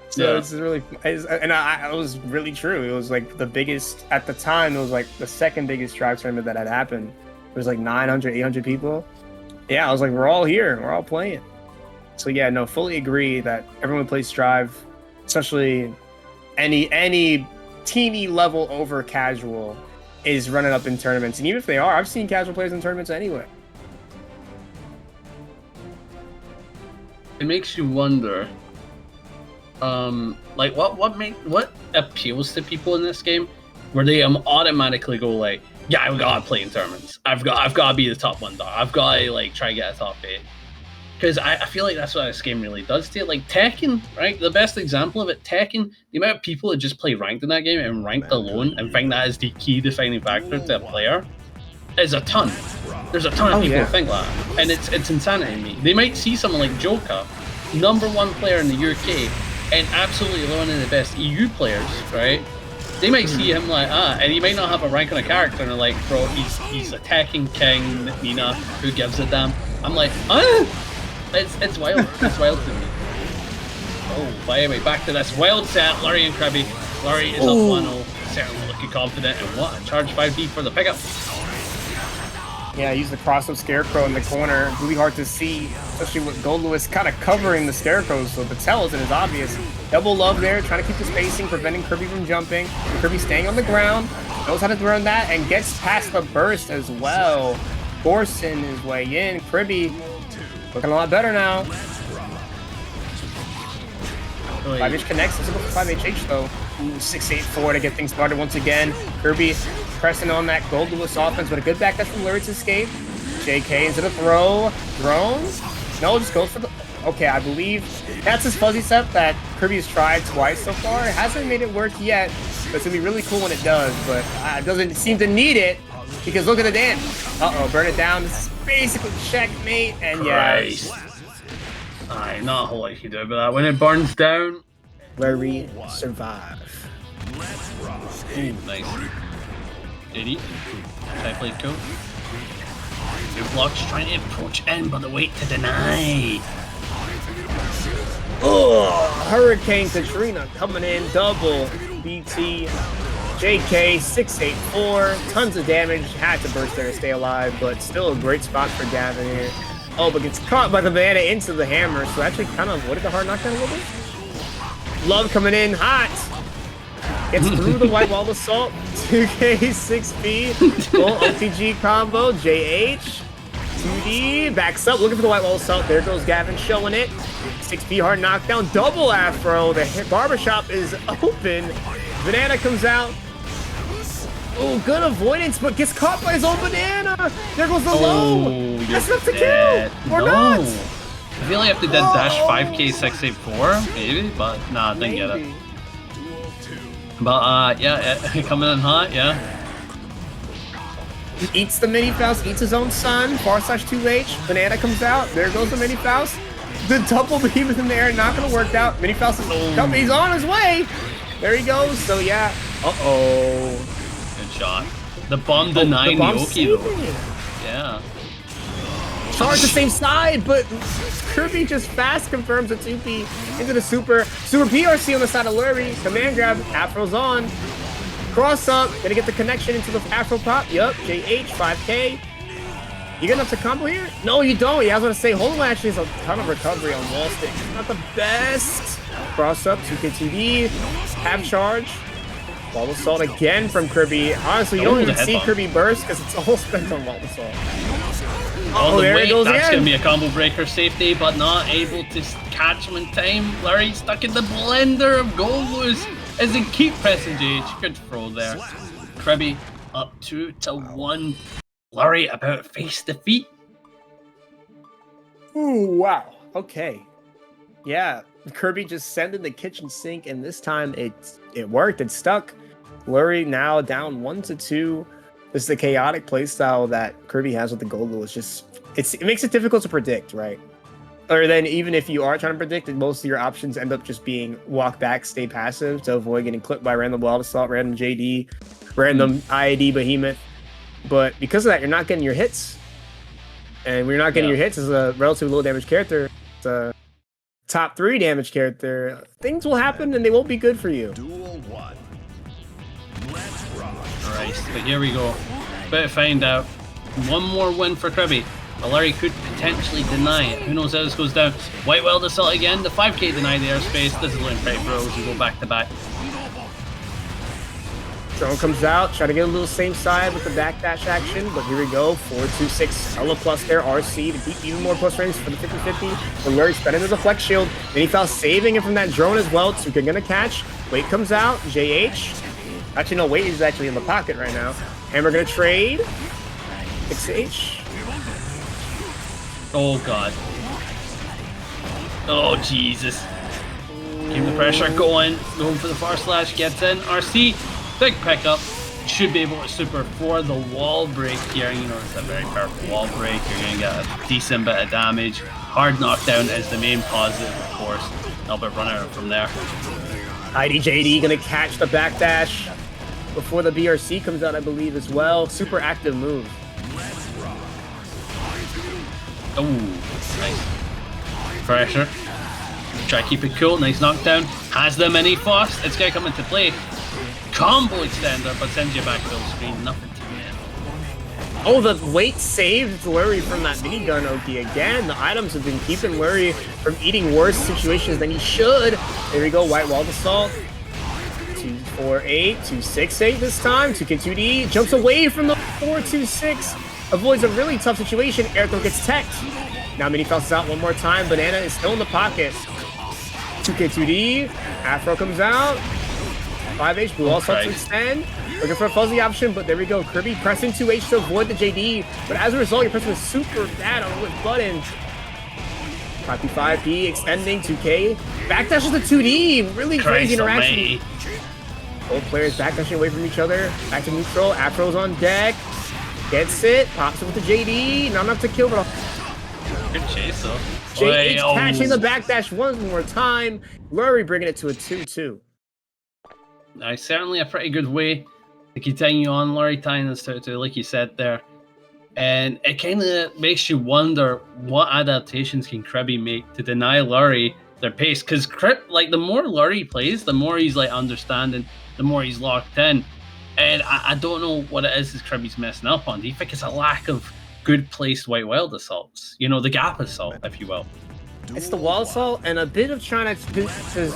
So it's really, and it was really true. It was like the biggest, at the time, it was like the second biggest Strive tournament that had happened. It was like 900, 800 people. Yeah, I was like, we're all here. We're all playing. So yeah, no, fully agree that everyone plays Strive, especially any teeny level over casual is running up in tournaments. And even if they are, I've seen casual players in tournaments anyway. It makes you wonder, like what appeals to people in this game, where they automatically go like, yeah, I've got to play in tournaments. I've got to be the top one dog. I've got to like try to get a top 8. Because I feel like that's what this game really does to it. Like Tekken, right? The best example of it, Tekken, the amount of people that just play ranked in that game and ranked alone and think that is the key defining factor to a player is a ton. There's a ton of people who think that. And it's insanity to me. They might see someone like Joka, #1 player in the UK, and absolutely one of the best EU players, right? They might see him like, and he might not have a rank on a character, and they're like, bro, he's attacking King, Nina, who gives a damn? I'm like, It's wild. It's wild to me. Oh, by the way, back to this wild set. Lurry and Kriby. Lurry is up 1-0. Certainly looking confident. And what a charge 5D for the pickup. Yeah, use the cross-up Scarecrow in the corner. Really hard to see, especially with Goldlewis kind of covering the Scarecrows, so the tell isn't as obvious. Double love there, trying to keep the spacing, preventing Kriby from jumping. Kriby staying on the ground, knows how to run that, and gets past the burst as well. Forcing his way in. Kriby looking a lot better now. 5H connects. Let's go for 5HH though. 6-8-4 to get things started once again. Kriby pressing on that Goldlewis offense, but a good back dash from Lurry to escape. JK into the throw. Drones? No, just goes for the... Okay, I believe that's his fuzzy step that Kriby has tried twice so far. It hasn't made it work yet, but it's going to be really cool when it does, but it doesn't seem to need it because look at the dance. Uh-oh, burn it down. This is basically checkmate, and yes. Aye, not a whole lot you can do about that. When it burns down, Lurry survive. Ooh, nice. JD, I played cool. New blocks trying to approach in, but the wait to deny. Oh, Hurricane Katrina coming in, double BT. JK 6-8-4, tons of damage, had to burst there to stay alive, but still a great spot for Gavin here. Oh, but gets caught by the banana into the hammer, so actually kind of avoided the hard knockdown a little bit. Love coming in hot. Gets through the white wall assault. 2K 6B. Full OTG combo. JH. 2D. Backs up. Looking for the white wall assault. There goes Gavin showing it. 6B hard knockdown. Double afro. The barbershop is open. Banana comes out. Oh, good avoidance, but gets caught by his own banana. There goes the low. That's enough to kill. Or not. I feel like if they did dash 5K 684, maybe, but nah, didn't get it. But yeah, coming in hot, yeah. He eats the mini Faust, eats his own son, /2H. Banana comes out. There goes the mini Faust. The double beam is in the air, not gonna work out. Mini Faust is coming. He's on his way. There he goes. So yeah. Good shot. The bomb denying the Oki though. Yeah. Charge the same side, but Kriby just fast confirms a 2P into the super PRC on the side of Lurry. Command grab, Afro's on. Cross up, gonna get the connection into the Afro pop. Yup, JH, 5K. You get enough to combo here? No, you don't. Yeah, I was gonna say, Hold actually has a ton of recovery on wall stick. Not the best. Cross up, 2K2D, half charge. Wall assault again from Kriby. Honestly, you don't even see Kriby burst because it's all spent on wall assault. Oh, there it goes again. That's going to be a combo breaker safety, but not able to catch him in time. Lurry stuck in the blender of Goldlewis as he keep pressing JH. Good throw there. Kriby up 2-1. Lurry about face defeat. Ooh, wow. Okay. Yeah, Kriby just sent in the kitchen sink, and this time it worked. It stuck. Lurry now down 1-2. This is the chaotic playstyle that Kriby has with the Goldlewis. It makes it difficult to predict, right? Or then even if you are trying to predict it, most of your options end up just being walk back, stay passive to avoid getting clipped by random wild assault, random JD, random IAD behemoth. But because of that, you're not getting your hits. And when you're not getting your hits as a relatively low damage character, it's a top 3 damage character, things will happen and they won't be good for you. Alright, but here we go. About to find out. One more win for Kriby. Lurry could potentially deny it. Who knows how this goes down. White Wild Assault again. The 5K denied the airspace. This is looking pretty bro as we go back to back. Drone comes out, try to get a little same side with the backdash action, but here we go. 4-2-6, hella plus there. RC to keep even more plus frames for the 50-50. But Lurry spending as a flex shield. Then he fell saving him from that drone as well. Tsuka gonna catch. Wait comes out. JH. Actually, no, Wait is actually in the pocket right now. Hammer gonna trade. 6H. Oh god. Oh Jesus. Keep the pressure going. Going for the far slash. Gets in. RC. Big pickup. Should be able to super for the wall break here. You know, it's a very powerful wall break. You're going to get a decent bit of damage. Hard knockdown is the main positive, of course. A little bit run out from there. IDJD going to catch the backdash before the BRC comes out, I believe, as well. Super active move. Oh, nice. Pressure. Try to keep it cool. Nice knockdown. Has the mini Faust. It's going to come into play. Combo extender, but sends you back full screen. Nothing to win. Oh, the Wait saved Lurry from that minigun Oki again. The items have been keeping Lurry from eating worse situations than he should. There we go. White Walled Assault. 2-4-8, 2-6-8 this time. 2K2D jumps away from the 4-2-6. Avoids a really tough situation. Air throw gets teched. Now Mini Faust is out one more time. Banana is still in the pocket. 2K2D. Afro comes out. 5H. Blue also to extend. Looking for a fuzzy option, but there we go. Kriby pressing 2H to avoid the JD. But as a result, you're pressing super bad on which button. 5P extending 2K. Backdashes the 2D. Really crazy interaction. Both players backdashing away from each other. Back to neutral. Afro's on deck. Gets it, pops it with the JD, not enough to kill, but good chase though. JH catching the backdash one more time. Lurry bringing it to a 2-2. Nice, certainly a pretty good way to continue on. Lurry tying this to like you said there. And it kind of makes you wonder what adaptations can Kriby make to deny Lurry their pace. Because like the more Lurry plays, the more he's like understanding, the more he's locked in. And I don't know what it is Kriby's messing up on. Do you think it's a lack of good placed White Wild assaults? You know, the gap assault, if you will. It's the wall assault and a bit of trying to do because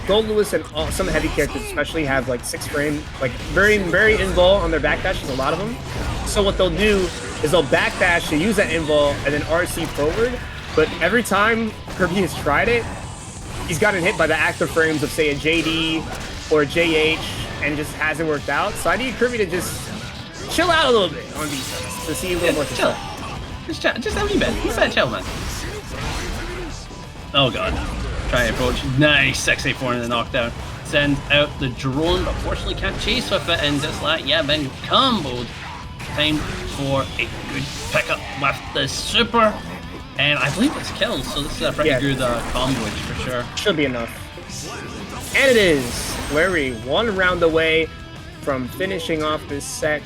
Goldlewis and some heavy characters especially have like 6 frame, like very invul on their backdashes, a lot of them. So what they'll do is they'll backdash to use that invul and then RC forward. But every time Kriby has tried it, he's gotten hit by the active frames of say a JD or a JH. And just hasn't worked out. So I need Kriby to just chill out a little bit on defense to see a little more chill. Just chill. Just have you been. Just that chill, man. Oh god. Try to approach. Nice. 684 in the knockdown. Send out the drone, but fortunately can't chase with it. And just like, yeah, been comboed. time for a good pickup with the super. And I believe it's kills, so this is a pretty good combo for sure. Should be enough. And it is. Lurry 1 round away from finishing off this set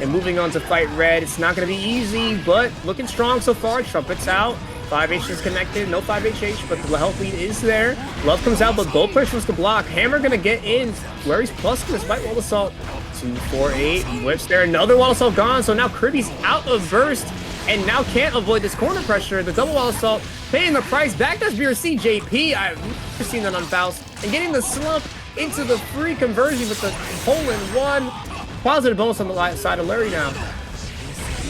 and moving on to fight Red. It's not going to be easy, but looking strong so far. Trumpet's out. 5H is connected. No 5HH, but the health lead is there. Love comes out, but Gold Push was the block. Hammer going to get in. Lurry's plus this fight Wall Assault. 2, 4, 8. Whips there. Another Wall Assault gone. So now Kriby's out of burst and now can't avoid this corner pressure. The double Wall Assault paying the price. Back to BRC JP. I've never seen that on Faust. And getting the slump into the free conversion with the hole-in-one. Positive bonus on the side of Lurry now.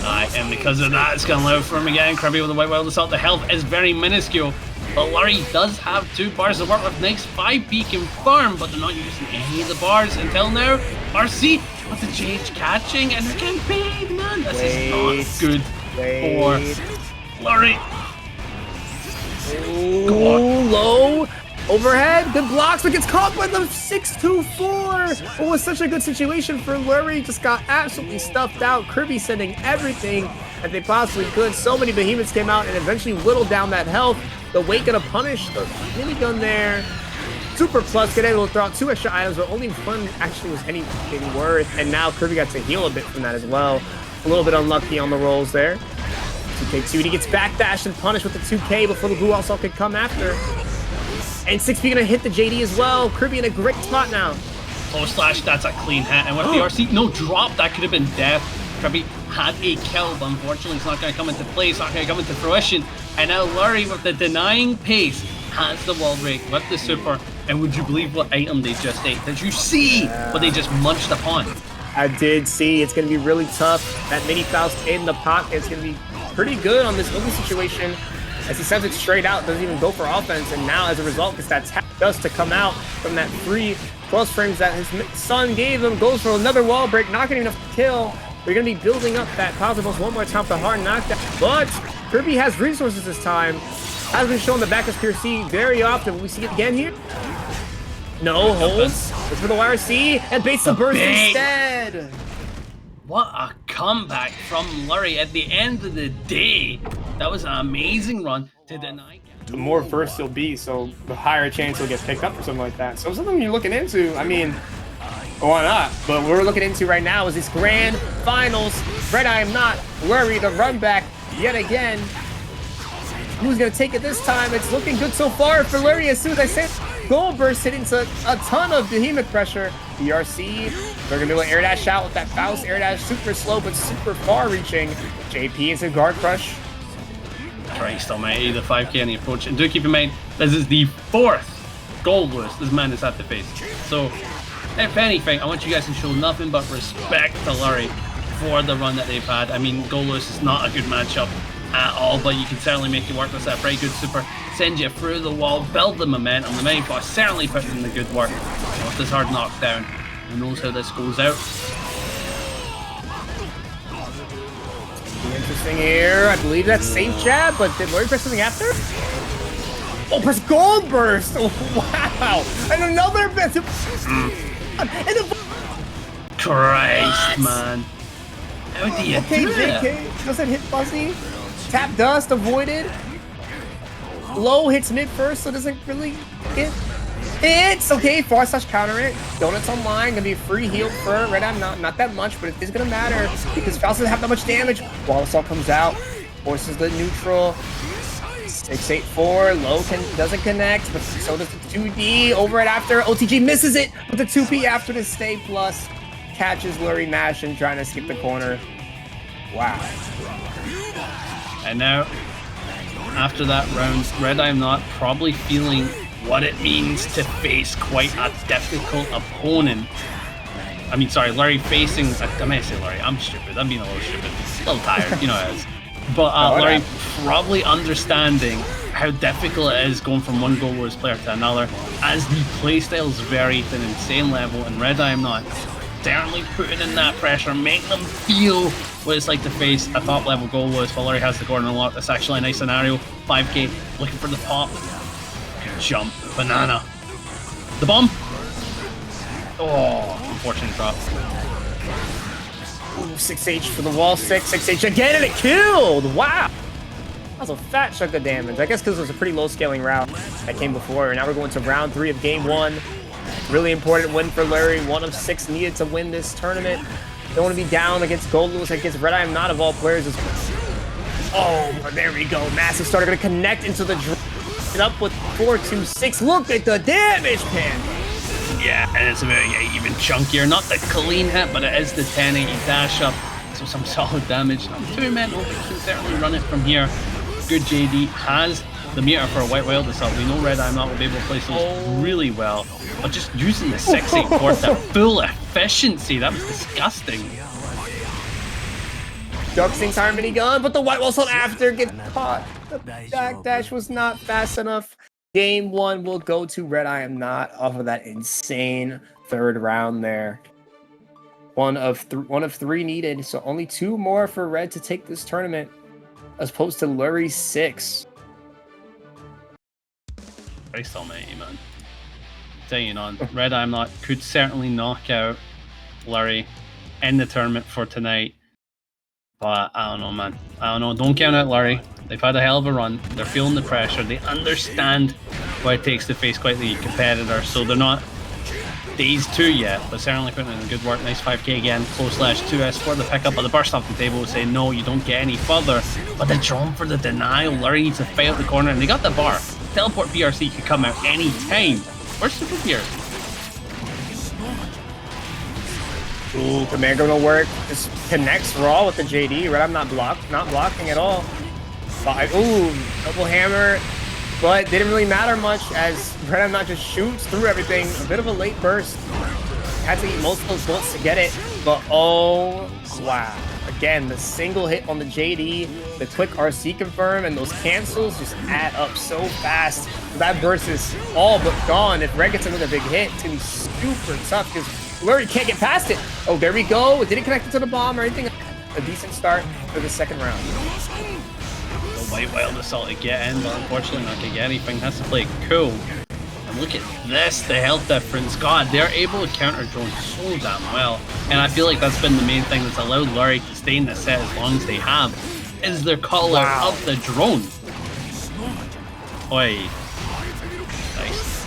And because of that, it's gone low for him again. Kriby with the White Wild Assault. The health is very minuscule. But Lurry does have 2 bars to work with. Next 5 Beacon farm, but they're not using any of the bars until now. RC with the Jade catching, and they're getting big, man. This is not good for Lurry. Ooh, low. Overhead, good blocks, but gets caught by the 6-2-4. It was such a good situation for Lurry. Just got absolutely stuffed out. Kriby sending everything that they possibly could. So many behemoths came out and eventually whittled down that health. The weight gonna punish the minigun there. Super plus, get able to throw out 2 extra items, but only one actually was anything worth. And now Kriby got to heal a bit from that as well. A little bit unlucky on the rolls there. 2K2, he gets backdashed and punished with the 2K before the blue also could come after. And 6P gonna hit the JD as well. Kriby in a great spot now. Oh, slash, that's a clean hit. And with the RC, no drop, that could have been death. Kriby had a kill, but unfortunately it's not gonna come into play, it's not gonna come into fruition. And now Lurry with the denying pace has the wall break with the super. And would you believe what item they just ate? Did you see what they just munched upon? I did see. It's gonna be really tough. That mini Faust in the pocket is gonna be pretty good on this early situation. As he sends it straight out, doesn't even go for offense, and now as a result, gets that tap dust to come out from that 3 plus frames that his son gave him, goes for another wall break, not getting enough to kill. We're going to be building up that positive one more time for hard knockdown, but Kriby has resources this time. Has been shown the back of PRC very often. Will we see it again here? No, holds. Goes for the YRC, and baits the burst instead. What a comeback from Lurry at the end of the day. That was an amazing run to deny. The more burst you'll be, so the higher chance you'll get picked up or something like that. So something you're looking into, I mean, why not? But what we're looking into right now is this grand finals. RedIAmNot, Lurry, the run back yet again. Who's gonna take it this time? It's looking good so far for Lurry. As soon as I said Gold Burst hitting a ton of behemoth pressure. BRC, they're gonna do an air dash out with that Faust air dash, super slow but super far reaching. JP is a guard crush. Christ almighty, the 5K and the approach. And do keep in mind, this is the 4th Goldlewis this man has had to face. So, if anything, I want you guys to show nothing but respect to Lurry for the run that they've had. I mean, Goldlewis is not a good matchup at all, but you can certainly make it work with that very good super. Send you through the wall, build the momentum. The mini boss certainly put in the good work. And with this hard knockdown, who knows how this goes out. Interesting here. I believe that's safe jab, but did Lurry press something after? Oh, press Gold Burst! Oh, wow! And another bit of... Christ, man. How do you do that? JK doesn't hit Fuzzy. Tap dust avoided. Low hits mid first, so doesn't really get hits. Okay, forward slash counter it. Donuts online, gonna be a free heal for RedIAmNot. Not that much, but it is gonna matter because Faust doesn't have that much damage. Wall Assault comes out, forces the neutral. 684, low doesn't connect, but so does the 2D. Over it after, OTG misses it, but the 2P after the stay plus catches Lurry Mash and trying to skip the corner. Wow. And now, after that round, RedIAmNot probably feeling what it means to face quite a difficult opponent. I mean, sorry, Lurry facing... I may say Lurry, I'm stupid. I'm being a little stupid. A little tired, you know how it is. But Lurry probably understanding how difficult it is going from one Goldlewis player to another, as the playstyles vary to an insane level, and RedIAmNot certainly putting in that pressure, making them feel what it's like to face a top level Goldlewis while Lurry has the corner unlocked. That's actually a nice scenario. 5K looking for the pop. Jump. Banana. The bomb. Oh, unfortunate drop. Ooh, 6H for the wall 6H again, and it killed! Wow! That was a fat chunk of damage. I guess because it was a pretty low scaling route that came before. And now we're going to round 3 of game 1. Really important win for Lurry. 1 of 6 needed to win this tournament. Don't want to be down against Goldlewis, against RedIAmNot of all players. Oh, there we go. Massive starter going to connect into the up with 4-2-6. Look at the damage, Pan. Yeah, and it's a very even chunkier. Not the clean hit, but it is the 1080 dash up. So some solid damage. Not too mental, but can certainly run it from here. Good JD has the meter for a White Wild assault. We know RedIAmNot will be able to place those really well, but just using the 6-8 port at full efficiency, that was disgusting. Ducksing's Iron Minigun, but the White Wild assault after gets caught. The backdash was not fast enough. Game 1 will go to RedIAmNot off of that insane 3rd round there. One of 3 needed, so only 2 more for Red to take this tournament, as opposed to Lurry's 6. Very dominating, man. Staying on. RedIAmNot could certainly knock out Lurry in the tournament for tonight. But I don't know, man. I don't know. Don't count out Lurry. They've had a hell of a run. They're feeling the pressure. They understand what it takes to face quite the competitor. So they're not dazed too yet, but certainly putting in good work. Nice 5k again. Close slash 2S for the pickup, but the burst off the table will say no, you don't get any further. But the drone for the denial. Lurry needs to fight out the corner, and they got the bar. Teleport BRC could come out any time. Where's Super BRC? Ooh, command gonna work. Just connects raw with the JD. RedIAmNot not blocking at all. Ooh, double hammer. But didn't really matter much as RedIAmNot just shoots through everything. A bit of a late burst. Had to eat most of those bullets to get it. But oh, wow. Again, the single hit on the JD, the quick RC confirm, and those cancels just add up so fast. That burst is all but gone. If Red gets another big hit, it's going to be super tough because Lurry can't get past it. Oh, there we go. It didn't connect it to the bomb or anything. A decent start for the 2nd round. The White Wild assault to get in, but unfortunately not going to get anything. Has to play cool. And look at this, the health difference. God, they're able to counter drone so damn well. And I feel like that's been the main thing that's allowed Lurry to stay in the set as long as they have, is their call out of the drone. Oi. Nice.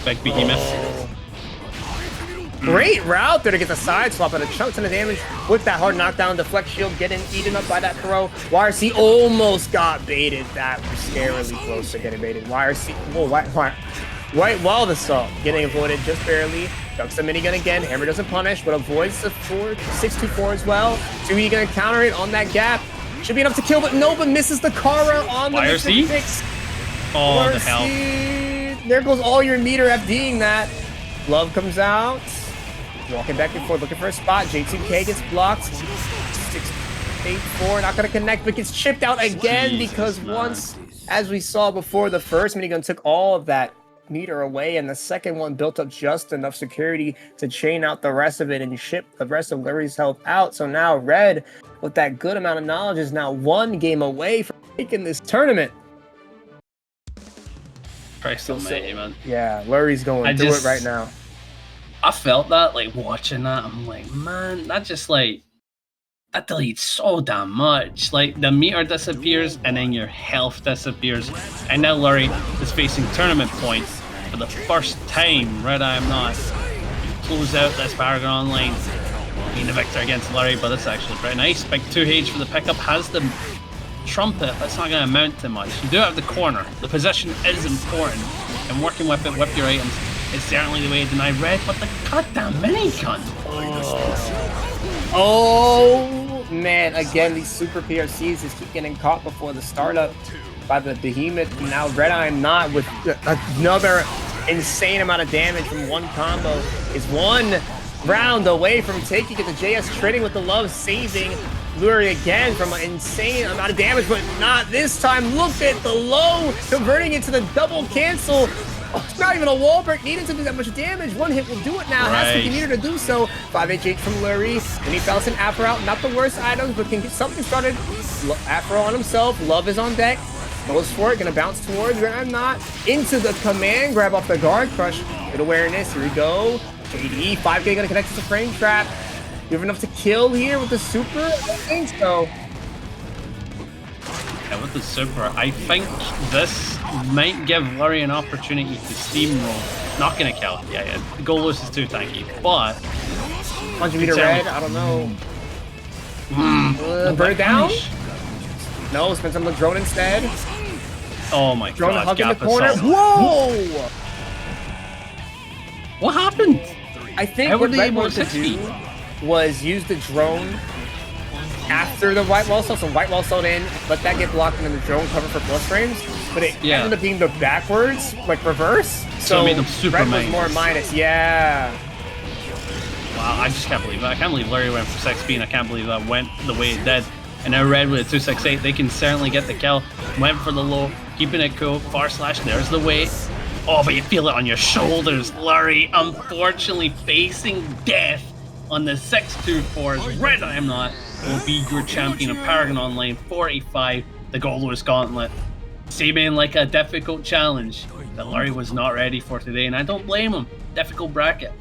Big behemoth. Great route there to get the side swap and a chunk ton of damage with that hard knockdown. Deflect shield getting eaten up by that throw. YRC almost got baited. That was scarily close to getting baited. YRC, whoa, White Wild assault getting avoided just barely. Ducks the minigun again. Hammer doesn't punish, but avoids the 6-2-4 as well. 2E gonna counter it on that gap. Should be enough to kill, but no, but misses the Kara on the YRC? 6. Oh, YRC. the hell. There goes all your meter FDing that. Glove comes out. Walking back and forth, looking for a spot. J2K gets blocked. 6-8-4, not gonna connect, but gets chipped out again because once, as we saw before, the first minigun took all of that meter away, and the second one built up just enough security to chain out the rest of it and ship the rest of Lurry's health out. So now Red, with that good amount of knowledge, is now 1 game away from taking this tournament. Christ almighty, man. Yeah, Lurry's going through it right now. I felt that, like, watching that. I'm like, man, that just, like, that deletes so damn much. Like, the meter disappears, and then your health disappears. And now Lurry is facing tournament points for the first time. RedIAmNot close out this ParagOnline. Being the victor against Lurry, but it's actually pretty nice. Big 2H for the pickup. Has the trumpet, but it's not going to amount to much. You do have the corner. The position is important. And working with it, with your items, is certainly the way to deny Red, but the goddamn minigun. Oh man, again, these super PRCs just keep getting caught before the startup by the behemoth. Now RedIAmNot with another insane amount of damage from one combo is 1 round away from taking it. The JS trading with the love, saving Lurry again from an insane amount of damage, but not this time. Look at the low, converting it to the double cancel. Oh, it's not even a wall break needed to do that much damage. 1 hit will do it now. Right. Has to meter to do so. 5HH from Lurry. Then he fouls an Afro out. Not the worst items, but can get something started. Afro on himself. Love is on deck. Goes for it. Gonna bounce towards RedIAmNot. Into the command grab off the guard crush. Good awareness. Here we go. JD. 5K gonna connect to the frame trap. You have enough to kill here with the super? I don't think so. Yeah, with the super, I think this might give Lurry an opportunity to steamroll. Not gonna kill. Yeah. Goldlewis is too tanky, but 100 meter red, I don't know. Burn it down? No, spend some on the drone instead. Oh my Drone god, hug in the gap corner. assault. Whoa! What happened? I think How were what they Red able wanted to to do was use the drone after the white wall assault. So white wall assault in, let that get blocked and then the drone cover for plus frames. But it ended up being the backwards, like reverse. So it made them super Red was minus. more minus, yeah. Wow, I just can't believe it. I can't believe Lurry went for 6B, and I can't believe that went the way it did. And now Red with a 268, they can certainly get the kill. Went for the low, keeping it cool. Far slash, there's the weight. Oh, but you feel it on your shoulders. Lurry, unfortunately, facing death on the 624's RedIAmNot will be your champion of ParagOnline 45, the Goldlewis Gauntlet. Seeming like a difficult challenge that Lurry was not ready for today, and I don't blame him. Difficult bracket.